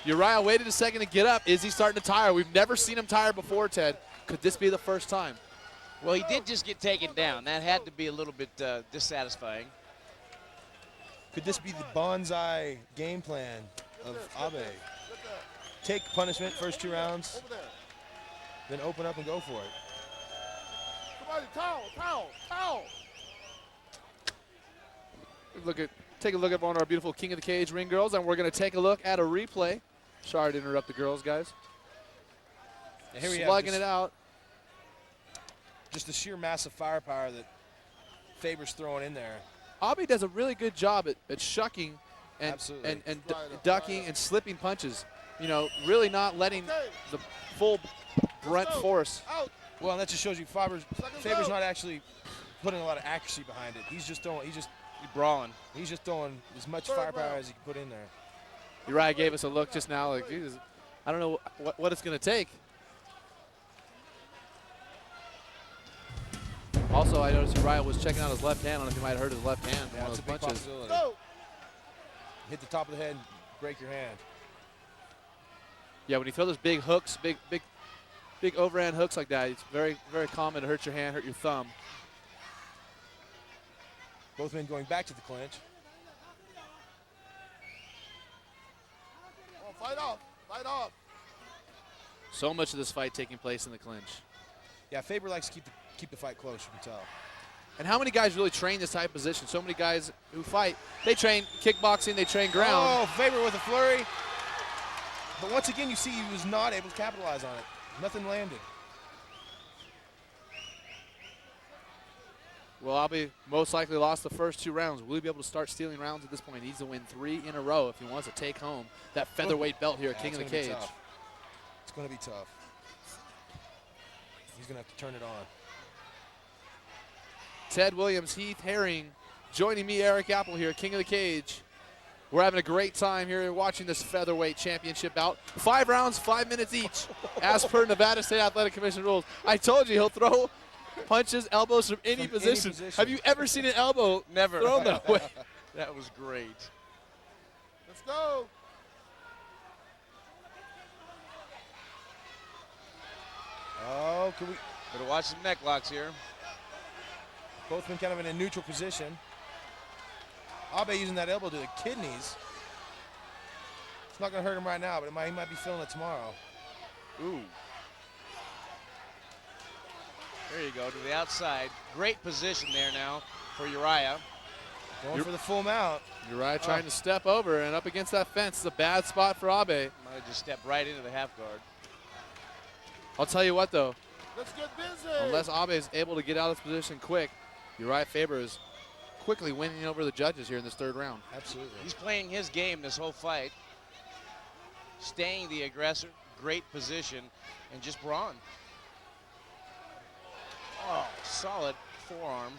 Uriah waited a second to get up. Is he starting to tire? We've never seen him tire before, Ted. Could this be the first time? Well, he did just get taken down. That had to be a little bit dissatisfying. Could this be the bonsai game plan of Abe? Take punishment first 2 rounds, then open up and go for it. Somebody, towel. Take a look at one of our beautiful King of the Cage ring girls, and we're going to take a look at a replay. Sorry to interrupt the girls, guys. And here we have Slugging just- it out. Just the sheer massive firepower that Faber's throwing in there. Abe does a really good job at shucking and Absolutely. and ducking and slipping punches. You know, really not letting the full brunt force. Well, and that just shows you Faber's not actually putting a lot of accuracy behind it. He's just throwing. He's brawling. He's just throwing as much firepower as he can put in there. Uriah gave us a look just now, like, Jesus, I don't know what it's going to take. Also, I noticed Uriah was checking out his left hand. I don't know if he might have hurt his left hand from Yeah, one it's of a those big punches. possibility. Hit the top of the head, break your hand. Yeah, when you throw those big hooks, big overhand hooks like that, it's very, very common to hurt your hand, hurt your thumb. Both men going back to the clinch. Oh, fight off. Fight off. So much of this fight taking place in the clinch. Yeah, Faber likes to keep the fight close, you can tell. And how many guys really train this type of position? So many guys who fight, they train kickboxing, they train ground. Oh, Faber with a flurry. But once again, you see he was not able to capitalize on it. Nothing landed. Well, Abe most likely lost the first 2 rounds. Will he be able to start stealing rounds at this point? He needs to win 3 in a row if he wants to take home that featherweight belt here at King of the Cage. It's going to be tough. He's going to have to turn it on. Ted Williams, Heath Herring, joining me, Eric Apple here, King of the Cage. We're having a great time here watching this featherweight championship bout. 5 rounds, 5 minutes each, as per Nevada State Athletic Commission rules. I told you he'll throw punches, elbows from any position. Have you ever seen an elbow Never thrown that way? That was great. Let's go. Oh, can we? Better watch some neck locks here. Both men kind of in a neutral position. Abe using that elbow to the kidneys. It's not going to hurt him right now, but he might be feeling it tomorrow. Ooh. There you go, to the outside. Great position there now for Uriah. Going for the full mount. Uriah trying to step over and up against that fence. It's a bad spot for Abe. Might have just stepped right into the half guard. I'll tell you what, though. Let's get busy. Unless Abe is able to get out of this position quick, Uriah Faber is quickly winning over the judges here in this 3rd round. Absolutely. He's playing his game this whole fight. Staying the aggressor, great position, and just brawn. Oh, solid forearm.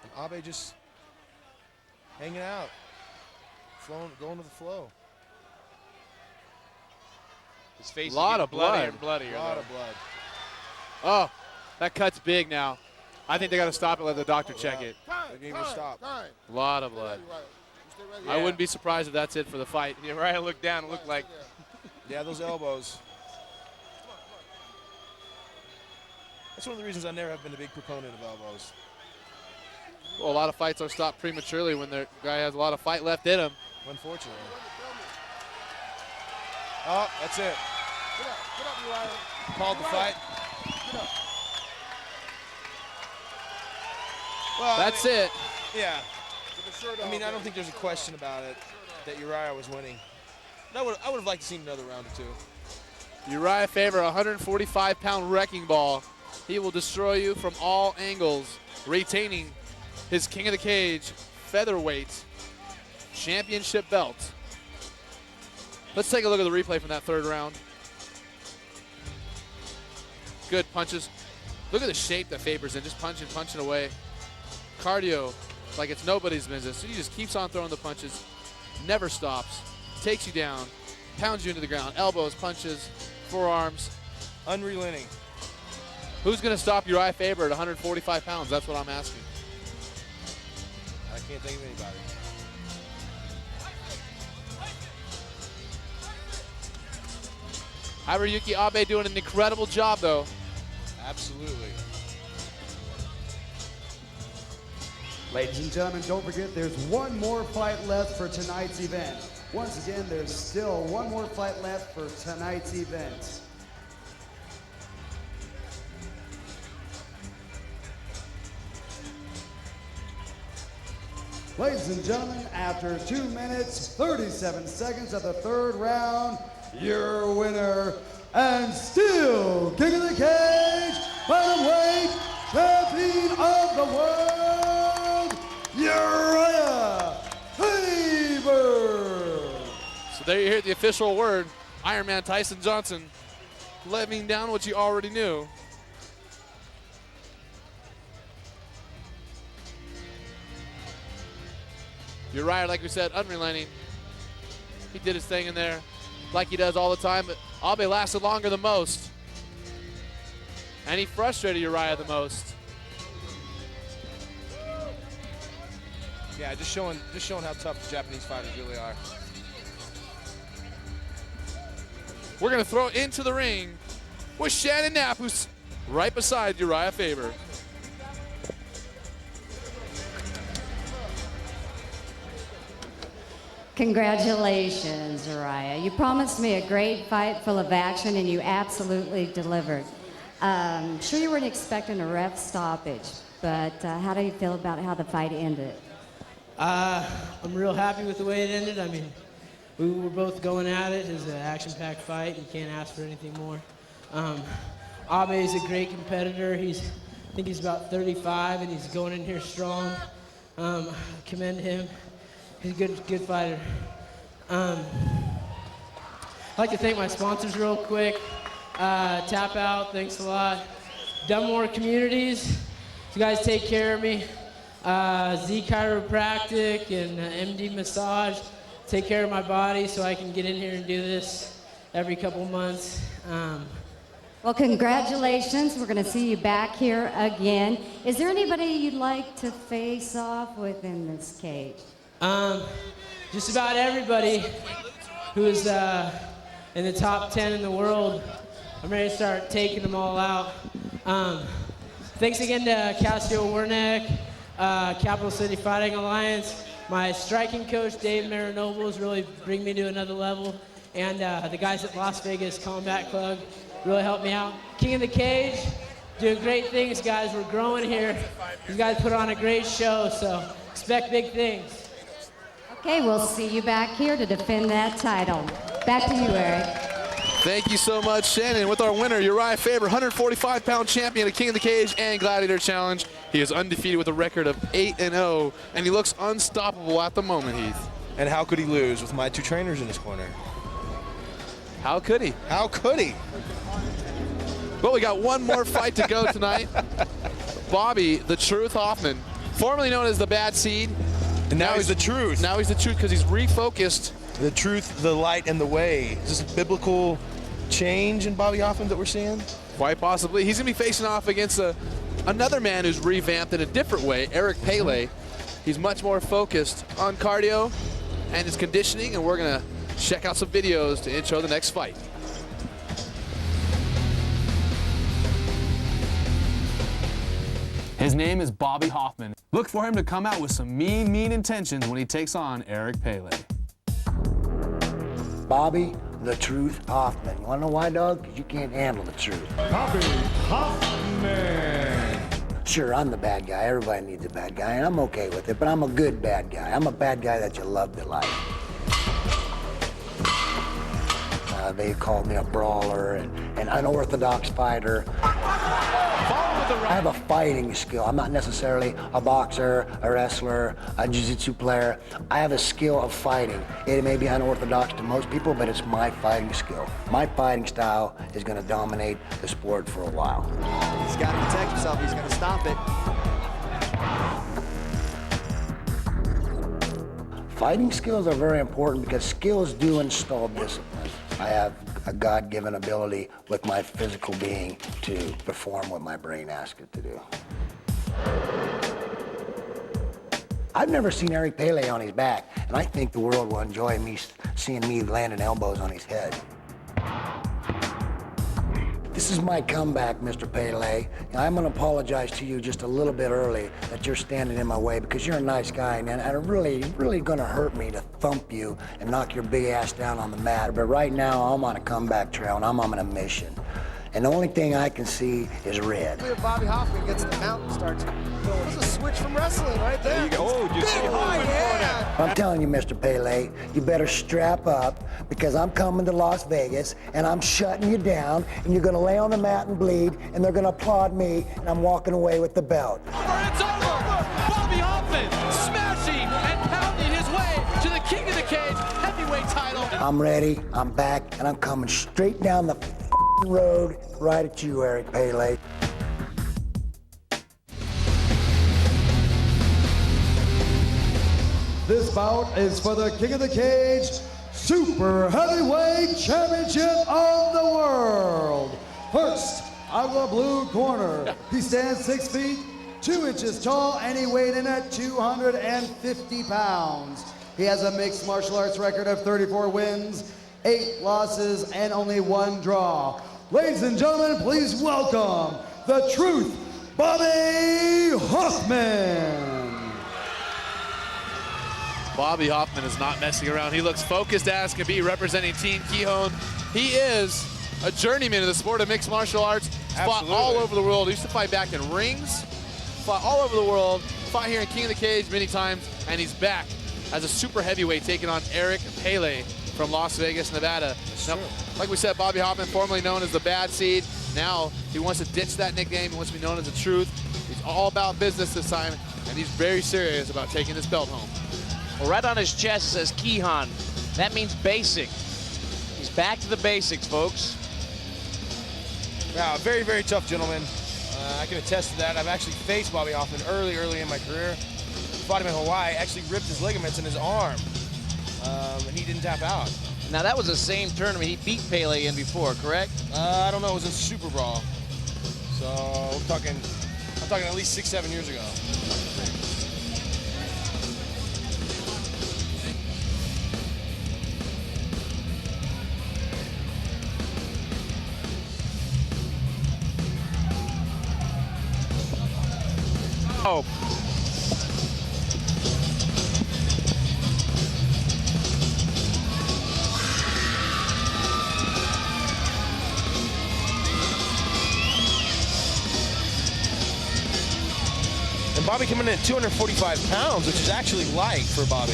And Abe just hanging out, going with the flow. His face A lot is of bloodier blood. and bloodier. A lot of blood. Oh, that cut's big now. I think they got to stop it, let the doctor check it. Time, They didn't even stop. time. A lot of blood. Ready, right. You stay ready. I wouldn't be surprised if that's it for the fight. Uriah looked down and looked like Yeah, those elbows. That's one of the reasons I never have been a big proponent of elbows. Well, a lot of fights are stopped prematurely when the guy has a lot of fight left in him. Unfortunately. Oh, that's it. Get up, Uriah. Called the fight. Get up. Well, That's it. Yeah. Get the shirt I mean, off, I don't think there's a question about it that Uriah was winning. I would have liked to see another round or 2. Uriah Faber, 145-pound wrecking ball. He will destroy you from all angles, retaining his King of the Cage featherweight championship belt. Let's take a look at the replay from that 3rd round. Good punches. Look at the shape that Faber's in, just punching away. Cardio like it's nobody's business. So he just keeps on throwing the punches, never stops, takes you down, pounds you into the ground. Elbows, punches, forearms. Unrelenting. Who's going to stop Uriah Faber at 145 pounds? That's what I'm asking. I can't think of anybody. Hiroyuki Abe doing an incredible job, though. Absolutely. Ladies and gentlemen, don't forget there's one more fight left for tonight's event. Once again, there's still one more fight left for tonight's event. Ladies and gentlemen, after 2 minutes, 37 seconds of the 3rd round, your winner and still King of the Cage, Bantamweight Champion of the World, Uriah Faber. So there you hear the official word. Iron Man Tyson Johnson living down what you already knew. Uriah, like we said, unrelenting. He did his thing in there like he does all the time, but Abe lasted longer than most. And he frustrated Uriah the most. Yeah, just showing how tough the Japanese fighters really are. We're going to throw it into the ring with Shannon Knapp, who's right beside Uriah Faber. Congratulations, Uriah. You promised me a great fight full of action, and you absolutely delivered. Sure you weren't expecting a ref stoppage, but how do you feel about how the fight ended? I'm real happy with the way it ended. I mean, we were both going at it. It was an action-packed fight. You can't ask for anything more. Abe is a great competitor. I think he's about 35, and he's going in here strong. Commend him. He's a good fighter. I'd like to thank my sponsors real quick. Tap Out, thanks a lot. Dunmore Communities, you guys take care of me. Z Chiropractic and MD Massage, take care of my body so I can get in here and do this every couple months. Well, congratulations. We're going to see you back here again. Is there anybody you'd like to face off with in this cage? Just about everybody who's in the top 10 in the world. I'm ready to start taking them all out. Thanks again to Cassio Wernick, Capital City Fighting Alliance. My striking coach, Dave Marinobles, really bring me to another level. And the guys at Las Vegas Combat Club really helped me out. King of the Cage, doing great things, guys. We're growing here. You guys put on a great show, so expect big things. Okay, we'll see you back here to defend that title. Back to you, Eric. Thank you so much, Shannon. With our winner, Uriah Faber, 145-pound champion of King of the Cage and Gladiator Challenge. He is undefeated with a record of 8-0, and he looks unstoppable at the moment, Heath. And how could he lose with my two trainers in his corner? How could he? How could he? But we got one more fight to go tonight. Bobby, the Truth Hoffman, formerly known as the Bad Seed. And now he's the Truth. Now he's the Truth because he's refocused. The truth, the light, and the way. Is this a biblical change in Bobby Hoffman that we're seeing? Quite possibly. He's going to be facing off against another man who's revamped in a different way, Eric Pele. He's much more focused on cardio and his conditioning, and we're going to check out some videos to intro the next fight. His name is Bobby Hoffman. Look for him to come out with some mean intentions when he takes on Eric Pele. Bobby, the Truth Hoffman. You wanna know why, dog? Because you can't handle the truth. Bobby Hoffman. Sure, I'm the bad guy. Everybody needs a bad guy, and I'm okay with it, but I'm a good bad guy. I'm a bad guy that you love to like. They called me a brawler and an unorthodox fighter. I have a fighting skill. I'm not necessarily a boxer, a wrestler, a jiu-jitsu player. I have a skill of fighting. It may be unorthodox to most people, but it's my fighting skill. My fighting style is going to dominate the sport for a while. He's got to protect himself. He's going to stop it. Fighting skills are very important because skills do install discipline. I have a God-given ability with my physical being to perform what my brain asks it to do. I've never seen Eric Pele on his back, and I think the world will enjoy seeing me landing elbows on his head. This is my comeback, Mr. Pele. And I'm gonna apologize to you just a little bit early that you're standing in my way because you're a nice guy, man. And it really gonna hurt me to thump you and knock your big ass down on the mat. But right now, I'm on a comeback trail and I'm on a mission. And the only thing I can see is red. Bobby Hoffman gets the mount and starts going. That's a switch from wrestling right there. There you go. Oh, you see I'm telling you, Mr. Pele, you better strap up because I'm coming to Las Vegas and I'm shutting you down and you're gonna lay on the mat and bleed and they're gonna applaud me and I'm walking away with the belt. It's over! Bobby Hoffman smashing and pounding his way to the King of the Cage heavyweight title. I'm ready, I'm back, and I'm coming straight down the road right at you, Eric Pele. This bout is for the King of the Cage Super Heavyweight Championship of the World. First, out of the blue corner, he stands 6 feet, 2 inches tall, and he weighed in at 250 pounds. He has a mixed martial arts record of 34 wins, 8 losses, and only 1 draw. Ladies and gentlemen, please welcome the Truth, Bobby Hoffman. Bobby Hoffman is not messing around. He looks focused as can be, representing Team Kehoe. He is a journeyman in the sport of mixed martial arts. Fought all over the world. He used to fight back in rings, fought all over the world, fought here in King of the Cage many times, and he's back as a super heavyweight taking on Eric Pele from Las Vegas, Nevada. Now, like we said, Bobby Hoffman, formerly known as the Bad Seed. Now he wants to ditch that nickname. He wants to be known as the Truth. He's all about business this time, and he's very serious about taking this belt home. Well, right on his chest says Kehoe. That means basic. He's back to the basics, folks. Yeah, very, very tough gentleman. I can attest to that. I've actually faced Bobby Hoffman early in my career. Fought him in Hawaii, actually ripped his ligaments in his arm, and he didn't tap out. Now that was the same tournament he beat Pele in before, correct? I don't know, it was in Super Brawl. So I'm talking at least 6-7 years ago. Oh. And Bobby coming in at 245 pounds, which is actually light for Bobby.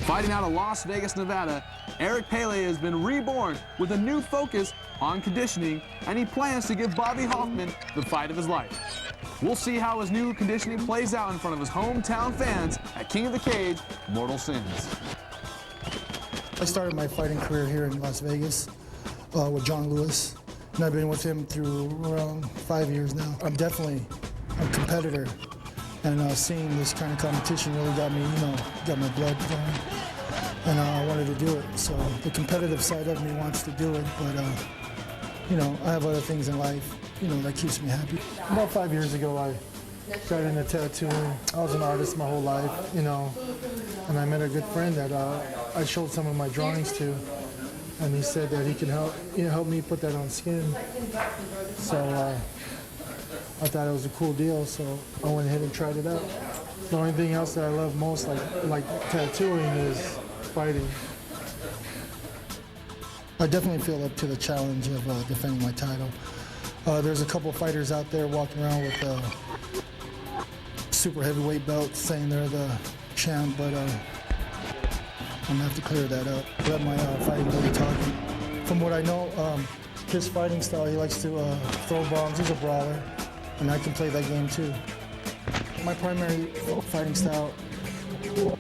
Fighting out of Las Vegas, Nevada, Eric Pele has been reborn with a new focus on conditioning, and he plans to give Bobby Hoffman the fight of his life. We'll see how his new conditioning plays out in front of his hometown fans at King of the Cage, Mortal Sins. I started my fighting career here in Las Vegas with John Lewis, and I've been with him through around 5 years now. I'm definitely a competitor, and seeing this kind of competition really got me, got my blood going, and I wanted to do it. So the competitive side of me wants to do it, but I have other things in life, that keeps me happy. About 5 years ago, I got into tattooing. I was an artist my whole life, and I met a good friend that I showed some of my drawings to, and he said that he can help me put that on skin. So I thought it was a cool deal, so I went ahead and tried it out. The only thing else that I love most, like tattooing, is fighting. I definitely feel up to the challenge of defending my title. There's a couple fighters out there walking around with super heavyweight belts saying they're the champ, but I'm gonna have to clear that up. Let my fighting buddy talk. From what I know, his fighting style, he likes to throw bombs. He's a brawler, and I can play that game too. My primary fighting style,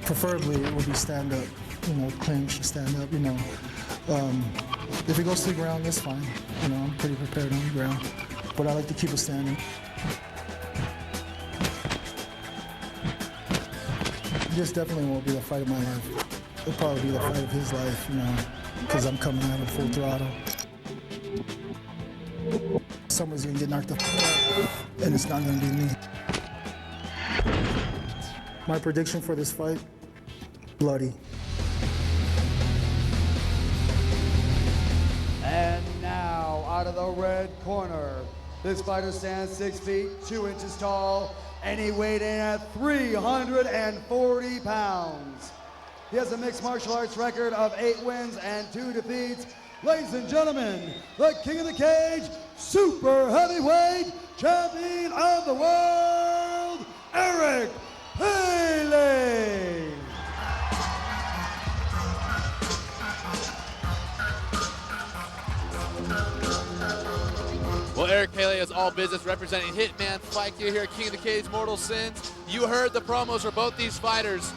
preferably, would be stand-up. Clinch, stand-up. If he goes to the ground, that's fine. I'm pretty prepared on the ground, but I like to keep it standing. This definitely won't be the fight of my life. It'll probably be the fight of his life, because I'm coming out of full throttle. Someone's gonna get knocked up, and it's not gonna be me. My prediction for this fight, bloody. And now, out of the red corner, this fighter stands 6 feet, 2 inches tall, and he weighed in at 340 pounds. He has a mixed martial arts record of 8 wins and 2 defeats. Ladies and gentlemen, the King of the Cage, super heavyweight champion of the world, Eric Pele. Well, Eric Pele is all business, representing Hitman Fight Gear here at King of the Cage, Mortal Sins. You heard the promos for both these fighters.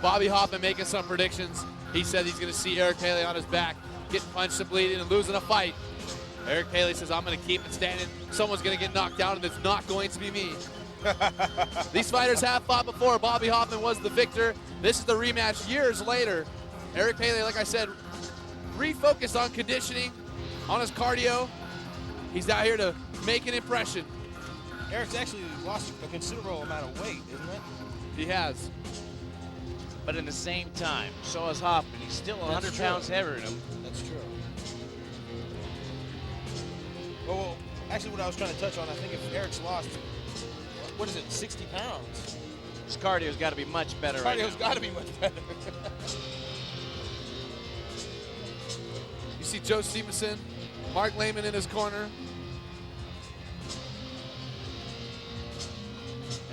Bobby Hoffman making some predictions. He said he's going to see Eric Pele on his back, getting punched and bleeding and losing a fight. Eric Pele says, I'm going to keep it standing. Someone's going to get knocked down, and it's not going to be me. These fighters have fought before. Bobby Hoffman was the victor. This is the rematch years later. Eric Pele, like I said, refocused on conditioning, on his cardio. He's out here to make an impression. Eric's actually lost a considerable amount of weight, isn't it? He has. But in the same time, so has Hoffman. He's still 100 pounds heavier than him. That's true. Well, actually what I was trying to touch on, I think if Eric's lost, what is it, 60 pounds? His cardio's got to be much better right now. Cardio's got to be much better. You see Joe Stevenson, Mark Lehman in his corner.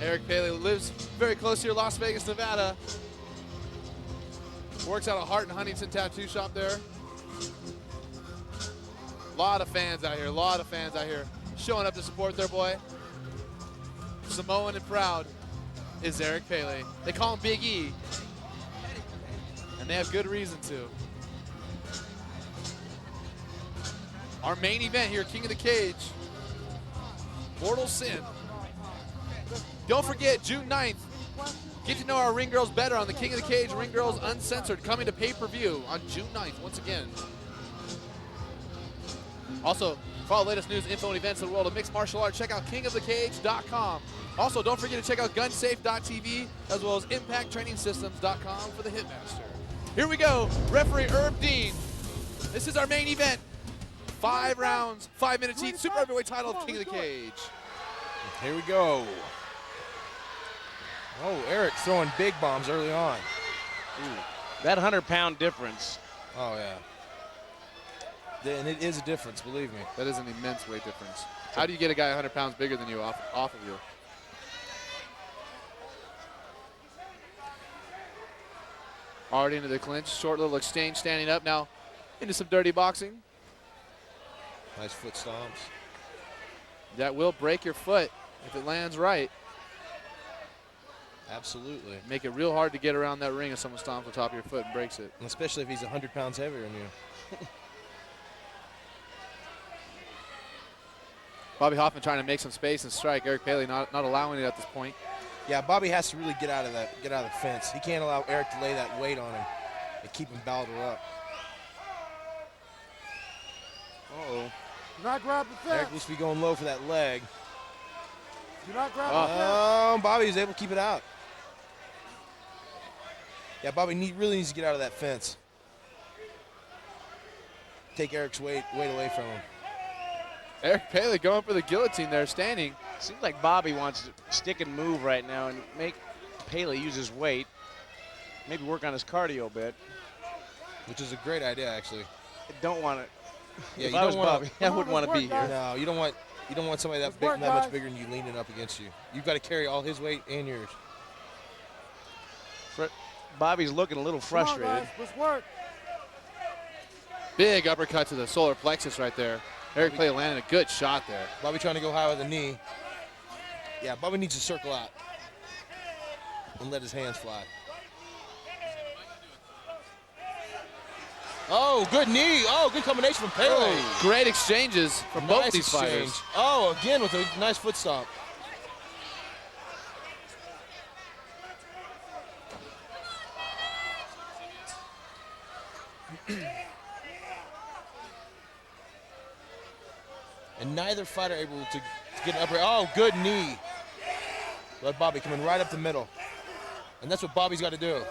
Eric Pele lives very close here, Las Vegas, Nevada. Works out a Hart and Huntington tattoo shop there. A lot of fans out here, showing up to support their boy. Samoan and proud is Eric Pele. They call him Big E, and they have good reason to. Our main event here, King of the Cage, Mortal Sin. Don't forget, June 9th, get to know our ring girls better on the King of the Cage Ring Girls Uncensored, coming to pay-per-view on June 9th once again. Also, for all the latest news, info, and events in the world of mixed martial arts, check out kingofthecage.com. Also, don't forget to check out gunsafe.tv as well as impacttrainingsystems.com for the Hitmaster. Here we go, referee Herb Dean. This is our main event. 5 rounds, 5 minutes each, super heavyweight title of King of the Cage. Here we go. Oh, Eric throwing big bombs early on. Ooh, that 100-pound difference. Oh, yeah. And it is a difference, believe me. That is an immense weight difference. How do you get a guy 100 pounds bigger than you off of you? Already into the clinch, short little exchange, standing up now into some dirty boxing. Nice foot stomps. That will break your foot if it lands right. Absolutely. Make it real hard to get around that ring if someone stomps on top of your foot and breaks it. And especially if he's 100 pounds heavier than you. Bobby Hoffman trying to make some space and strike. Eric Pele not allowing it at this point. Yeah, Bobby has to really get out of the fence. He can't allow Eric to lay that weight on him and keep him balled up. Uh-oh. Do not grab the fence. Eric looks to be going low for that leg. Do not grab the fence. Bobby was able to keep it out. Yeah, Bobby really needs to get out of that fence. Take Eric's weight away from him. Eric Pele going for the guillotine there, standing. Seems like Bobby wants to stick and move right now and make Pele use his weight. Maybe work on his cardio a bit. Which is a great idea, actually. I don't want to. Yeah, if I was Bobby, I wouldn't want to be here. No, you don't want somebody that much bigger than you leaning up against you. You've got to carry all his weight and yours. Bobby's looking a little frustrated. Come on, guys, let's work. Big uppercut to the solar plexus right there. Eric Pele landing a good shot there. Bobby trying to go high with a knee. Yeah, Bobby needs to circle out and let his hands fly. Oh, good knee. Oh, good combination from Pele. Oh, great exchanges from both these fighters. Oh, again with a nice foot stomp. And neither fighter able to get an upper. Oh, good knee. Let Bobby coming right up the middle. And that's what Bobby's got to do.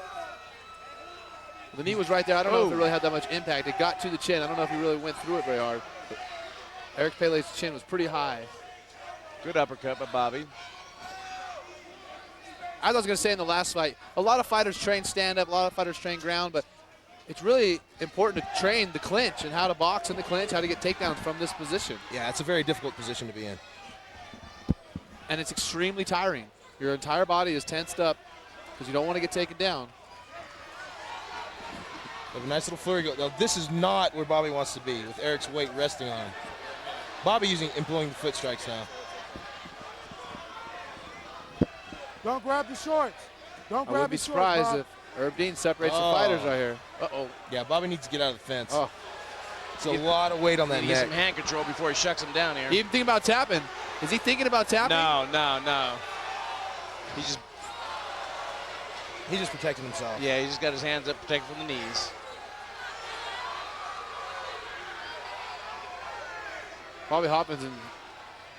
The knee was right there. I don't know if it really had that much impact. It got to the chin. I don't know if he really went through it very hard. But Eric Pele's chin was pretty high. Good uppercut by Bobby. As I was going to say in the last fight, a lot of fighters train stand-up, a lot of fighters train ground, but it's really important to train the clinch and how to box in the clinch, how to get takedowns from this position. Yeah, it's a very difficult position to be in. And it's extremely tiring. Your entire body is tensed up because you don't want to get taken down. We have a nice little flurry go. Now, this is not where Bobby wants to be, with Eric's weight resting on him. Bobby employing the foot strikes now. Don't grab the shorts. Don't grab the shorts. I would be surprised if Herb Dean separates the fighters right here. Uh-oh. Yeah, Bobby needs to get out of the fence. Oh. It's a lot of weight on that neck. Get some hand control before he shucks him down here. Even thinking about tapping. Is he thinking about tapping? No. He's just protecting himself. Yeah, he just got his hands up, protected from the knees. Bobby Hoffman's in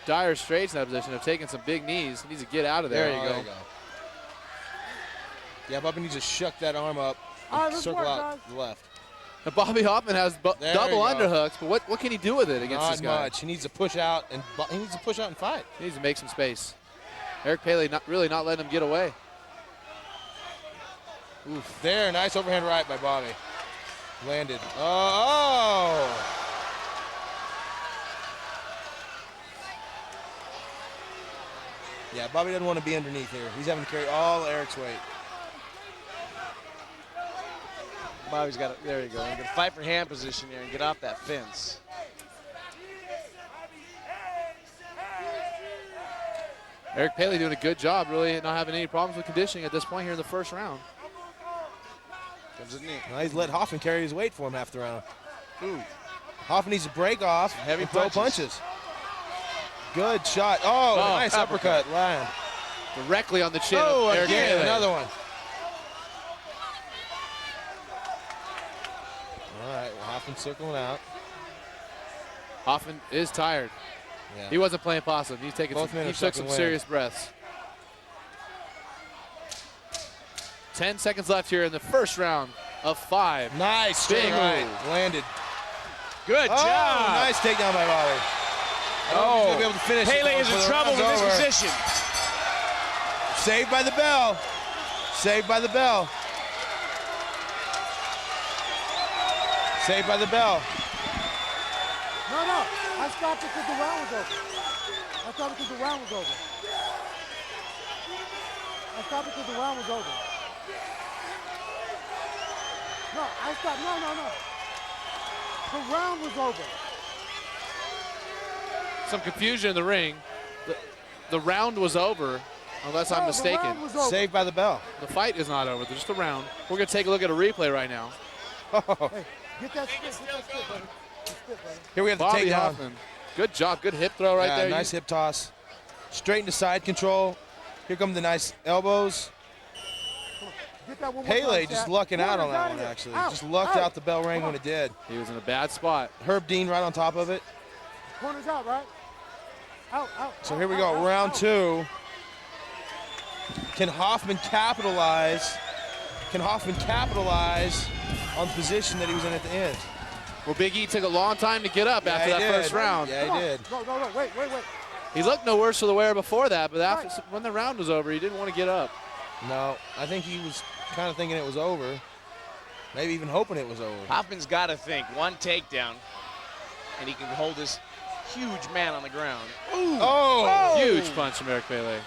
dire straits in that position of taking some big knees. He needs to get out of there. There you go. Yeah, Bobby needs to shuck that arm up and circle out to the left. Now Bobby Hoffman has double underhooks, but what can he do with it against this guy? Not much. He needs to push out and fight. He needs to make some space. Eric Paley really not letting him get away. Oof. There, nice overhand right by Bobby. Landed. Oh! Yeah, Bobby doesn't want to be underneath here. He's having to carry all Eric's weight. Bobby's got it. There you go. He's going to fight for hand position here and get off that fence. Eric Paley doing a good job, really not having any problems with conditioning at this point here in the first round. Comes it knee. Well, he's let Hoffman carry his weight for him half the round. Ooh. Hoffman needs to break off Heavy and throw punches. Good shot. Oh, nice uppercut. Land. Directly on the chin. Oh, of Eric again, Paley. another one. All right, well, Hoffman circling out. Hoffman is tired. Yeah. He wasn't playing possum. He's taking he took some serious breaths. 10 seconds left here in the first round of 5. Nice. Big right. move. Landed. Good job. Nice takedown by Bobby. He's going to be able to finish it. Pele is in trouble with this position. Saved by the bell. Saved by the bell. Saved by the bell. No. I stopped it because the round was over. I stopped it because the round was over. I stopped it because the round was over. No, I stopped. No. The round was over. Some confusion in the ring. The round was over, unless I'm mistaken. The round was over. Saved by the bell. The fight is not over, just the round. We're going to take a look at a replay right now. Hey, get that spit, buddy. Here we have the Bobby takedown. Hoffman. Good job, good hip throw right there. Nice hip toss. Straight into side control. Here come the nice elbows. Get that one more Pele time, just Shaq. lucking out Corner's on that outta one, here. actually. Out, Just lucked out the bell rang when it did. He was in a bad spot. Herb Dean right on top of it. Corner's out, right? Out. So here we go, round 2. Can Hoffman capitalize? Can Hoffman capitalize on the position that he was in at the end? Well, Big E took a long time to get up after that first round. Yeah, he did. No, wait. He looked no worse for the wear before that, but after when the round was over, he didn't want to get up. No, I think he was kind of thinking it was over. Maybe even hoping it was over. Hoffman's got to think one takedown, and he can hold this huge man on the ground. Ooh. Oh! Huge punch from Eric Pele.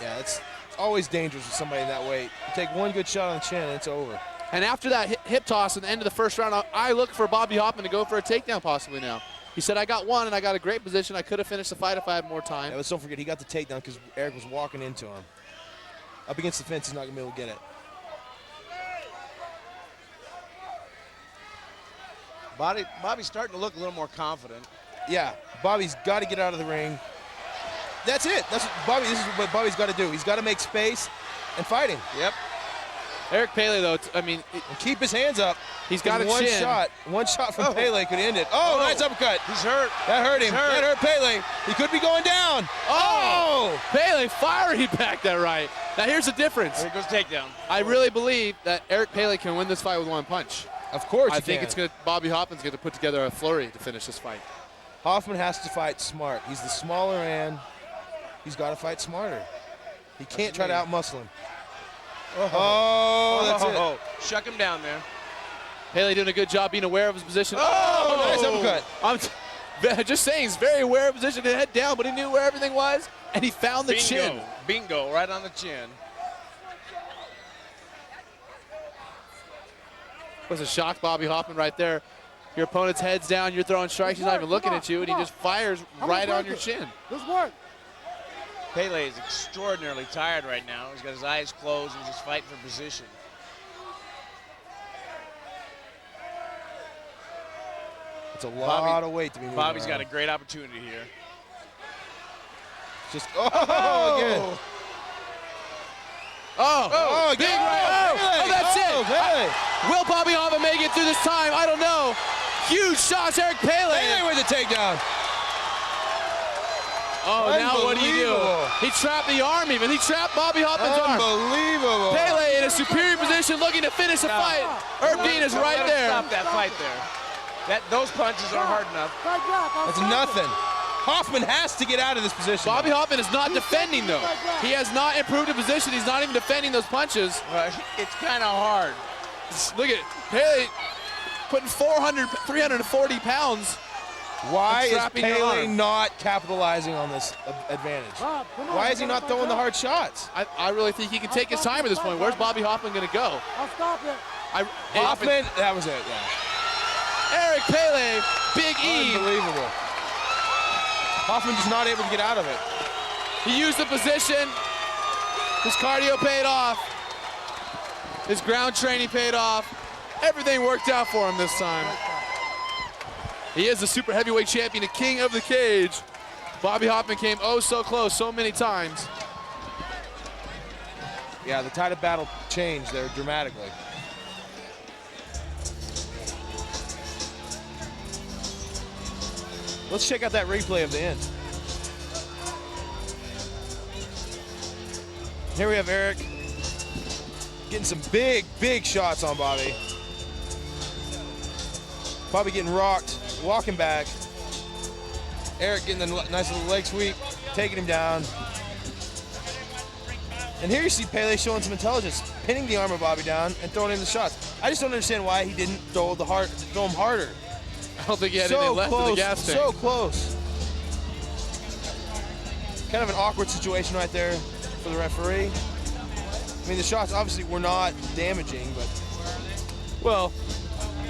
Yeah, it's always dangerous with somebody that weight. You take one good shot on the chin, and it's over. And after that hip toss at the end of the first round, I look for Bobby Hoffman to go for a takedown possibly now. He said, I got one, and I got a great position. I could have finished the fight if I had more time. Yeah, but don't forget, he got the takedown because Eric was walking into him. Up against the fence, he's not going to be able to get it. Bobby's starting to look a little more confident. Yeah, Bobby's got to get out of the ring. That's it. This is what Bobby's got to do. He's got to make space and fight him. Yep. Eric Pele, though, and keep his hands up. He's got a one chin. One shot from Pele could end it. Oh, nice uppercut. He's hurt. That hurt him. That hurt Pele. He could be going down. Oh! Pele fiery back that right. Now here's the difference. There goes takedown. I really believe that Eric Pele can win this fight with one punch. Of course I think Bobby Hoffman's going to put together a flurry to finish this fight. Hoffman has to fight smart. He's the smaller man. He's got to fight smarter. He can't try to outmuscle him. Oh, that's it. Shuck him down there. Pele doing a good job being aware of his position. Oh, nice uppercut. I'm just saying, he's very aware of position to head down, but he knew where everything was, and he found the chin. Bingo, right on the chin. Was a shocked Bobby Hoffman right there. Your opponent's head's down, you're throwing strikes, he's not even looking at you, and he just fires right on your chin. Let's work. Pele is extraordinarily tired right now. He's got his eyes closed and he's just fighting for position. It's a lot of weight to be moving Bobby's around. got a great opportunity here. Just, again. Oh, big good. right. Oh, that's it. Pele. Will Bobby Hoffman make it through this time? I don't know. Huge shots, Eric Pele. Pele with the takedown. Oh, now what do you do? Unbelievable. He trapped the arm even. He trapped Bobby Hoffman's arm. Unbelievable. Pele in a superior position looking to finish the fight. Herb Dean is right there. Stop that fight there. Those punches are hard enough. That's nothing. Hoffman has to get out of this position. Bobby Hoffman is not defending, though. He has not improved the position. He's not even defending those punches. It's kind of hard. Look at Pele putting 340 pounds. Why is trapping your Pele arm. not capitalizing on this advantage? Why is he not throwing the hard shots? I really think he can take his time at this point. Where's Bobby Hoffman going to go? I'll stop it. Hoffman, that was it, yeah. Eric Pele, Big E. Unbelievable. Hoffman just not able to get out of it. He used the position. His cardio paid off. His ground training paid off. Everything worked out for him this time. He is the super heavyweight champion, the king of the cage. Bobby Hoffman came oh so close so many times. Yeah, the tide of battle changed there dramatically. Let's check out that replay of the end. Here we have Eric getting some big, big shots on Bobby. Bobby getting rocked, walking back. Eric getting the nice little leg sweep, taking him down. And here you see Pele showing some intelligence, pinning the arm of Bobby down and throwing in the shots. I just don't understand why he didn't throw him harder. I don't think he had anything left in the gas tank. So close. Kind of an awkward situation right there for the referee. I mean, the shots obviously were not damaging, but well,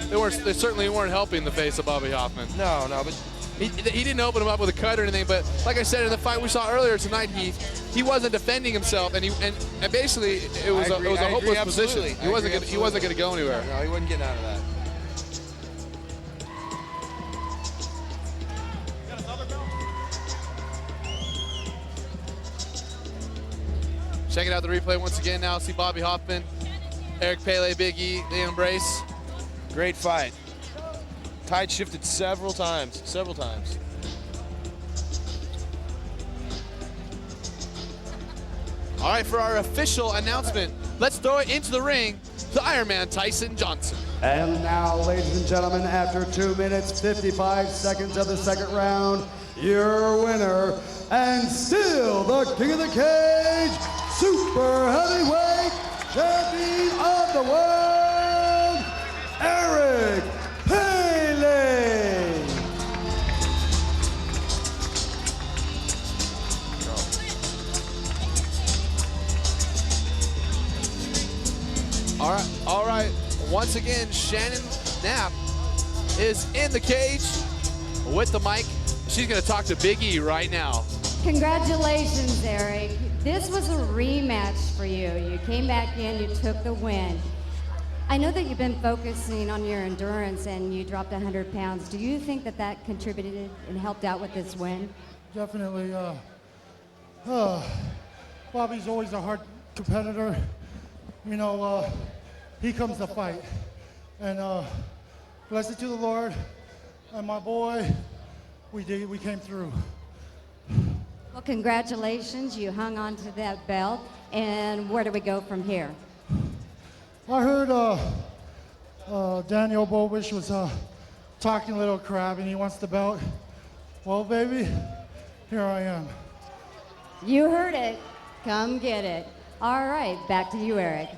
they certainly weren't helping the face of Bobby Hoffman. No, but he didn't open him up with a cut or anything. But like I said in the fight we saw earlier tonight, he wasn't defending himself, and basically it was a hopeless position. He wasn't going to go anywhere. No, he wasn't getting out of that. Checking out the replay once again now. See Bobby Hoffman, Eric Pele, Big E, they embrace. Great fight. Tide shifted several times. All right, for our official announcement, let's throw it into the ring to Iron Man Tyson Johnson. And now, ladies and gentlemen, after 2 minutes, 55 seconds of the second round, your winner, and still the king of the cage, super heavyweight champion of the world, Eric Pele. All right. Once again, Shannon Knapp is in the cage with the mic. She's going to talk to Big E right now. Congratulations, Eric. This was a rematch for you. You came back in, you took the win. I know that you've been focusing on your endurance and you dropped 100 pounds. Do you think that contributed and helped out with this win? Definitely. Bobby's always a hard competitor. You know, he comes to fight. And blessed to the Lord and my boy, we came through. Well, congratulations. You hung on to that belt. And where do we go from here? I heard Daniel Bobish was talking a little crap and he wants the belt. Well, baby, here I am. You heard it. Come get it. All right, back to you, Eric.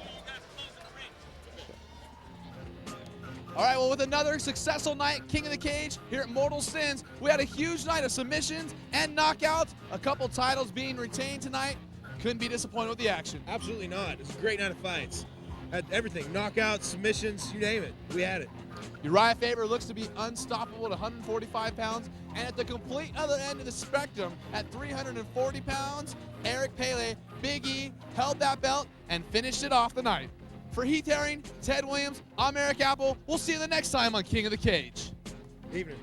All right, well, with another successful night, King of the Cage, here at Mortal Sins, we had a huge night of submissions and knockouts, a couple titles being retained tonight. Couldn't be disappointed with the action. Absolutely not. It's a great night of fights. Had everything, knockouts, submissions, you name it. We had it. Uriah Faber looks to be unstoppable at 145 pounds, and at the complete other end of the spectrum, at 340 pounds, Eric Pele, Big E, held that belt and finished it off the night. For Heath Herring, Ted Williams, I'm Eric Apple. We'll see you the next time on King of the Cage. Evening.